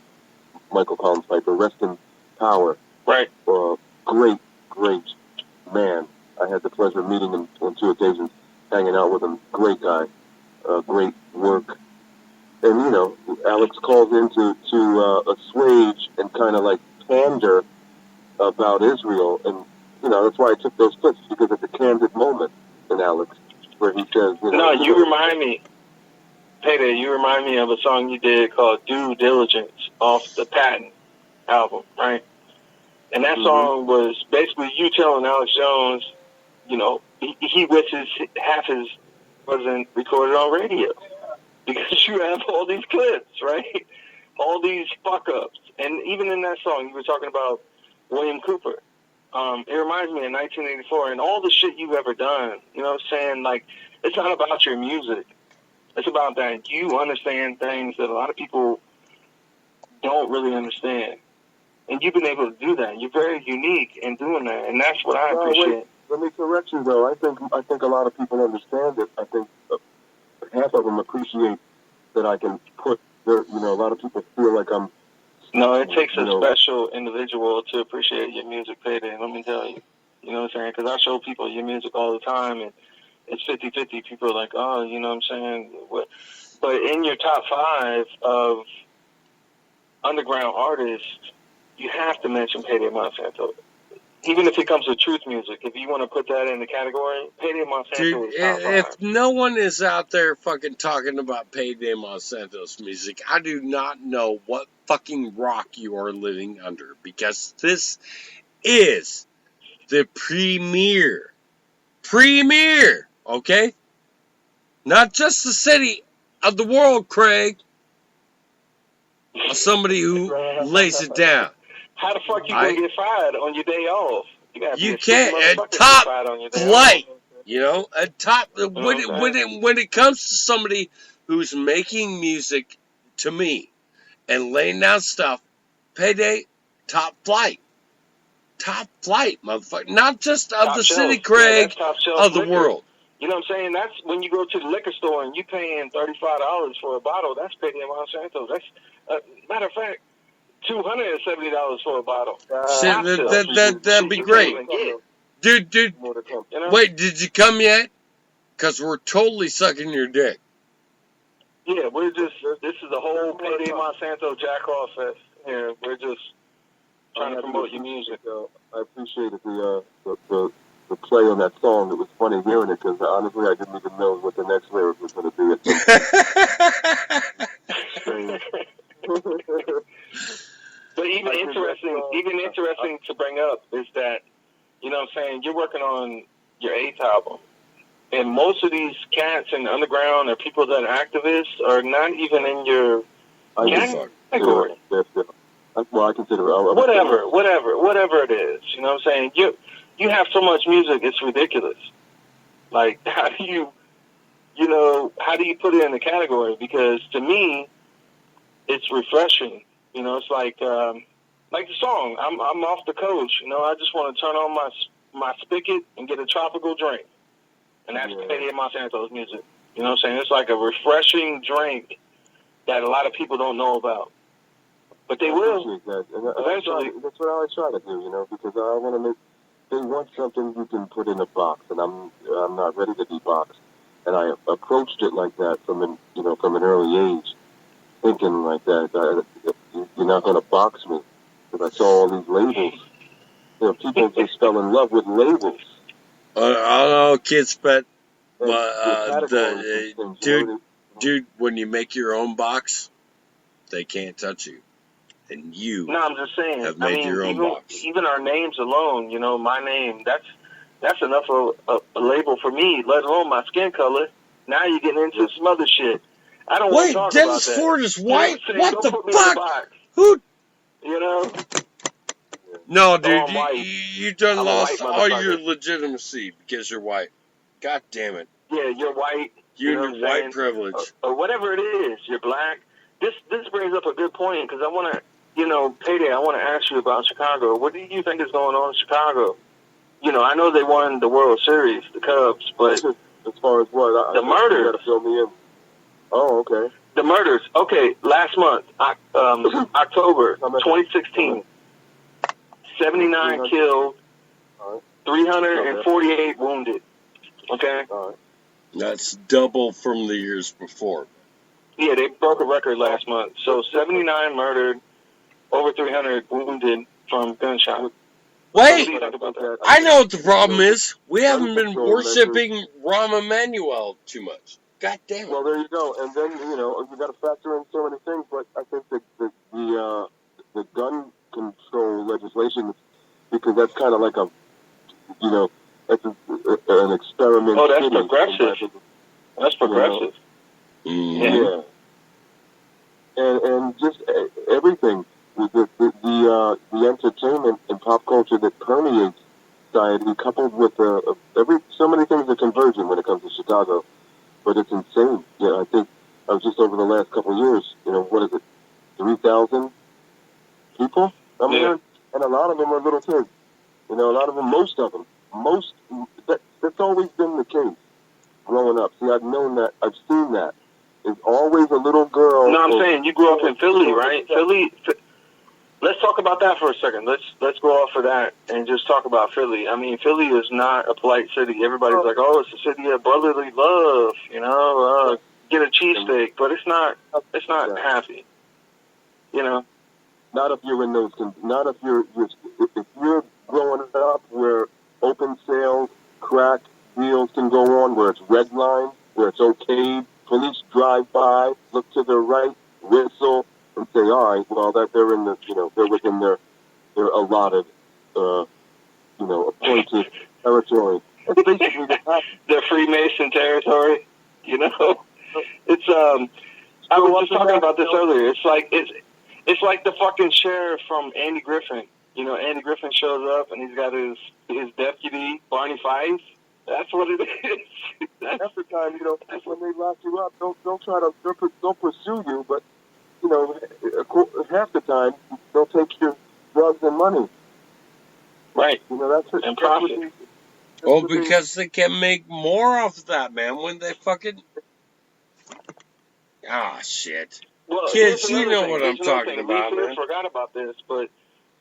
Michael Collins' Piper, rest in power. Right. Great man. I had the pleasure of meeting him on 2 occasions, hanging out with him. Great guy. Great work. And, Alex calls in to assuage and kind of like pander about Israel. And, that's why I took those clips, because it's a candid moment in Alex where he says, you remind me, Payday, you remind me of a song you did called Due Diligence off the Patent. album, right? And that song was basically you telling Alex Jones, you know, he wishes half his wasn't recorded on radio because you have all these clips, right? All these fuck ups. And even in that song, you were talking about William Cooper. It reminds me of 1984 and all the shit you've ever done. You know what I'm saying? Like, it's not about your music. It's about that you understand things that a lot of people don't really understand. And you've been able to do that. You're very unique in doing that, and that's what I appreciate. Let me correct you, though. I think a lot of people understand it. I think half of them appreciate that I can put their, you know, a lot of people feel like I'm... No, it takes a special individual to appreciate your music, Payday, let me tell you. You know what I'm saying? Because I show people your music all the time, and it's 50-50. People are like, oh, you know what I'm saying? But in your top 5 of underground artists, you have to mention Payday Monsanto. Even if it comes to truth music, if you want to put that in the category, Payday Monsanto is top 5. If no one is out there fucking talking about Payday Monsanto's music, I do not know what fucking rock you are living under, because this is the premier, okay? Not just the city of the world, Craig. Somebody who lays it down. How the fuck you gonna get fired on your day off? You can't. At top flight, you know, at top. When it comes to somebody who's making music to me and laying down stuff, Payday, top flight, motherfucker. Not just of the city, Craig, of the world. You know what I'm saying? That's when you go to the liquor store and you paying $35 for a bottle. That's Payday Monsanto. That's matter of fact, $270 for a bottle. That'd be great. Dude, you know? Wait, did you come yet? Because we're totally sucking your dick. Yeah, this is a whole Payday Monsanto jack-off fest here. We're just trying to promote your music. I appreciated the play on that song. It was funny hearing it because honestly, I didn't even know what the next lyric was going to be. But even interesting to bring up is that, you know what I'm saying, you're working on your 8th album. And most of these cats in the underground or people that are activists are not even in your category. Well, I consider it. Whatever it is. You know what I'm saying? You have so much music, it's ridiculous. Like, how do you put it in the category? Because to me, it's refreshing. You know, it's like the song, I'm off the coast. You know, I just want to turn on my spigot and get a tropical drink. And that's Payday Monsanto's music. You know what I'm saying? It's like a refreshing drink that a lot of people don't know about. But they will. Eventually. That's what I try to do, you know, because I want to make... They want something you can put in a box, and I'm not ready to be boxed. And I approached it like that from an early age, thinking like that. You're not going to box me, because I saw all these labels. You know, people just fell in love with labels. I don't know, kids, but dude, when you make your own box, they can't touch you. And you I'm just saying, have made your own box. Even our names alone, you know, my name, that's enough of a label for me, let alone my skin color. Now you're getting into some other shit. I don't want to talk about that. Dennis Ford is white? You know what the fuck? Who? You know? No, dude, you done lost all your legitimacy because you're white. God damn it. Yeah, you're white. You and your white privilege. Or whatever it is, you're black. This brings up a good point, because I want to, you know, Payday, I want to ask you about Chicago. What do you think is going on in Chicago? You know, I know they won the World Series, the Cubs, but... As far as what? The murders. You got to fill me in. Oh, okay. The murders. Okay, last month, October 2016, 79 killed, 348 wounded. Okay? All right. That's double from the years before. Yeah, they broke a record last month. So 79 murdered, over 300 wounded from gunshot. Wait, I know what the problem is. We haven't been worshiping Rahm Emanuel too much. God damn it. Well, there you go. And then, you know, you got to factor in so many things, but I think that the gun control legislation because that's kind of like a, that's an experiment. Oh, that's progressive. That's progressive. Yeah. And just everything, the entertainment and pop culture that permeates society, coupled with so many things are converging when it comes to Chicago, but it's insane. Yeah, I think I was just over the last couple of years. What is it, 3,000 people? And a lot of them are little kids. A lot of them, most of them, that's always been the case growing up. See, I've known that, I've seen that. There's always a little girl. No, I'm saying you grew up in Philly, right? Philly. Let's talk about that for a second. Let's go off of that and just talk about Philly. I mean, Philly is not a polite city. Everybody's like, oh, it's a city of brotherly love. Get a cheesesteak, but it's not. It's not happy. Not if you're in those. Not if you're growing up where open sales, crack deals can go on, where it's red line, where it's okay. Police drive by, look to their right, whistle, and say, all right, well, that they're in the, they're within their allotted, appointed territory. That's basically what happens. The Freemason territory, It's I was just talking about this earlier. It's like the fucking sheriff from Andy Griffin. Andy Griffin shows up and he's got his deputy Barney Fife. That's what it is. Half the time, when they lock you up, don't try to don't pursue you, but half the time they'll take your drugs and money. Right. That's it. And profit. Because they can make more off that, man. When they fucking shit. Well, kids, you know what I'm talking about, man. We forgot about this, but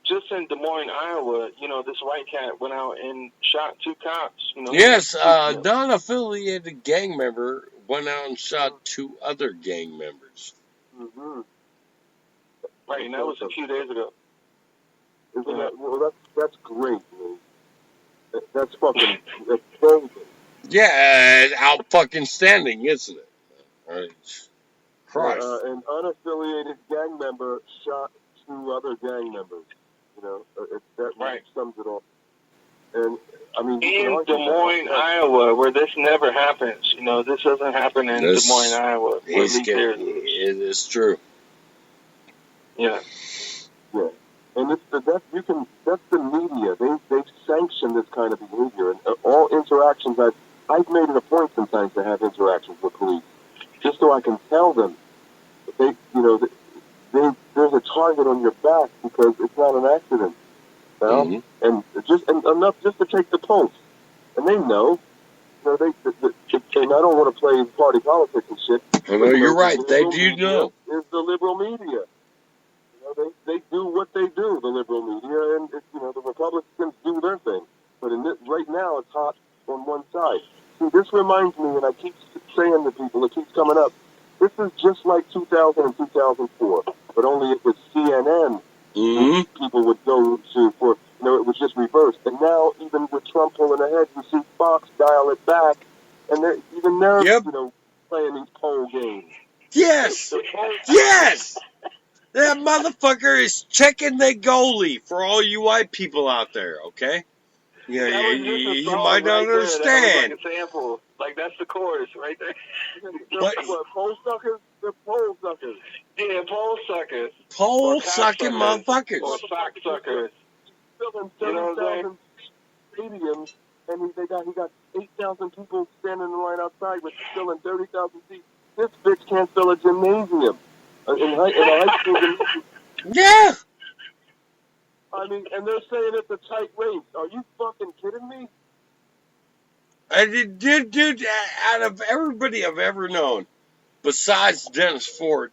just in Des Moines, Iowa, this white cat went out and shot 2 cops. Yes, non-affiliated gang member went out and shot 2 other gang members. Mm-hmm. Right, and that was a few days ago. That's great, man. That's golden. Yeah, out fucking standing, isn't it? All right. Christ. An unaffiliated gang member shot 2 other gang members. That sums it all. And I mean, in Des Moines, Iowa, where this never happens. This doesn't happen in Des Moines, Iowa. It is true. Yeah. Yeah. And that's the media. They've sanctioned this kind of behavior, and all interactions. I've made it a point sometimes to have interactions with police, just so I can tell them that there's a target on your back because it's not an accident. Mm-hmm. And just enough just to take the pulse, and they know. And I don't want to play party politics and shit. I know you're right. They do know. Is the liberal media. They do what they do, the liberal media, and the Republicans do their thing. But right now, it's hot on one side. See, this reminds me, and I keep saying to people, it keeps coming up. This is just like 2000 and 2004, but only it was CNN. Mm-hmm. People would go to for, it was just reversed. And now, even with Trump pulling ahead, you see Fox dial it back, and they're playing these poll games. Yes! Yes! That motherfucker is checking the goalie for all you white people out there, okay? Yeah, you might not understand. That was like a sample. Like, that's the chorus right there. What, poll suckers? They're poll suckers. Yeah, poll suckers. Poll sucking motherfuckers. Or sock suckers. Filling 7,000 stadiums, and he got 8,000 people standing in line outside with filling 30,000 seats. This bitch can't fill a gymnasium. In a high school gymnasium. Yeah! I mean, and they're saying it's a tight race. Are you fucking kidding me? Dude, out of everybody I've ever known, besides Dennis Ford,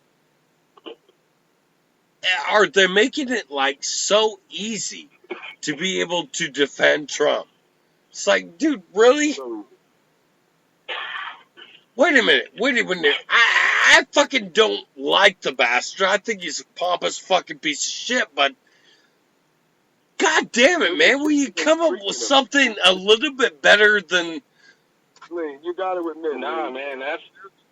are they making it like so easy to be able to defend Trump? It's like, dude, really? Wait a minute. I fucking don't like the bastard. I think he's a pompous fucking piece of shit, but God damn it, man. Will you come up with something a little bit better than... Lee, you got to admit, nah, man, that's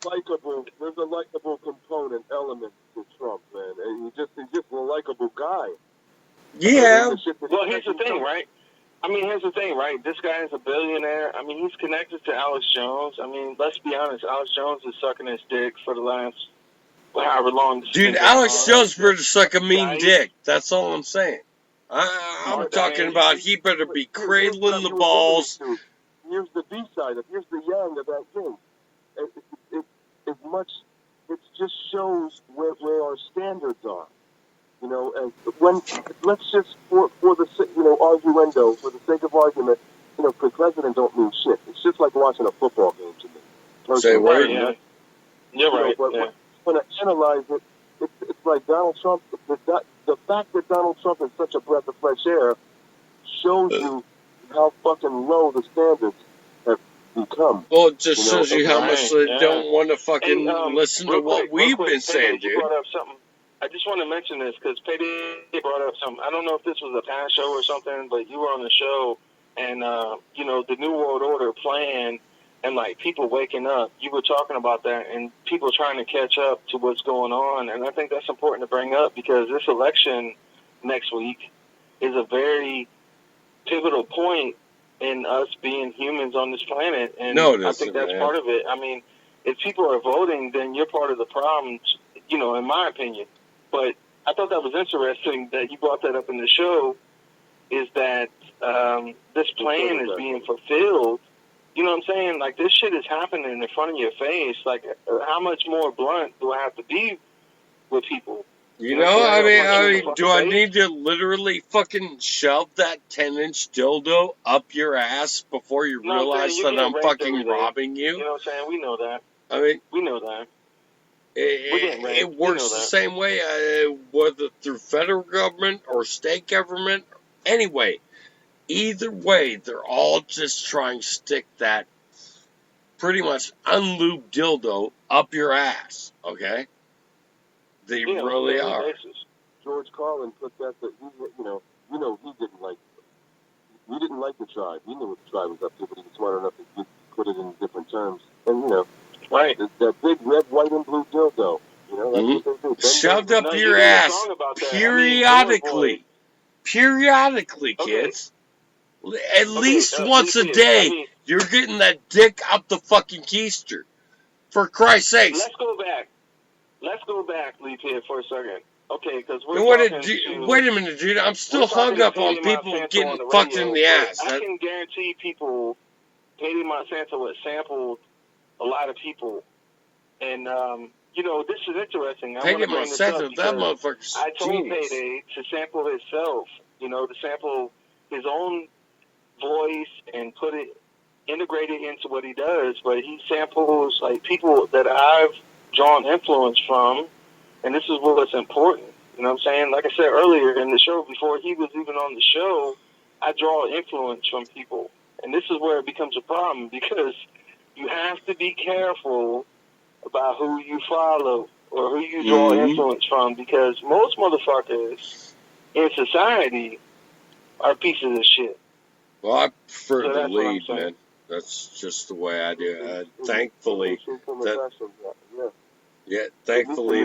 likable. There's a likable component element to Trump, man. And he's just a likable guy. Yeah. Well, here's the thing, right? I mean, here's the thing, right? This guy is a billionaire. I mean, he's connected to Alex Jones. I mean, let's be honest. Alex Jones is sucking his dick for the last however long. Dude, Alex Jones better suck a mean dick. That's all I'm saying. I'm talking about he better be cradling the balls. Here's the B side. Here's the yang of that thing. It just shows where our standards are. You know, and let's just for the arguendo, for the sake of argument, you know, for president don't mean shit. It's just like watching a football game to me. Say what? Yeah. You're right. But when I analyze it, it's like Donald Trump. The fact that Donald Trump is such a breath of fresh air shows you how fucking low the standards have become. Well, it just shows you how much they don't want to fucking listen to what we've been saying, dude. I just want to mention this because Payday brought up something. I don't know if this was a past show or something, but you were on the show, and you know, the New World Order plan and like people waking up. You were talking about that, and people trying to catch up to what's going on. And I think that's important to bring up because this election next week is a very pivotal point in us being humans on this planet, and I think that's part of it. I mean, if people are voting, then you're part of the problem, you know, in my opinion. But I thought that was interesting that you brought that up in the show, is that this plan is being fulfilled. You know what I'm saying? Like, this shit is happening in front of your face. Like, how much more blunt do I have to be with people? You know, I mean, do I need to literally fucking shove that 10-inch dildo up your ass before you realize that I'm fucking robbing you? You know what I'm saying? We know that. I mean, we know that. It works the same way, whether through federal government or state government. Anyway, either way, they're all just trying to stick that pretty much unlubed dildo up your ass, okay? They really are. George Carlin put that, you know, he didn't like it. We didn't like the tribe. We knew what the tribe was up to, but he was smart enough to put it in different terms. And, you know, right. That big red, white, and blue dildo. You know, that's what they do. Shoved up your ass periodically. Periodically, kids. At least once a day, you're getting that dick up the fucking keister. For Christ's sakes. Let's go back, Leaf, here for a second. Okay, because wait a minute, dude. I'm still hung up on people getting fucked in the ass. I can guarantee people, Payday Monsanto has sampled a lot of people. And, you know, this is interesting. Payday Monsanto, that motherfucker's I told genius. Payday to sample himself, you know, to sample his own voice and integrate it into what he does. But he samples, like, people that I've drawn influence from, and this is what's important. You know what I'm saying? Like I said earlier in the show, before he was even on the show, I draw influence from people. And this is where it becomes a problem, because you have to be careful about who you follow or who you draw influence from, because most motherfuckers in society are pieces of shit. Well, I prefer to lead, man. That's just the way I do. Thankfully, thankfully,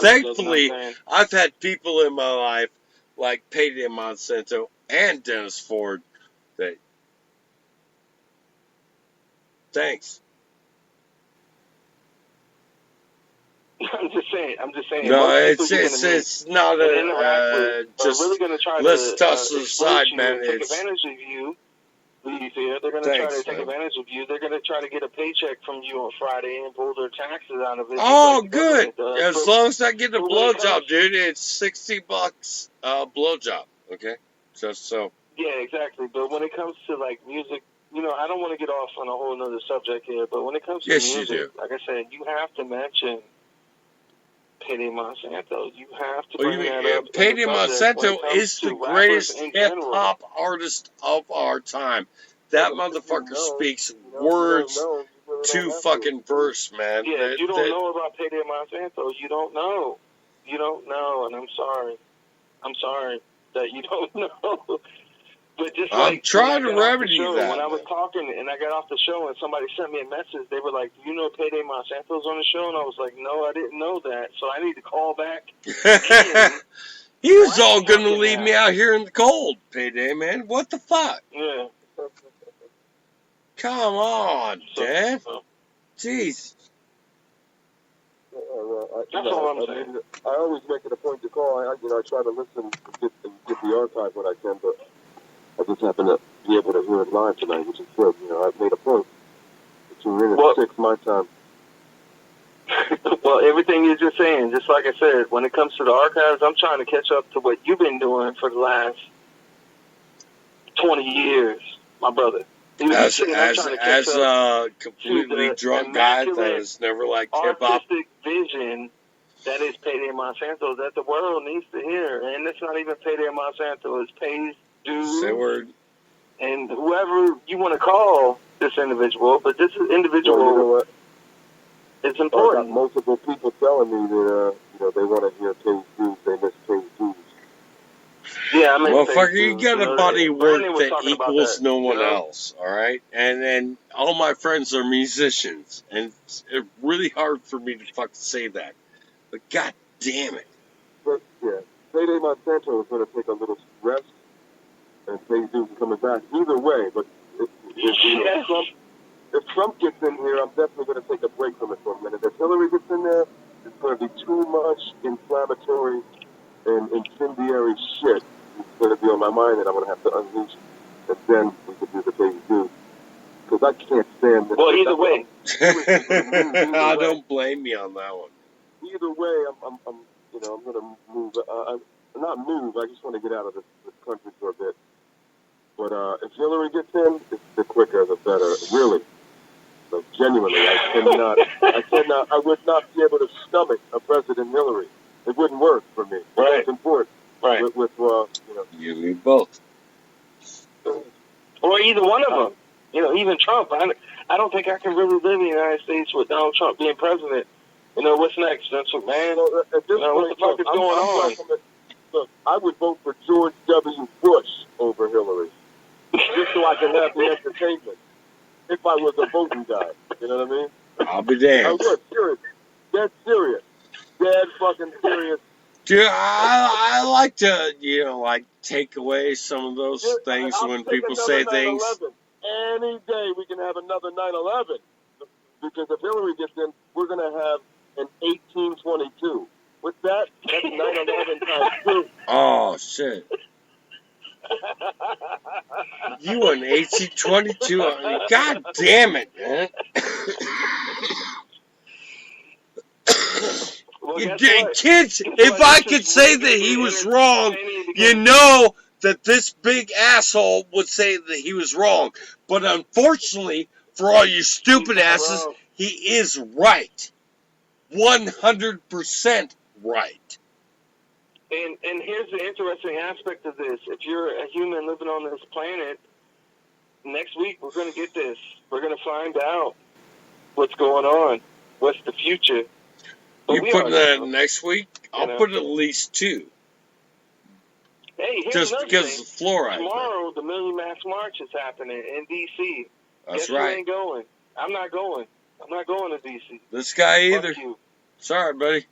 thankfully, I've had people in my life like Payday Monsanto and Dennis Ford that. Thanks. I'm just saying. No, it's not just. Really gonna try let's to, toss it aside, man. Take advantage of you. They're going to try to take advantage of you. They're going to try to get a paycheck from you on Friday and pull their taxes out of it. Oh, good. As long as I get a blowjob, dude, it's $60 blowjob. Okay, just so. Yeah, exactly. But when it comes to like music, you know, I don't want to get off on a whole other subject here. But when it comes to music, like I said, you have to mention Payday Monsanto. You have to bring that up. Payday Monsanto is the greatest hip-hop artist of our time. That motherfucker speaks words to fucking verse, man. Yeah, you don't know about Payday Monsanto. You don't know. You don't know, and I'm sorry. I'm sorry that you don't know. But just I'm trying to remedy that. When I was talking and I got off the show and somebody sent me a message, they were like, "Do you know Payday Monsanto's on the show?" And I was like, "No, I didn't know that." So I need to call back. He was all gonna leave me out here in the cold, Payday, man. What the fuck? Yeah. Come on, Dan. Jeez. That's all I'm saying. I always make it a point to call. I try to listen and get the archive when I can, but I just happen to be able to hear it live tonight, which is good. I've made a point to tune in at 6 my time. Well, everything you're just saying, just like I said, when it comes to the archives, I'm trying to catch up to what you've been doing for the last 20 years, my brother. As a completely drunk guy that has never liked hip hop. Artistic vision that is Payday Monsanto that the world needs to hear. And it's not even Payday Monsanto, it's Pays Dude. Say word. And whoever you want to call this individual, but this individual is important. I got multiple people telling me that they want to hear Pays Dude, they miss Pays Dude. Yeah, I mean, well, fucker, you got a body of work that equals no one else, all right? And all my friends are musicians, and it's really hard for me to fucking say that. But god damn it. But, yeah, Payday Monsanto is going to take a little rest, and Pays Dude is coming back. Either way, but if Trump gets in here, I'm definitely going to take a break from it for a minute. If Hillary gets in there, it's going to be too much inflammatory and incendiary shit. It's going to be on my mind, and I'm going to have to unleash. And then we can do the Pays Dude. Because I can't stand this. Well, either way. I don't blame you on that one. Either way, I'm going to move. Not move. I just want to get out of this country for a bit. But if Hillary gets in, the quicker the better. Really, like genuinely, I would not be able to stomach a President Hillary. It wouldn't work for me. Right. It's important. Right. With you and me both. Or either one of them. Even Trump. I don't think I can really live in the United States with Donald Trump being president. What's next? That's what, man. What the fuck is going on? Look, I would vote for George W. Bush over Hillary. Just so I can have the entertainment. If I was a voting guy. You know what I mean? I'll be damned. I would. Serious. Dead serious. Dead fucking serious. Dude, I like to, take away some of those things when people say things. Any day we can have another 9/11. Because if Hillary gets in, we're going to have an 1822. With that, that's 9/11 times 2. Oh, shit. You an 1822. God damn it, man. Well, kids, if I could say that he was wrong, you know that this big asshole would say that he was wrong. But unfortunately, for all you stupid asses, he is right. 100% right. And here's the interesting aspect of this. If you're a human living on this planet, next week we're going to get this. We're going to find out what's going on. What's the future? But you put that next week? I'll put at least 2. Hey, here's just because thing. of the fluoride. Tomorrow, the Million Mass March is happening in D.C. That's Guess right. who ain't going? I'm not going. I'm not going to D.C. This guy either. Fuck you. Sorry, buddy.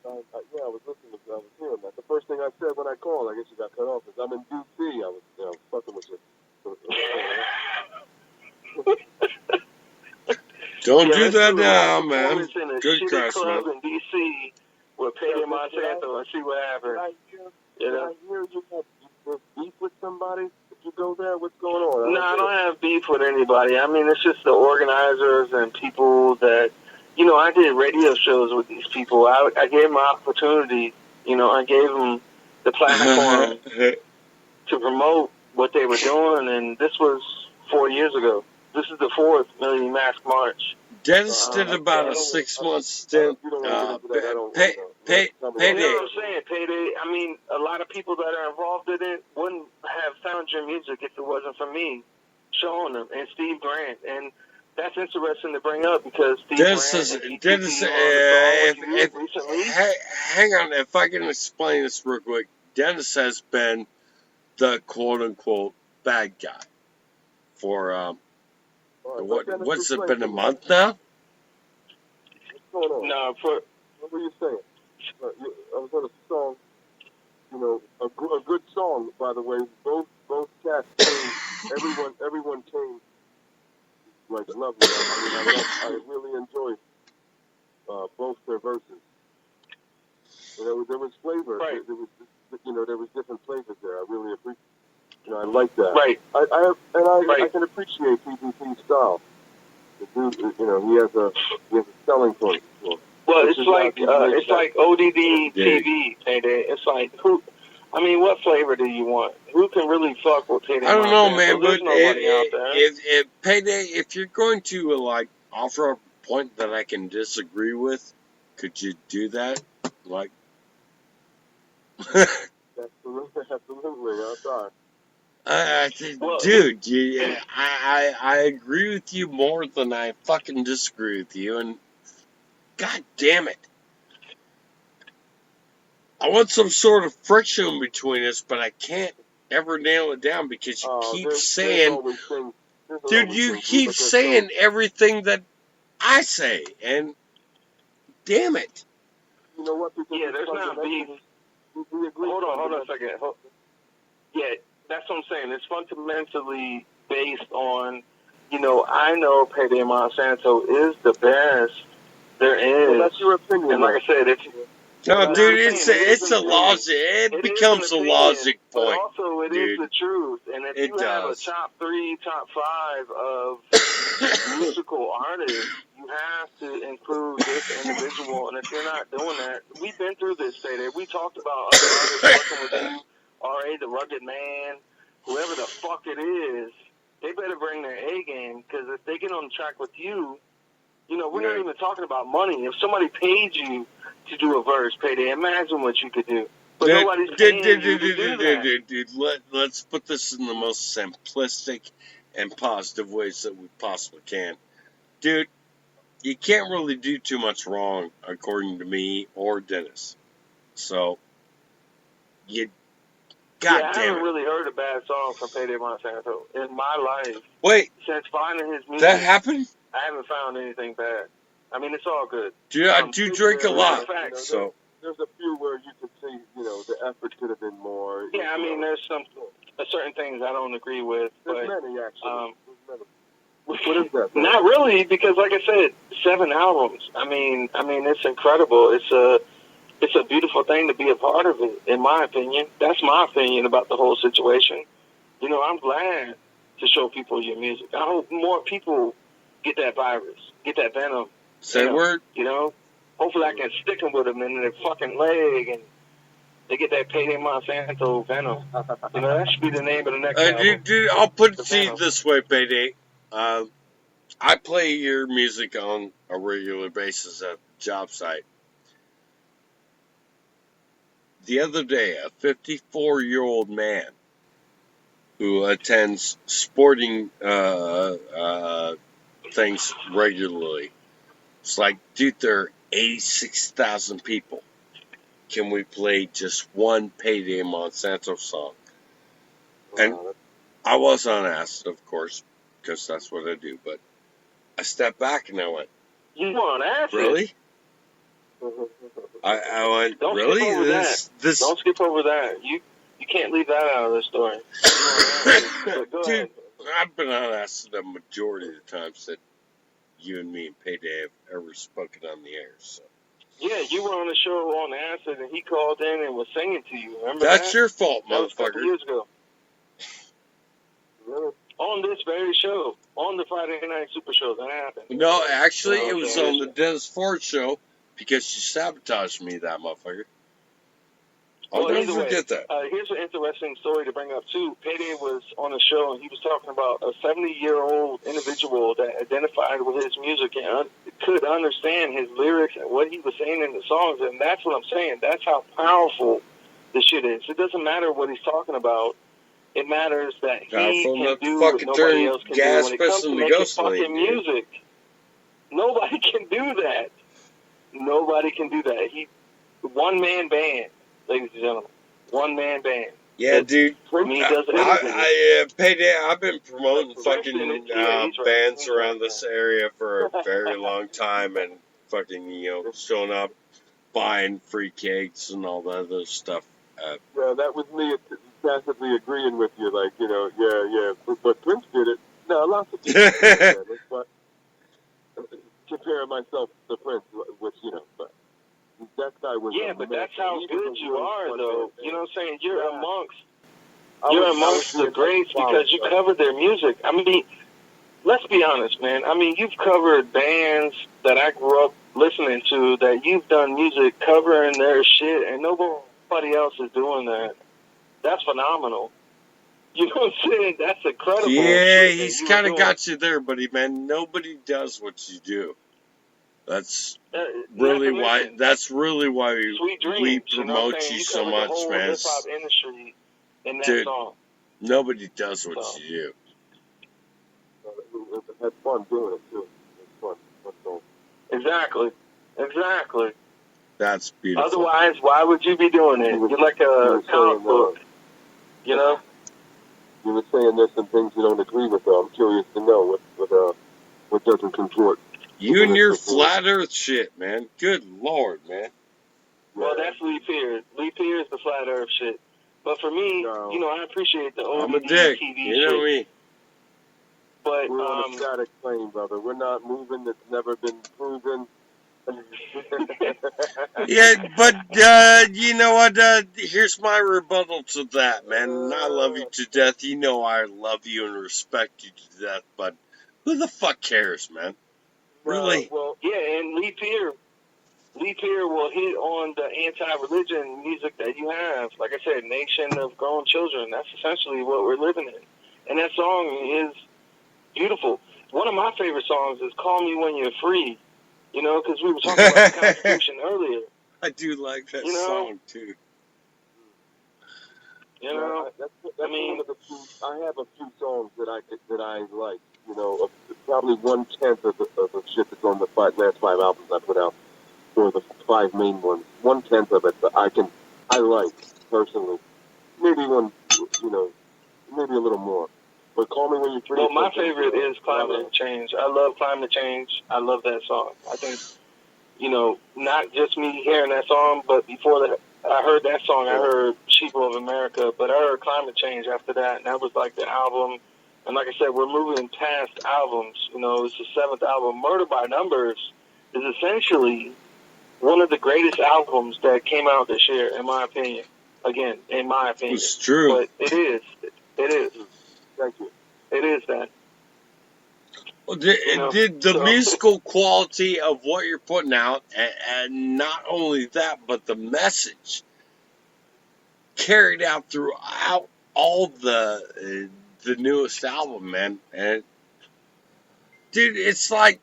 I was listening. I was hearing that. The first thing I said when I called, I guess you got cut off, is I'm in D.C. I was fucking with you. Don't do that now, man. In a Good shitty Christ, club man. in D.C. with Payday Monsanto and see what happens. I hear you have beef with somebody. If you go there, what's going on? No, I don't have beef with anybody. I mean, it's just the organizers and people that, I did radio shows with these people. I gave them an opportunity. I gave them the platform to promote what they were doing, and this was 4 years ago. This is the 4th Million Mask March. Dennis did about a 6-month stint. Payday. You know what I'm saying? Payday. I mean, a lot of people that are involved in it wouldn't have found your music if it wasn't for me showing them, and Steve Grant. And that's interesting to bring up because Steve Grant hang on, if I can explain this real quick. Dennis has been the quote-unquote bad guy for, what's it been, a month now? What's going on? No, what were you saying? I was on a song. a good song, by the way. Both cats came, everyone came like lovely. I really enjoyed both their verses. There was flavor. Right. There was different flavors there. I really appreciate. I like that. Right. I can appreciate PPP's style. The dude, he has a selling point. Well, it's like ODD TV, Payday. It's like what flavor do you want? Who can really fuck with Payday? I don't know, man, but if Payday, if you're going to offer a point that I can disagree with, could you do that? Absolutely, I'm sorry. Dude, I agree with you more than I fucking disagree with you, and god damn it. I want some sort of friction between us, but I can't ever nail it down because you keep saying, dude, you keep saying everything that I say, and damn it. You know what? Yeah, there's not beef. Hold on a second. Yeah, that's what I'm saying. It's fundamentally based on, I know Payday Monsanto is the best there is. Well, that's your opinion. And like I said, no, dude, it's a logic. It becomes a logic point. But also, it is the truth. And if you have a top 3, top 5 of musical artists, you have to include this individual. And if you're not doing that, we've been through this, Payday. We talked about other artists working with you, R.A. the Rugged Man, whoever the fuck it is. They better bring their A game, because if they get on track with you, we're not even talking about money. If somebody paid you to do a verse, Payday, imagine what you could do. But nobody's paying you to do that. Dude, let's put this in the most simplistic and positive ways that we possibly can. Dude, you can't really do too much wrong, according to me or Dennis. So, I haven't really heard a bad song from Payday Monsanto in my life. Wait. Since finding his music. That happened? I haven't found anything bad. I mean, it's all good. Dude, I do drink a lot. So there's a few where you can see, the effort could have been more. Yeah, I mean, there's certain things I don't agree with. There's but, many, actually. What is that? Not really, because like I said, 7 albums. I mean, it's incredible. It's a beautiful thing to be a part of it, in my opinion. That's my opinion about the whole situation. I'm glad to show people your music. I hope more people get that virus, get that venom. Say word. Hopefully I can stick them with them in their fucking leg, and they get that Payday Monsanto venom. That should be the name of the next album. Dude, I'll put it to you this way, Payday. I play your music on a regular basis at the job site. The other day, a 54-year-old man who attends sporting things regularly. It's like, dude, there are 86,000 people. Can we play just one Payday Monsanto song? And I was on acid, of course, because that's what I do. But I stepped back and I went, "You were on acid? Really?" I went, Don't "Really? Skip over that. Don't skip over that. You can't leave that out of the story." Dude, I've been on acid a majority of the times that you and me and Payday have ever spoken on the air. So. Yeah, you were on the show on acid, and he called in and was singing to you. Remember That's that? your fault, that was a motherfucker. couple years ago. On this very show, on the Friday Night Super Show, that happened. No, actually, it was on the Dennis Ford show because you sabotaged me, that motherfucker. I'll never forget that. Here's an interesting story to bring up, too. Payday was on a show, and he was talking about a 70-year-old individual that identified with his music and could understand his lyrics and what he was saying in the songs, and that's what I'm saying. That's how powerful this shit is. It doesn't matter what he's talking about. It matters that he can do what nobody else can do. When it comes to making fucking music, nobody can do that. Nobody can do that. One-man band. Ladies and gentlemen, one-man band. Yeah, dude. Payday, I've been promoting fucking bands around this area for a very long time, and fucking, showing up, buying free cakes and all that other stuff Yeah, that was me tacitly agreeing with you. Like, yeah. But Prince did it. No, lots of people did it. But comparing myself to Prince, which, but that guy was. Yeah, but that's how good you are, though. You know what I'm saying? You're amongst the greats because you covered their music. I mean, let's be honest, man. I mean, you've covered bands that I grew up listening to, that you've done music covering their shit, and nobody else is doing that. That's phenomenal. You know what I'm saying? That's incredible. Yeah, he's kind of got you there, buddy, man. Nobody does what you do. That's really why. That's really why we promote you so much, man. Hip-hop industry in that Dude, song. nobody does what you do. It had fun doing it too. It's fun. Exactly. That's beautiful. Otherwise, why would you be doing it? You're like a comic book. You know? You were saying there's some things you don't agree with, though. I'm curious to know what doesn't comport. You and your flat Earth shit, man. Good Lord, man. Well, that's Lee Pierce. Lee Pierce, the flat Earth shit. But for me, I appreciate the old I'm a dick. TV you know shit. me. But we're on a static plane, brother. We're not moving. It's never been proven. Yeah, but you know what? Here's my rebuttal to that, man. And I love you to death. You know I love you and respect you to death, but who the fuck cares, man? Really? Well, yeah, and Lee Pierce will hit on the anti-religion music that you have. Like I said, Nation of Grown Children. That's essentially what we're living in. And that song is beautiful. One of my favorite songs is Call Me When You're Free. Because we were talking about the Constitution earlier. I do like that song, too. I mean, I have a few songs that I like. Probably 1/10 of the shit that's on the last 5 albums I put out, or the 5 main ones. 1/10 of it that I like personally. Maybe maybe a little more. But Call Me When You're Free. Well, my favorite is Climate Change. I love Climate Change. I love that song. I think, not just me hearing that song, but before that, I heard that song, I heard Sheep of America, but I heard Climate Change after that, and that was like the album. And like I said, we're moving past albums. It's the 7th album. Murder by Numbers is essentially one of the greatest albums that came out this year, in my opinion. Again, in my opinion. It's true. But it is. Thank you. It is that. Well, the musical quality of what you're putting out, and not only that, but the message carried out throughout all the newest album, man. And dude, it's like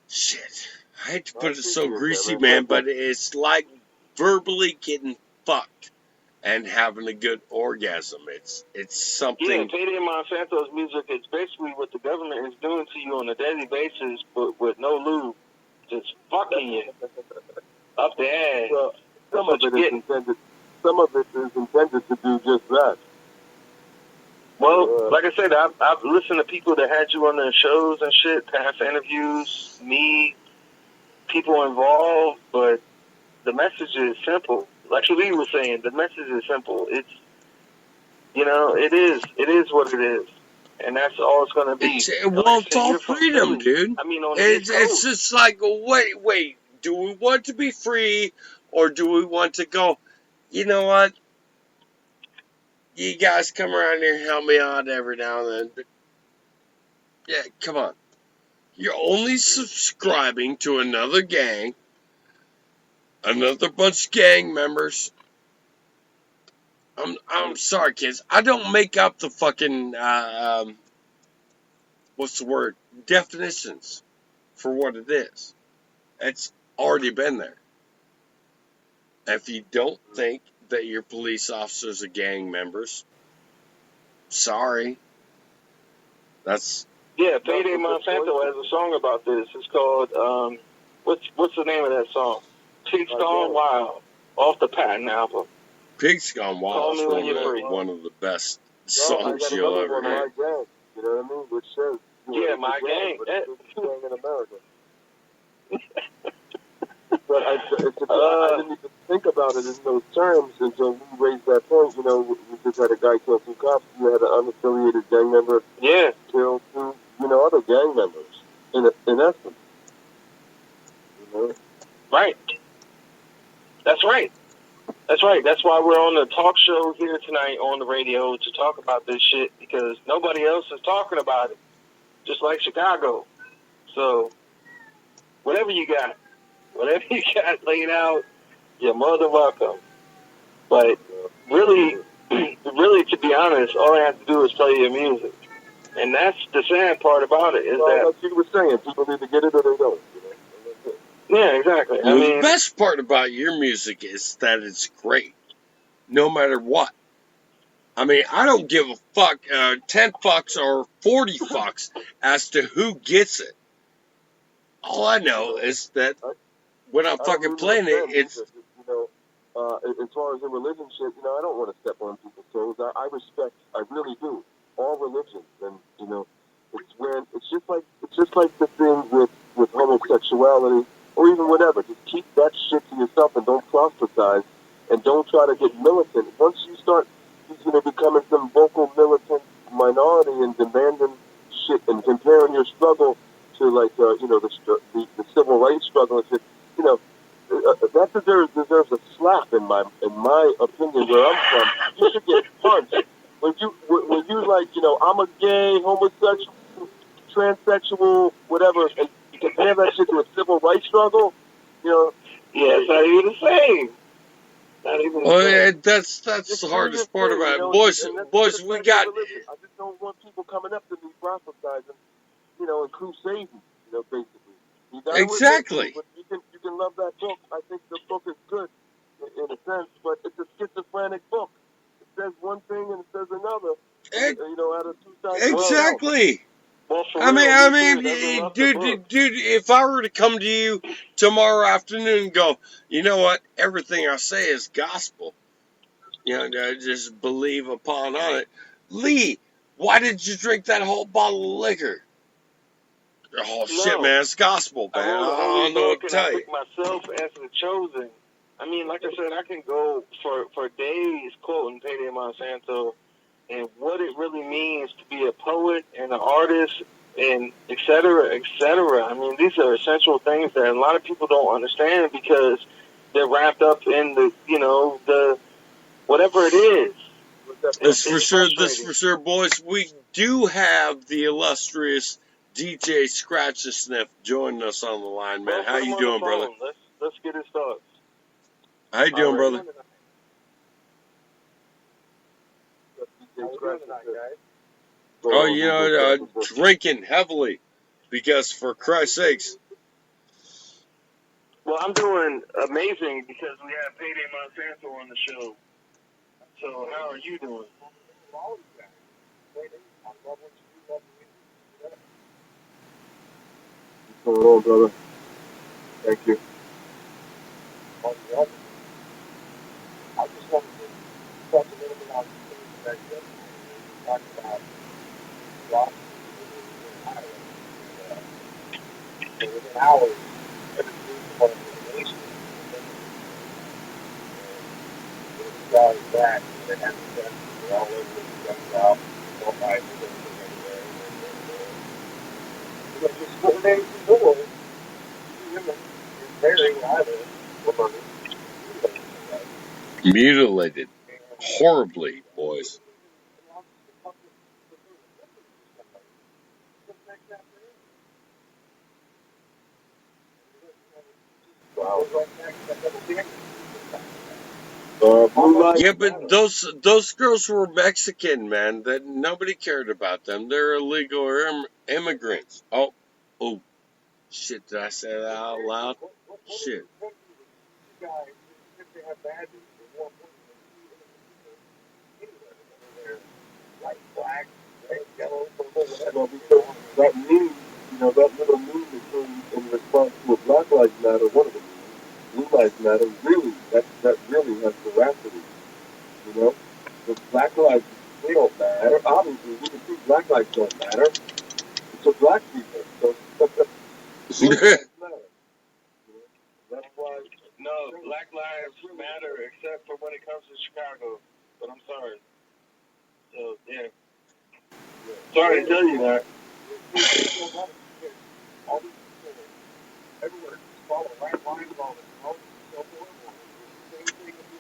shit. I hate to put it so greasy, man, but it's like verbally getting fucked and having a good orgasm. It's something. Yeah, Payday Monsanto's music is basically what the government is doing to you on a daily basis, but with no lube, just fucking you up the ass. Well, some of it is intended to do just that. Well, like I said, I've listened to people that had you on their shows and shit, past interviews, me, people involved, but the message is simple. Like Lee was saying, the message is simple. It's, it is what it is. And that's all it's going to be. It's all freedom, dude. I mean, it's just like, wait, do we want to be free, or do we want to go, you know what? You guys come around here and help me out every now and then. But yeah, come on. You're only subscribing to another gang, another bunch of gang members. I'm sorry, kids. I don't make up the fucking, what's the word? Definitions for what it is. It's already been there. If you don't think that your police officers are gang members, sorry. That's... Yeah, Payday Monsanto has a song about this. It's called, what's the name of that song? Pigs Gone Wild, off the Patton album. Pigs Gone Wild is one of the best songs you'll ever hear. My Gang, you know what I mean? Which says, My Gang. But it's gang in America. But I didn't even think about it in those terms until we raised that point. You know, we just had a guy kill 2 cops. You had an unaffiliated gang member kill 2, other gang members. In essence, Right. That's right. That's right. That's why we're on the talk show here tonight on the radio to talk about this shit, because nobody else is talking about it. Just like Chicago. So, whatever you got laid out, you're more than welcome. But really, to be honest, all I have to do is play your music. And that's the sad part about it, is that... like you were saying, people either get it or they don't. Yeah, exactly. Well, the best part about your music is that it's great, no matter what. I mean, I don't give a fuck, 10 fucks or 40 fucks as to who gets it. All I know is that when I'm fucking playing it, it's... as far as the religion shit, I don't want to step on people's toes. I respect, I really do, all religions. And, it's just like the thing with homosexuality, or even whatever. Just keep that shit to yourself and don't proselytize, and don't try to get militant. Once you start, becoming some vocal militant minority and demanding shit and comparing your struggle to, like, the civil rights struggle and shit, that deserves a slap in my opinion. Where I'm from, you should get punched when you like, I'm a gay, homosexual, transsexual, whatever, and you compare that shit to a civil rights struggle. Yeah, it's not even the same. Yeah, that's the hardest part about it. Boys, we got... I just don't want people coming up to me proselytizing, and crusading, basically. Exactly. You can love that book. I think the book is good in a sense, but it's a schizophrenic book. It says one thing and it says another. Out of 2 sides. Exactly. Well, I mean, dude, if I were to come to you tomorrow afternoon and go, you know what, everything I say is gospel, just believe upon on it. Lee, why did you drink that whole bottle of liquor? Oh, shit, man, it's gospel, man. I don't know what to tell you. Myself as the chosen. I mean, like I said, I can go for days quoting Payday Monsanto and what it really means to be a poet and an artist, and et cetera, et cetera. I mean, these are essential things that a lot of people don't understand because they're wrapped up in the whatever it is. This for sure, boys. We do have the illustrious DJ Scratch the Sniff joining us on the line, man. How you doing, brother? Let's get his thoughts. How you doing, brother? Oh, drinking heavily, because for Christ's sakes. Well, I'm doing amazing because we have Payday Monsanto on the show. So how are you doing? What's going on, brother? Thank you. I just wanted to talk a little bit about that talk about rock within hours, every one of the nation guys back, they have to they're all over the guns out, all night, just 4 days before, very mutilated horribly, boys. Yeah, but those girls were Mexican, man. That nobody cared about them. They're illegal immigrants. Oh, shit! Did I say that out loud? Shit. That meme, that little meme that came in response to a Black Lives Matter, one of them, Blue Lives Matter, really, that really has veracity. The Black Lives, they don't matter. Obviously, we can see Black Lives don't matter. It's to Black people. So, No, Black Lives Matter, except for when it comes to Chicago. But I'm sorry. So, yeah. Sorry to tell you that. Everyone just follow right lines all this. So horrible. Same thing if you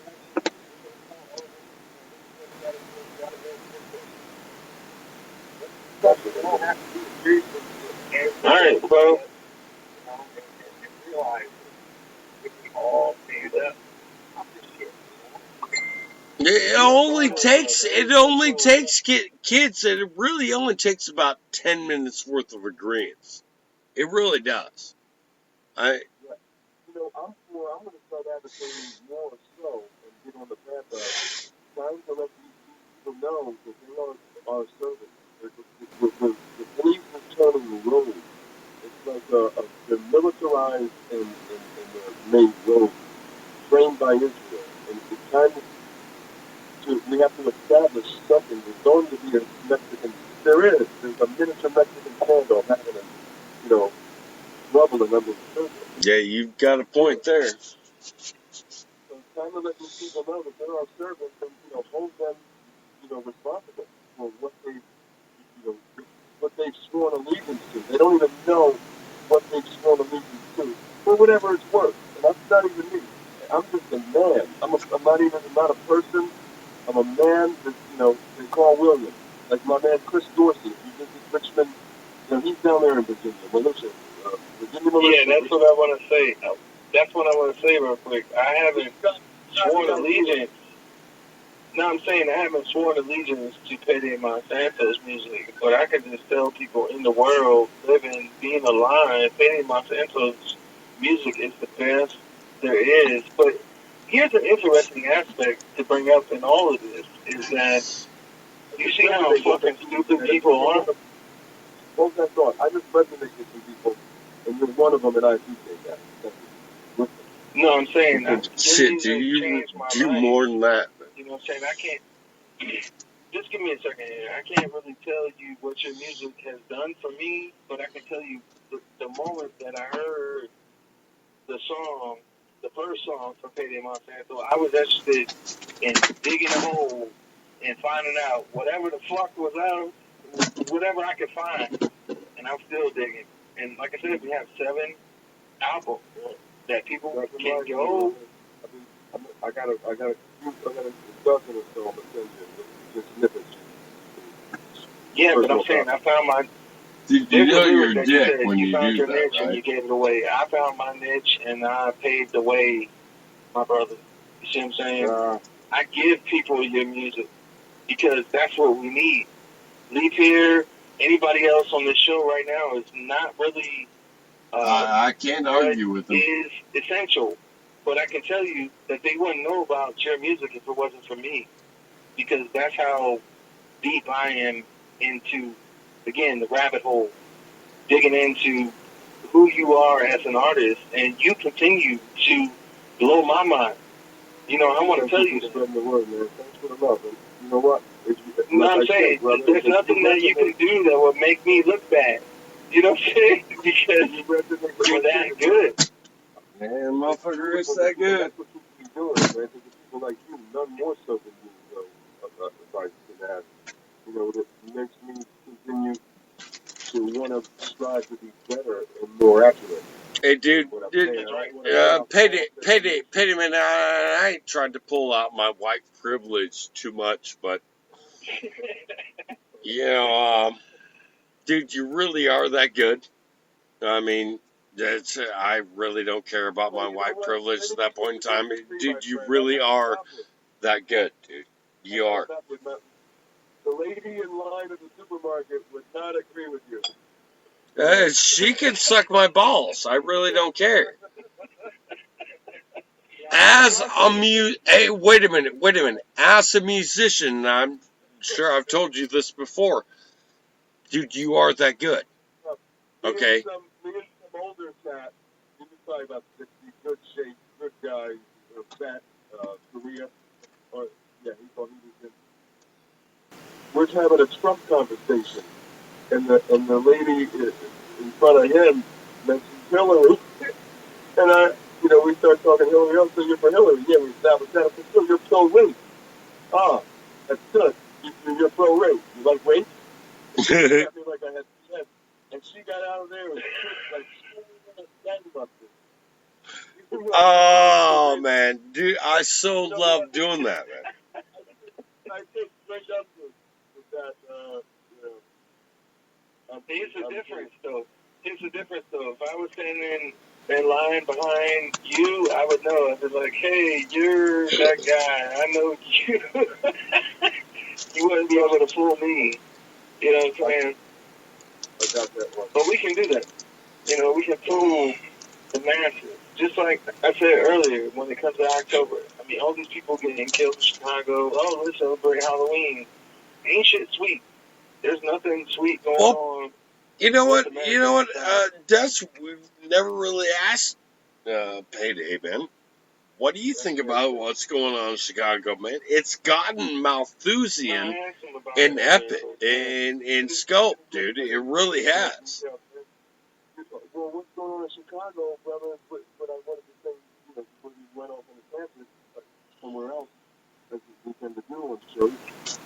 All right, bro. and realize if we all say that, I'm just here. It only takes kids, and it really only takes about 10 minutes worth of agreement. It really does. I'm going to start advocating more so and get on the path of trying to let these people know that they are our servants. The police is turning the road. It's like they're militarized and made roads, trained by Israel. And it's time we have to establish something. There's going to be a Mexican, there's a miniature Mexican standoff happening, rumbling under the surface. Yeah, you've got a point there. So it's time to let these people know that they're our servants and, hold them, responsible for what they've sworn allegiance to. They don't even know what they've sworn allegiance to, for whatever it's worth. And that's not even me. I'm just a man. I'm not a person. I'm a man that, they call William. Like my man Chris Dorsey, he lives in Richmond. He's down there in Virginia, militia. Virginia militia. Yeah, that's what I want to say. That's what I want to say real quick. I haven't sworn allegiance. No, I'm saying I haven't sworn allegiance to Petty and Monsanto's music, but I can just tell people in the world, living, being alive, Petty and Monsanto's music is the best there is. But here's an interesting aspect to bring up in all of this, is that you see how fucking stupid people are? Hold that thought. I just resonate with some people, and you're one of them, and I appreciate that. No, I'm saying shit, dude, you do more than that. You know what I'm saying? I can't. Just give me a second here. I can't really tell you what your music has done for me, but I can tell you the moment that I heard the song, the first song from Payday Monsanto, I was interested in digging a hole and finding out whatever the fuck was out, whatever I could find, and I'm still digging. And like I said, we have 7 albums that people can go. I got a dozen or so I'm gonna send you just snippets. Yeah, but I'm saying I found my. You know you're a dick when you found do your that, niche right? and you gave it away. I found my niche and I paved the way, my brother. You see what I'm saying? I give people your music because that's what we need. Leave here. Anybody else on this show right now is not really. I can't argue with them. Is essential, but I can tell you that they wouldn't know about your music if it wasn't for me, because that's how deep I am into, again, the rabbit hole, digging into who you are as an artist, and you continue to blow my mind. I want to tell you that. Spreading the word, man. Thanks for the love. And you know what? I'm saying, there's nothing that you can do that will make me look bad. You know what I'm saying? Because you're that good. Man, motherfucker, it's that good. That's what you be doing, man. Because people like you, none more so than you, advice can have. That makes me continue to want to strive to be better and more accurate. Hey, dude, Petty, man, I ain't tried to pull out my white privilege too much, but, dude, you really are that good. I mean, I really don't care about my white privilege at that point in time. Dude, you really are that good, dude. You are. The lady in line at the supermarket would not agree with you. She can suck my balls. I really don't care. As a hey, wait a minute. As a musician, I'm sure I've told you this before. Dude, you are that good. Okay? Me and some older cat, he was probably about 60, good shape, good guy, fat, Korea. He was in. We're having a Trump conversation, and the lady in front of him mentioned Hillary, and we start talking Hillary. Oh, so you're for Hillary? Yeah, we established that. So you're pro-rape. Ah, that's good. You're pro-rape. You like rape? She got me like I had sex, and she got out of there and like gangbusters. Oh man, dude, I so love doing that, man. I take straight up with that. Here's the difference, though. If I was standing in line behind you, I would know. I'd be like, hey, you're that guy. I know you. You wouldn't be able to fool me. You know what I'm saying? I got that one. But we can do that. We can fool the masses. Just like I said earlier, when it comes to October. I mean, all these people getting killed in Chicago. Oh, let's celebrate Halloween. Ain't shit sweet. There's nothing sweet going on. You know what? Des, we've never really asked Payday, man. What do you think about what's going on in Chicago, man? It's gotten Malthusian in epic, in scope, dude. It really has. Well, what's going on in Chicago, brother? What I wanted to say, before you went off on the campus, somewhere else, as we tend to do on shows.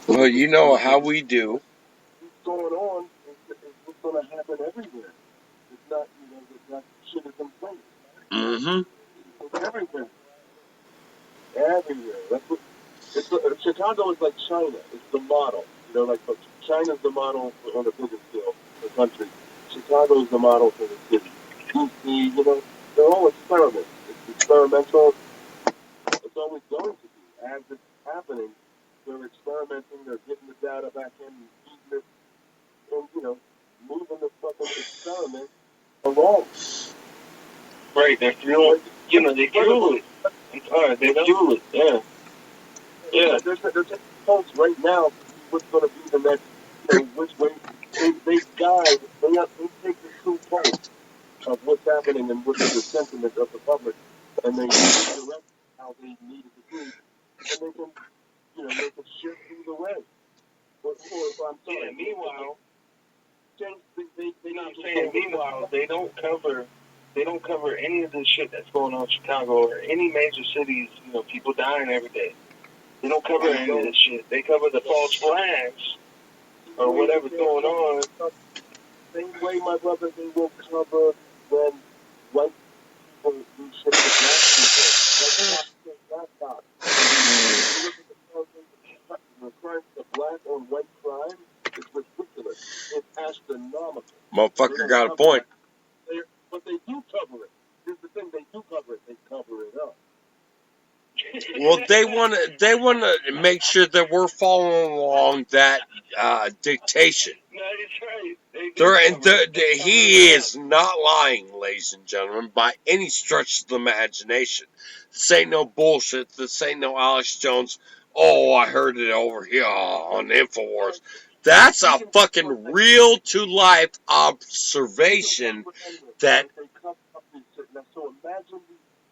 Well, you know how we do. What's going on is what's going to happen everywhere. It's not, that shit is in place. Mm-hmm. It's everywhere. Everywhere. That's what. Chicago is like China. It's the model. China's the model on a bigger scale, the country. Chicago is the model for the city. DC, they're all experiments. It's experimental. It's always going to be. As it's happening, they're experimenting. They're getting the data back in and feeding it, and moving the fucking experiment along. Right. They're fueling. They fuel it. They fuel it. Yeah. Yeah. They're taking pulse right now. What's going to be the next? Which way? They guide. They take the true pulse of what's happening and what's the sentiment of the public, and they direct how they need it to be, and they can, they can shift either way. Meanwhile, meanwhile, they don't cover any of this shit that's going on in Chicago or any major cities. People dying every day. They don't cover any of this shit. They cover the false flags or whatever's going on. Same way, my brother, they will cover when white people do shit with black people. The crime, the black on white crime is ridiculous. It's astronomical. Motherfucker got a point. But they do cover it. Here's the thing: they do cover it. They cover it up. Well, they want to make sure that we're following along that dictation. No, that's right. He is not lying, ladies and gentlemen, by any stretch of the imagination. This ain't no bullshit. This ain't no Alex Jones. Oh, I heard it over here on InfoWars. That's a fucking real-to-life observation that... So imagine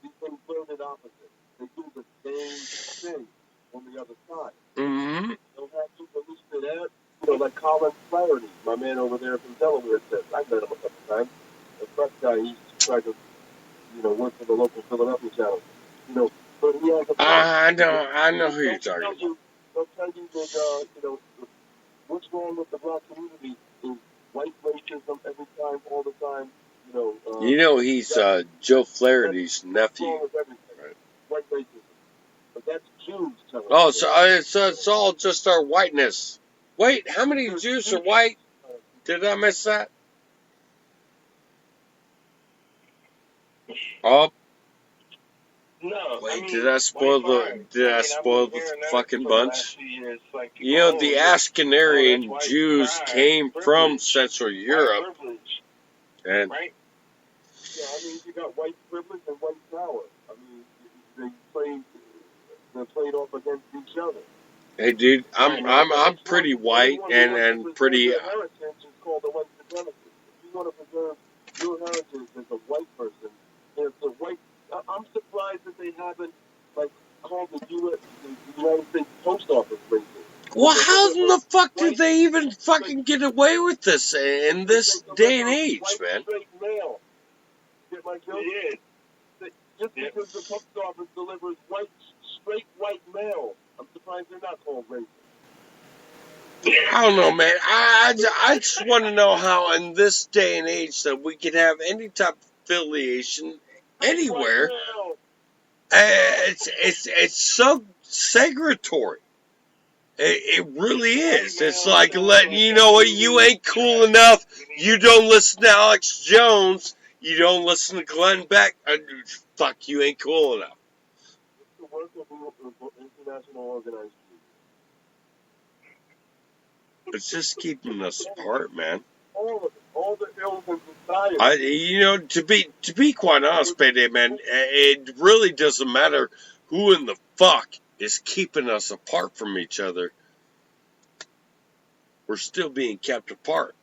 the inverted opposite. They do the same thing on the other side. Mm-hmm. They'll have people listed at, like Colin Flaherty, my man over there from Delaware says. I met him a couple times. The press guy, he used to try to, work for the local Philadelphia channel. But he has a I know who you're talking about. They'll tell you that, what's wrong with the black community is white racism every time, all the time. He's Joe Flaherty's nephew. Right. White racism. But that's Jews telling so it's all just our whiteness. Wait, how many Jews are white? Did I miss that? Oh. No. Wait, did I spoil the fucking bunch? The Ashkenazi Jews came from Central Europe. And right? Yeah, you got white privilege and white power. They're played off against each other. Hey, dude, I'm pretty white and pretty. Your heritage is called the white supremacy. If you want to preserve your heritage as a white person, it's a white. I'm surprised that they haven't called the United States Post Office racist. Well, how in the fuck did they even fucking get away with this in this day and age, man? Straight male. Get my joke? Just because the post office delivers straight white mail, I'm surprised they're not called racist. I don't know, man. I just want to know how in this day and age that we can have any type of affiliation anywhere. It's so segregatory. It really is. It's like letting you know what, you ain't cool enough. You don't listen to Alex Jones. You don't listen to Glenn Beck. Fuck, you ain't cool enough. It's the work of international organized. It's just keeping us apart, man. All of it, all the ills in society. To be quite honest, Payday, man, it really doesn't matter who in the fuck is keeping us apart from each other. We're still being kept apart.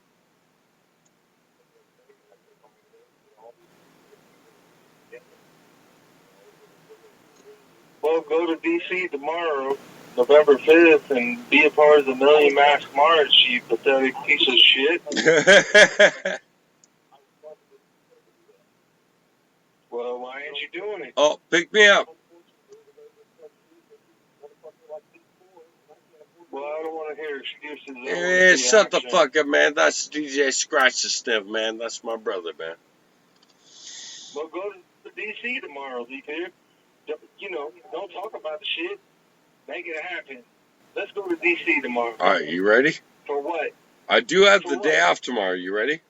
Well, go to D.C. tomorrow, November 5th, and be a part of the Million Mask March, you pathetic piece of shit. Well, why ain't you doing it? Oh, pick me up. Well, I don't want to hear excuses. Yeah, shut the fuck up, man. That's DJ Scratch the Sniff, man. That's my brother, man. Well, go to D.C. tomorrow, Z-Peter. You know, don't talk about the shit. Make it happen. Let's go to D.C. tomorrow. All right, you ready? For what? I do have the day off tomorrow. You ready?